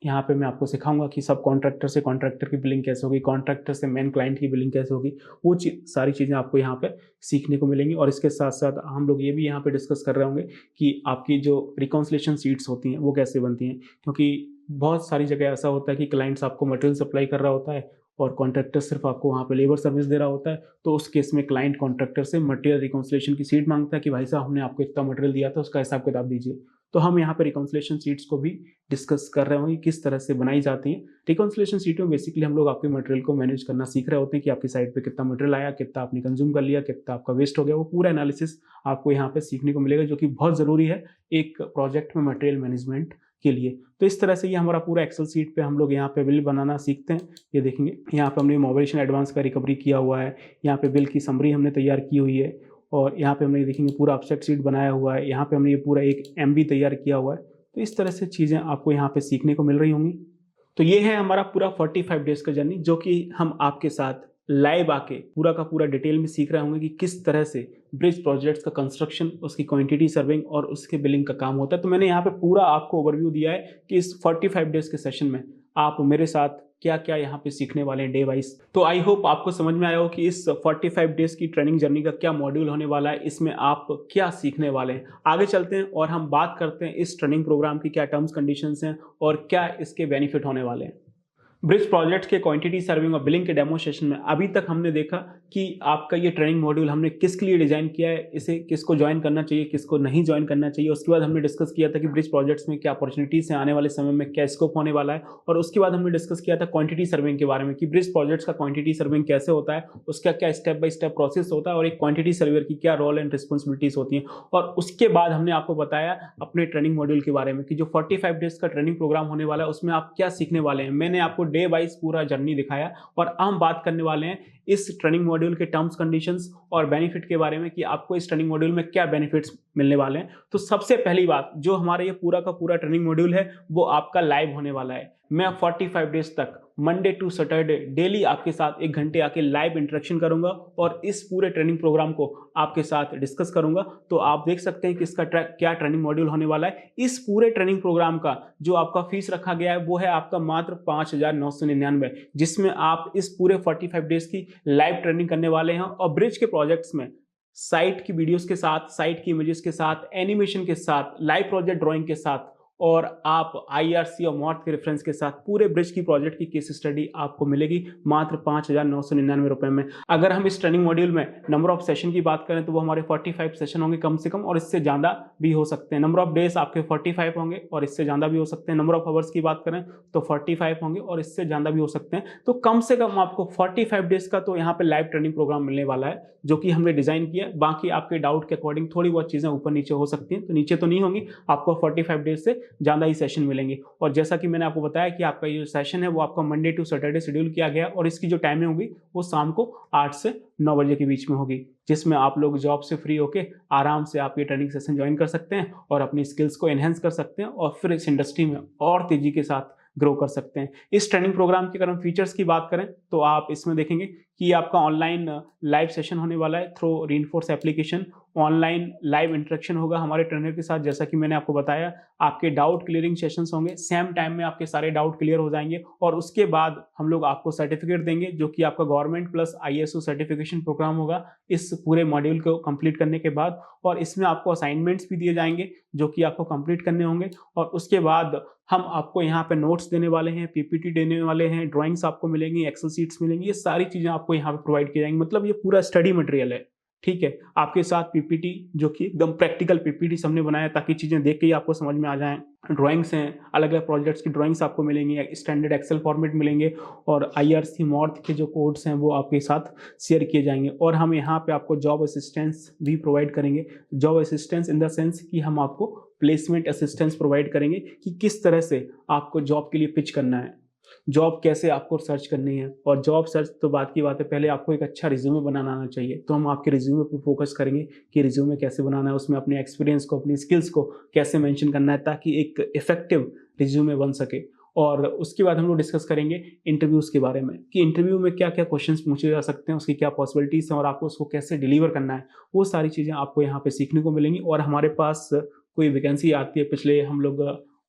यहाँ पे मैं आपको सिखाऊंगा कि सब कॉन्ट्रैक्टर से कॉन्ट्रैक्टर की बिलिंग कैसे होगी, कॉन्ट्रैक्टर से मेन क्लाइंट की बिलिंग कैसे होगी, वो सारी चीज़ें आपको यहाँ पे सीखने को मिलेंगी। और इसके साथ साथ हम लोग ये भी यहाँ पे डिस्कस कर रहे होंगे कि आपकी जो रिकॉन्सिलेशन सीट्स होती हैं वो कैसे बनती हैं, क्योंकि बहुत सारी जगह ऐसा होता है कि क्लाइंट्स आपको मटेरियल सप्लाई कर रहा होता है और कॉन्ट्रैक्टर सिर्फ आपको वहाँ पे लेबर सर्विस दे रहा होता है। तो उस केस में क्लाइंट कॉन्ट्रैक्टर से मटेरियल रिकॉन्सिलेशन की सीट मांगता है कि भाई साहब हमने आपको इतना मटेरियल दिया था, उसका हिसाब किताब दीजिए। तो हम यहाँ पे रिकॉन्सिलेशन सीट्स को भी डिस्कस कर रहे होंगे किस तरह से बनाई जाती हैं। रिकॉन्सिलेशन सीट में बेसिकली हम लोग आपके मटेरियल को मैनेज करना सीख रहे होते हैं कि आपकी साइड पे कितना मटेरियल आया, कितना आपने कंज्यूम कर लिया, कितना आपका वेस्ट हो गया, वो पूरा एनालिसिस आपको यहाँ पे सीखने को मिलेगा, जो कि बहुत ज़रूरी है एक प्रोजेक्ट में मटेरियल मैनेजमेंट के लिए। तो इस तरह से ये हमारा पूरा एक्सेल सीट पे हम लोग यहाँ पे बिल बनाना सीखते हैं। ये देखेंगे यहाँ पे हमने मोबिलेशन एडवांस का रिकवरी किया हुआ है, यहाँ पे बिल की समरी हमने तैयार की हुई है, और यहाँ पे हमने देखेंगे पूरा ऑब्जेक्ट सीट बनाया हुआ है, यहाँ पे हमने ये पूरा एक MB तैयार किया हुआ है। तो इस तरह से चीज़ें आपको यहाँ पे सीखने को मिल रही होंगी। तो ये है हमारा पूरा 45 डेज का जर्नी, जो कि हम आपके साथ लाइव आके पूरा का पूरा डिटेल में सीख रहे होंगे कि किस तरह से ब्रिज प्रोजेक्ट्स का कंस्ट्रक्शन, उसकी क्वांटिटी सर्विंग और उसके बिलिंग का काम होता है। तो मैंने यहाँ पे पूरा आपको ओवरव्यू दिया है कि इस 45 डेज के सेशन में आप मेरे साथ क्या क्या यहाँ पे सीखने वाले हैं डे वाइज। तो आई होप आपको समझ में आया हो कि इस 45 डेज की ट्रेनिंग जर्नी का क्या मॉड्यूल होने वाला है, इसमें आप क्या सीखने वाले हैं। आगे चलते हैं और हम बात करते हैं इस ट्रेनिंग प्रोग्राम की क्या टर्म्स कंडीशंस हैं और क्या इसके बेनिफिट होने वाले हैं। ब्रिज प्रोजेक्ट्स के क्वांटिटी सर्विंग और बिलिंग के डेमो सेशन में अभी तक हमने देखा कि आपका ये ट्रेनिंग मॉड्यूल हमने किसके लिए डिजाइन किया है, इसे किसको ज्वाइन करना चाहिए, किसको नहीं ज्वाइन करना चाहिए। उसके बाद हमने डिस्कस किया था कि ब्रिज प्रोजेक्ट्स में क्या अपॉर्चुनिटीज हैं, आने वाले समय में क्या स्कोप होने वाला है। और उसके बाद हमने डिस्कस किया था क्वांटिटी सर्विंग के बारे में कि ब्रिज प्रोजेक्ट्स का क्वांटिटी सर्विंग कैसे होता है, उसका क्या स्टेप बाय स्टेप प्रोसेस होता है और एक क्वांटिटी सर्वेयर की क्या रोल एंड रिस्पॉन्सिबिलिटीज होती हैं। और उसके बाद हमने आपको बताया अपने ट्रेनिंग मॉड्यूल के बारे में कि जो 45 डेज का ट्रेनिंग प्रोग्राम होने वाला है उसमें आप क्या सीखने वाले हैं। मैंने आपको डे वाइज पूरा जर्नी दिखाया और हम बात करने वाले हैं इस ट्रेनिंग मॉड्यूल के टर्म्स कंडीशंस और बेनिफिट के बारे में कि आपको इस ट्रेनिंग मॉड्यूल में क्या बेनिफिट्स मिलने वाले हैं। तो सबसे पहली बात, जो हमारा ये पूरा का पूरा ट्रेनिंग मॉड्यूल है वो आपका लाइव होने वाला है। मैं 45 डेज तक मंडे टू सैटरडे डेली आपके साथ 1 घंटे आके लाइव इंटरेक्शन करूंगा और इस पूरे ट्रेनिंग प्रोग्राम को आपके साथ डिस्कस करूंगा। तो आप देख सकते हैं कि इसका क्या ट्रेनिंग मॉड्यूल होने वाला है। इस पूरे ट्रेनिंग प्रोग्राम का जो आपका फीस रखा गया है वो है आपका मात्र 5,999, जिसमें आप इस पूरे 45 डेज की लाइव ट्रेनिंग करने वाले हैं और ब्रिज के प्रोजेक्ट्स में साइट की वीडियोस के साथ, साइट की इमेजेस के साथ, एनिमेशन के साथ, लाइव प्रोजेक्ट ड्राइंग के साथ और आप IRC और मॉर्थ के रेफरेंस के साथ पूरे ब्रिज की प्रोजेक्ट की केस स्टडी आपको मिलेगी मात्र 5,999 रुपए में। अगर हम इस ट्रेनिंग मॉड्यूल में नंबर ऑफ सेशन की बात करें तो वो हमारे 45 सेशन होंगे कम से कम, और इससे ज़्यादा भी हो सकते हैं। नंबर ऑफ डेज आपके 45 होंगे और इससे ज़्यादा भी हो सकते हैं। नंबर ऑफ आवर्स की बात करें तो 45 होंगे और इससे ज़्यादा भी हो सकते हैं। तो कम से कम आपको 45 डेज का तो यहाँ पे लाइव ट्रेनिंग प्रोग्राम मिलने वाला है, जो कि हमने डिजाइन किया। बाकी आपके डाउट के अकॉर्डिंग थोड़ी बहुत चीज़ें ऊपर नीचे हो सकती हैं, तो नीचे तो नहीं होंगी, आपको 45 डेज से ज़्यादा ही सेशन मिलेंगे। और जैसा कि मैंने आपको बताया कि आपका ये सेशन है वो आपका मंडे टू सैटरडे शेड्यूल किया गया और इसकी जो टाइमिंग होगी वो शाम को 8 से 9 बजे के बीच में होगी, जिसमें आप लोग जॉब से फ्री होके आराम से आप ये ट्रेनिंग सेशन ज्वाइन कर सकते हैं और अपनी स्किल्स को एनहेंस कर सकते हैं और फिर इस इंडस्ट्री में और तेजी के साथ ग्रो कर सकते हैं। इस ट्रेनिंग प्रोग्राम की अगर हम फीचर्स की बात करें तो आप इसमें देखेंगे कि आपका ऑनलाइन लाइव सेशन होने वाला है through reinforce application. Online live interaction होगा हमारे ट्रेनर के साथ, जैसा कि मैंने आपको बताया। आपके डाउट क्लियरिंग सेशंस होंगे, सेम टाइम में आपके सारे डाउट क्लियर हो जाएंगे और उसके बाद हम लोग आपको सर्टिफिकेट देंगे जो कि आपका government plus ISO certification programme होगा इस पूरे मॉड्यूल को कंप्लीट करने के बाद। और इसमें आपको असाइनमेंट्स भी दिए जाएंगे जो कि आपको कंप्लीट करने होंगे और उसके बाद हम आपको यहाँ पे नोट्स देने वाले हैं, PPT देने वाले हैं, ड्राइंग्स आपको मिलेंगी, एक्सेल शीट्स मिलेंगी, ये सारी चीजें आपको यहाँ पे प्रोवाइड की जाएंगी। मतलब ये पूरा स्टडी मटेरियल है, ठीक है। आपके साथ PPT जो कि एकदम प्रैक्टिकल PPT हमने बनाया ताकि चीजें देख के ही आपको समझ में आ जाएं। ड्राइंग्स हैं, अलग अलग प्रोजेक्ट्स की ड्राइंग्स आपको मिलेंगी, स्टैंडर्ड एक्सेल फॉर्मेट मिलेंगे और IRC मॉर्थ के जो कोड्स हैं वो आपके साथ शेयर किए जाएंगे। और हम यहाँ पे आपको जॉब असिस्टेंस भी प्रोवाइड करेंगे। Job assistance in the sense कि हम आपको प्लेसमेंट असिस्टेंस प्रोवाइड करेंगे कि किस तरह से आपको जॉब के लिए पिच करना है, जॉब कैसे आपको सर्च करनी है। और जॉब सर्च तो बात की बात है, पहले आपको एक अच्छा रिज्यूमे बनाना आना चाहिए। तो हम आपके रिज्यूमे पर फोकस करेंगे कि रिज्यूमे कैसे बनाना है, उसमें अपने एक्सपीरियंस को, अपनी स्किल्स को कैसे मेंशन करना है ताकि एक इफेक्टिव रिज्यूमे बन सके। और उसके बाद हम लोग डिस्कस करेंगे इंटरव्यूज़ के बारे में कि इंटरव्यू में क्या क्या क्वेश्चंस पूछे जा सकते हैं, उसकी क्या पॉसिबिलिटीज़ हैं और आपको उसको कैसे डिलीवर करना है। वो सारी चीज़ें आपको यहाँ पे सीखने को मिलेंगी। और हमारे पास कोई वैकेंसी आती है, पिछले हम लोग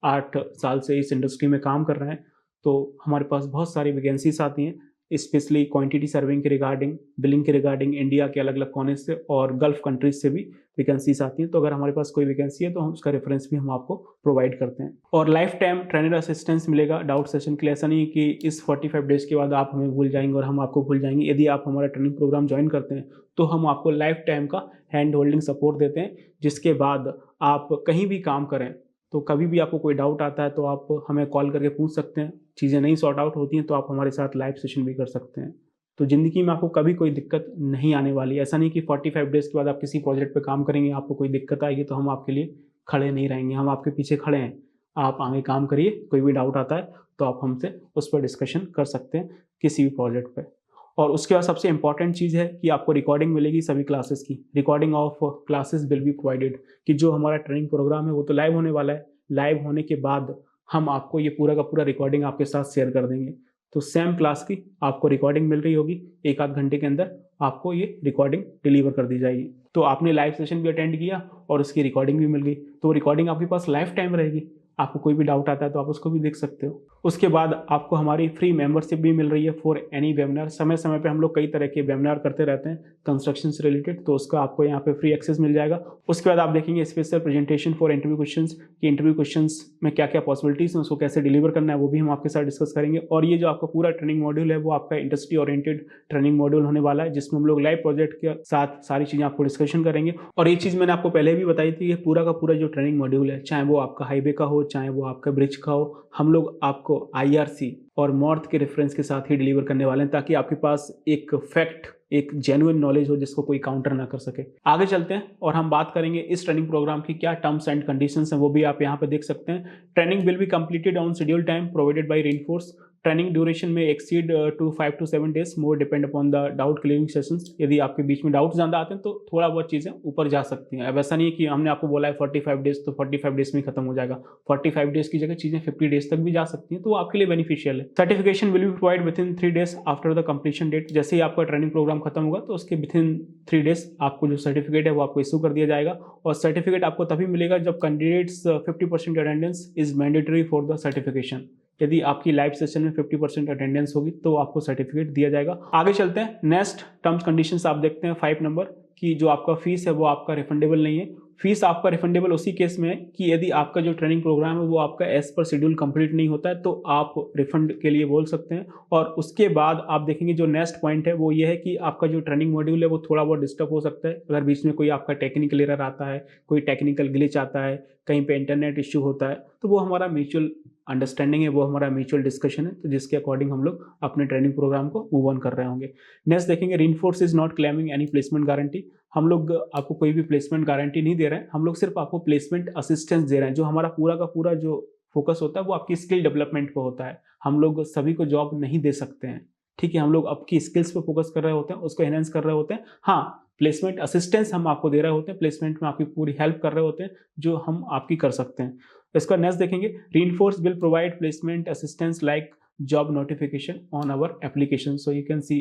8 साल से इस इंडस्ट्री में काम कर रहे हैं, तो हमारे पास बहुत सारी वैकेंसीज आती हैं, स्पेशली क्वांटिटी सर्विंग के रिगार्डिंग, बिलिंग के रिगार्डिंग, इंडिया के अलग अलग कोने से और गल्फ कंट्रीज से भी वैकेंसीज आती हैं। तो अगर हमारे पास कोई वैकेंसी है तो हम उसका रेफरेंस भी हम आपको प्रोवाइड करते हैं। और लाइफ टाइम ट्रेनर असिस्टेंस मिलेगा डाउट सेशन के लिए। ऐसा नहीं है कि इस 45 डेज के बाद आप हमें भूल जाएंगे और हम आपको भूल जाएंगे। यदि आप हमारा ट्रेनिंग प्रोग्राम ज्वाइन करते हैं तो हम आपको लाइफ टाइम का हैंड होल्डिंग सपोर्ट देते हैं, जिसके बाद आप कहीं भी काम करें तो कभी भी आपको कोई डाउट आता है तो आप हमें कॉल करके पूछ सकते हैं। चीज़ें नहीं सॉर्ट आउट होती हैं तो आप हमारे साथ लाइव सेशन भी कर सकते हैं। तो ज़िंदगी में आपको कभी कोई दिक्कत नहीं आने वाली। ऐसा नहीं कि 45 डेज़ के बाद आप किसी प्रोजेक्ट पे काम करेंगे आपको कोई दिक्कत आएगी तो हम आपके लिए खड़े नहीं रहेंगे। हम आपके पीछे खड़े हैं, आप आगे काम करिए। कोई भी डाउट आता है तो आप हमसे उस पर डिस्कशन कर सकते हैं किसी भी प्रोजेक्ट पर। और उसके बाद सबसे इंपॉर्टेंट चीज़ है कि आपको रिकॉर्डिंग मिलेगी सभी क्लासेस की। Recording of classes will be provided, कि जो हमारा ट्रेनिंग प्रोग्राम है वो तो लाइव होने वाला है। लाइव होने के बाद हम आपको ये पूरा का पूरा रिकॉर्डिंग आपके साथ शेयर कर देंगे। तो सेम क्लास की आपको रिकॉर्डिंग मिल रही होगी, 1 आध घंटे के अंदर आपको ये रिकॉर्डिंग डिलीवर कर दी जाएगी। तो आपने लाइव सेशन भी अटेंड किया और उसकी रिकॉर्डिंग भी मिल गई, तो रिकॉर्डिंग आपके पास लाइफ टाइम रहेगी। आपको कोई भी डाउट आता है तो आप उसको भी देख सकते हो। उसके बाद आपको हमारी फ्री मेंबरशिप भी मिल रही है फॉर एनी वेबिनार। समय समय पे हम लोग कई तरह के वेबिनार करते रहते हैं कंस्ट्रक्शन से रिलेटेड, तो उसका आपको यहाँ पे फ्री एक्सेस मिल जाएगा। उसके बाद आप देखेंगे special presentation for interview questions, कि इंटरव्यू क्वेश्चंस में क्या क्या पॉसिबिलिटीज़ हैं, उसको कैसे डिलीवर करना है, वो भी हम आपके साथ डिस्कस करेंगे। और ये जो आपका पूरा ट्रेनिंग मॉड्यूल है वो आपका इंडस्ट्री ओरिएंटेड ट्रेनिंग मॉड्यूल होने वाला है, जिसमें हम लोग लाइव प्रोजेक्ट के साथ सारी चीज़ें आपको डिस्कशन करेंगे। और ये चीज़ मैंने आपको पहले भी बताई थी, ये पूरा का पूरा जो ट्रेनिंग मॉड्यूल है, चाहे वो आपका हाईवे का हो, चाहे वो आपका ब्रिज का हो, हम लोग आपको IRC और मॉर्थ के रेफरेंस के साथ ही डिलीवर करने वाले हैं, ताकि आपके पास एक फैक्ट, एक जेन्युइन नॉलेज हो जिसको कोई काउंटर ना कर सके। आगे चलते हैं और हम बात करेंगे इस ट्रेनिंग प्रोग्राम की क्या टर्म्स एंड कंडीशंस हैं, वो भी आप यहाँ पे देख सकते हैं। Training will be completed on schedule time provided by Reinforce. Training duration may exceed to 5 to 7 days, more depend upon the doubt clearing sessions. यदि आपके बीच में डाउट ज़्यादा आते हैं तो थोड़ा बहुत चीज़ें ऊपर जा सकती हैं। अब ऐसा नहीं है कि हमने आपको बोला है 45 डेज तो 45 डेज में खत्म हो जाएगा। 45 डेज की जगह चीज़ें 50 डेज तक भी जा सकती हैं, तो वो आपके लिए बेनिफिशियल है। Certification will be provide within 3 days after the completion date. जैसे ही आपका ट्रेनिंग प्रोग्राम खत्म होगा तो उसके विद इन 3 डेज आपको जो सर्टिफिकेट है वो आपको इशू कर दिया जाएगा। और सर्टिफिकेट आपको तभी मिलेगा जब candidates 50% attendance is mandatory for the certification. यदि आपकी लाइव सेशन में 50% अटेंडेंस होगी तो आपको सर्टिफिकेट दिया जाएगा। आगे चलते हैं, नेक्स्ट टर्म्स कंडीशंस आप देखते हैं 5 नंबर, कि जो आपका फीस है वो आपका रिफंडेबल नहीं है। फीस आपका रिफंडेबल उसी केस में है कि यदि आपका जो ट्रेनिंग प्रोग्राम है वो आपका एज पर शेड्यूल कंप्लीट नहीं होता है तो आप रिफंड के लिए बोल सकते हैं। और उसके बाद आप देखेंगे जो नेक्स्ट पॉइंट है वो ये है कि आपका जो ट्रेनिंग मॉड्यूल है वो थोड़ा बहुत डिस्टर्ब हो सकता है। अगर बीच में कोई आपका टेक्निकल एरर आता है, कोई टेक्निकल ग्लिच आता है, कहीं पे इंटरनेट इश्यू होता है, तो वो हमारा म्यूचुअल अंडरस्टैंडिंग है, वो हमारा म्यूचुअल डिस्कशन है, तो जिसके अकॉर्डिंग हम लोग अपने ट्रेनिंग प्रोग्राम को मूव ऑन कर रहे होंगे। नेक्स्ट देखेंगे, reinforce is not claiming any placement guarantee. हम लोग आपको कोई भी प्लेसमेंट गारंटी नहीं दे रहे हैं, हम लोग सिर्फ आपको प्लेसमेंट असिस्टेंस दे रहे हैं। जो हमारा पूरा का पूरा जो फोकस होता है वो आपकी स्किल डेवलपमेंट पे होता है। हम लोग सभी को जॉब नहीं दे सकते हैं, ठीक है। हम लोग आपकी स्किल्स पे फोकस कर रहे होते हैं, उसको एनहेंस कर रहे होते हैं। हाँ, प्लेसमेंट असिस्टेंस हम आपको दे रहे होते हैं, प्लेसमेंट में आपकी पूरी हेल्प कर रहे होते हैं जो हम आपकी कर सकते हैं। इसका नेक्स्ट देखेंगे, reinforce will provide placement assistance like job notification on our application. So you can see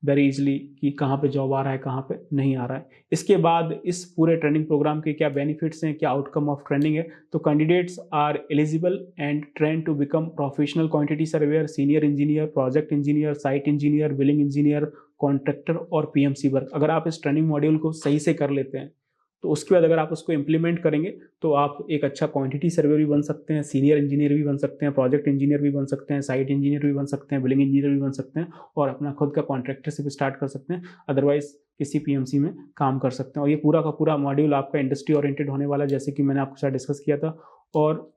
very easily कि कहाँ पे जॉब आ रहा है, कहाँ पे नहीं आ रहा है। इसके बाद इस पूरे ट्रेनिंग प्रोग्राम के क्या बेनिफिट्स हैं, क्या आउटकम ऑफ ट्रेनिंग है। तो candidates are eligible and train to become professional quantity surveyor, senior engineer, project engineer, site engineer, billing engineer, contractor और पीएमसी वर्क। अगर आप इस ट्रेनिंग मॉड्यूल को सही से कर लेते हैं तो उसके बाद अगर आप उसको इम्प्लीमेंट करेंगे तो आप एक अच्छा क्वांटिटी सर्वेयर भी बन सकते हैं, सीनियर इंजीनियर भी बन सकते हैं, प्रोजेक्ट इंजीनियर भी बन सकते हैं, साइट इंजीनियर भी बन सकते हैं, बिलिंग इंजीनियर भी बन सकते हैं और अपना खुद का कॉन्ट्रैक्टरशिप स्टार्ट कर सकते हैं। अदरवाइज किसी पीएमसी में काम कर सकते हैं। और ये पूरा का पूरा मॉड्यूल आपका इंडस्ट्री ओरिएंटेड होने वाला है, जैसे कि मैंने आपके साथ डिस्कस किया था। और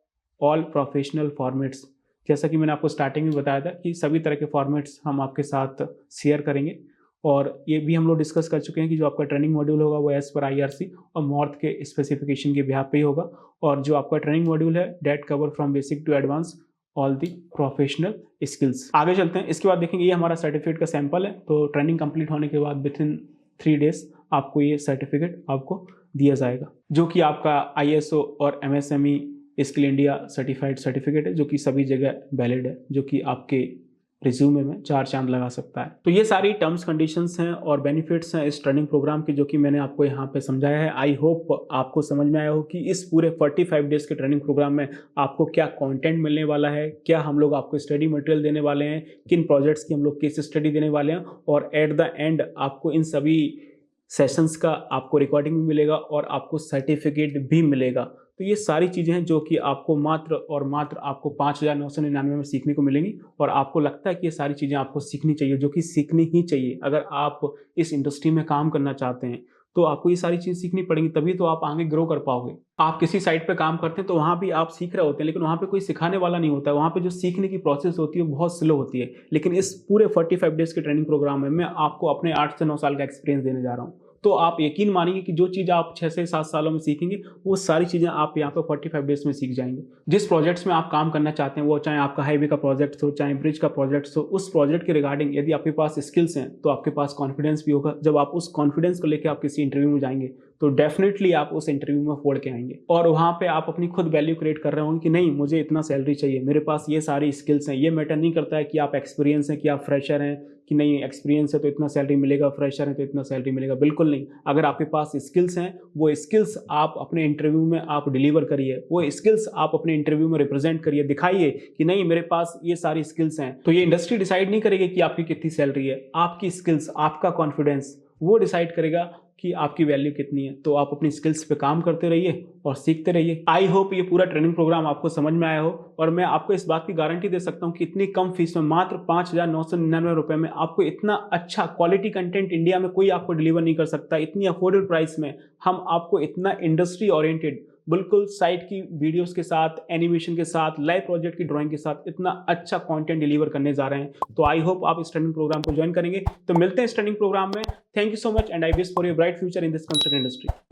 ऑल प्रोफेशनल फॉर्मेट्स, जैसा कि मैंने आपको स्टार्टिंग में बताया था कि सभी तरह के फॉर्मेट्स हम आपके साथ शेयर करेंगे। और ये भी हम लोग डिस्कस कर चुके हैं कि जो आपका ट्रेनिंग मॉड्यूल होगा वो एज पर आईआरसी और मॉर्थ के स्पेसिफिकेशन के बिहाफ पे ही होगा। और जो आपका ट्रेनिंग मॉड्यूल है that cover from basic to advance all the professional skills. आगे चलते हैं, इसके बाद देखेंगे ये हमारा सर्टिफिकेट का सैंपल है। तो ट्रेनिंग कंप्लीट होने के बाद विद इन 3 days आपको ये सर्टिफिकेट आपको दिया जाएगा, जो कि आपका ISO और MSME skill India certified certificate है, जो कि सभी जगह वैलिड है, जो कि आपके रिज्यूमे में 4 चांद लगा सकता है। तो ये सारी टर्म्स कंडीशंस हैं और बेनिफिट्स हैं इस ट्रेनिंग प्रोग्राम की, जो कि मैंने आपको यहाँ पे समझाया है। आई होप आपको समझ में आया हो कि इस पूरे 45 डेज के ट्रेनिंग प्रोग्राम में आपको क्या कंटेंट मिलने वाला है, क्या हम लोग आपको स्टडी मटेरियल देने वाले हैं, किन प्रोजेक्ट्स की हम लोग केस स्टडी देने वाले हैं, और एट द एंड आपको इन सभी सेशंस का आपको रिकॉर्डिंग भी मिलेगा और आपको सर्टिफिकेट भी मिलेगा। तो ये सारी चीज़ें हैं जो कि आपको मात्र और मात्र आपको 5,999 में सीखने को मिलेंगी। और आपको लगता है कि ये सारी चीज़ें आपको सीखनी चाहिए, जो कि सीखनी ही चाहिए। अगर आप इस इंडस्ट्री में काम करना चाहते हैं तो आपको ये सारी चीज़ सीखनी पड़ेंगी, तभी तो आप आगे ग्रो कर पाओगे। आप किसी साइट पे काम करते हैं तो वहाँ भी आप सीख रहे होते हैं, लेकिन वहाँ पे कोई सिखाने वाला नहीं होता है। वहाँ पे जो सीखने की प्रोसेस होती है बहुत स्लो होती है। लेकिन इस पूरे 45 डेज के ट्रेनिंग प्रोग्राम में मैं आपको अपने 8 से 9 साल का एक्सपीरियंस देने जा रहा हूँ। तो आप यकीन मानिए कि जो चीज़ आप 6 से 7 सालों में सीखेंगे वो सारी चीज़ें आप यहाँ पे 45 डेज में सीख जाएंगे। जिस प्रोजेक्ट्स में आप काम करना चाहते हैं, वो चाहे आपका हाईवे का प्रोजेक्ट हो, चाहे ब्रिज का प्रोजेक्ट हो, उस प्रोजेक्ट के रिगार्डिंग यदि आपके पास स्किल्स हैं तो आपके पास कॉन्फिडेंस भी होगा। जब आप उस कॉन्फिडेंस को लेकर आप किसी इंटरव्यू में जाएंगे तो डेफिनेटली आप उस इंटरव्यू में फोड़ के आएंगे और वहाँ पे आप अपनी खुद वैल्यू क्रिएट कर रहे होंगे कि नहीं, मुझे इतना सैलरी चाहिए, मेरे पास ये सारी स्किल्स हैं। ये मैटर नहीं करता है कि आप एक्सपीरियंस हैं, कि आप फ्रेशर हैं, कि नहीं एक्सपीरियंस है तो इतना सैलरी मिलेगा, फ्रेशर है तो इतना सैलरी मिलेगा। बिल्कुल नहीं। अगर आपके पास स्किल्स हैं, वो स्किल्स आप अपने इंटरव्यू में आप डिलीवर करिए, वो स्किल्स आप अपने इंटरव्यू में रिप्रेजेंट करिए, दिखाइए कि नहीं मेरे पास ये सारी स्किल्स हैं। तो ये इंडस्ट्री डिसाइड नहीं करेगी कि आपकी कितनी सैलरी है, आपकी स्किल्स, आपका कॉन्फिडेंस वो डिसाइड करेगा कि आपकी वैल्यू कितनी है। तो आप अपनी स्किल्स पे काम करते रहिए और सीखते रहिए। आई होप ये पूरा ट्रेनिंग प्रोग्राम आपको समझ में आया हो और मैं आपको इस बात की गारंटी दे सकता हूँ कि इतनी कम फीस में, मात्र 5,999 रुपये में आपको इतना अच्छा क्वालिटी कंटेंट इंडिया में कोई आपको डिलीवर नहीं कर सकता। इतनी अफोर्डेबल प्राइस में हम आपको इतना इंडस्ट्री ओरिएंटेड, बिल्कुल साइट की वीडियोस के साथ, एनिमेशन के साथ, लाइव प्रोजेक्ट की ड्राइंग के साथ इतना अच्छा कंटेंट डिलीवर करने जा रहे हैं। तो आई होप आप इस ट्रेनिंग प्रोग्राम को ज्वाइन करेंगे। तो मिलते हैं इस ट्रेनिंग प्रोग्राम में। Thank you so much and I wish for your bright future in this construction industry.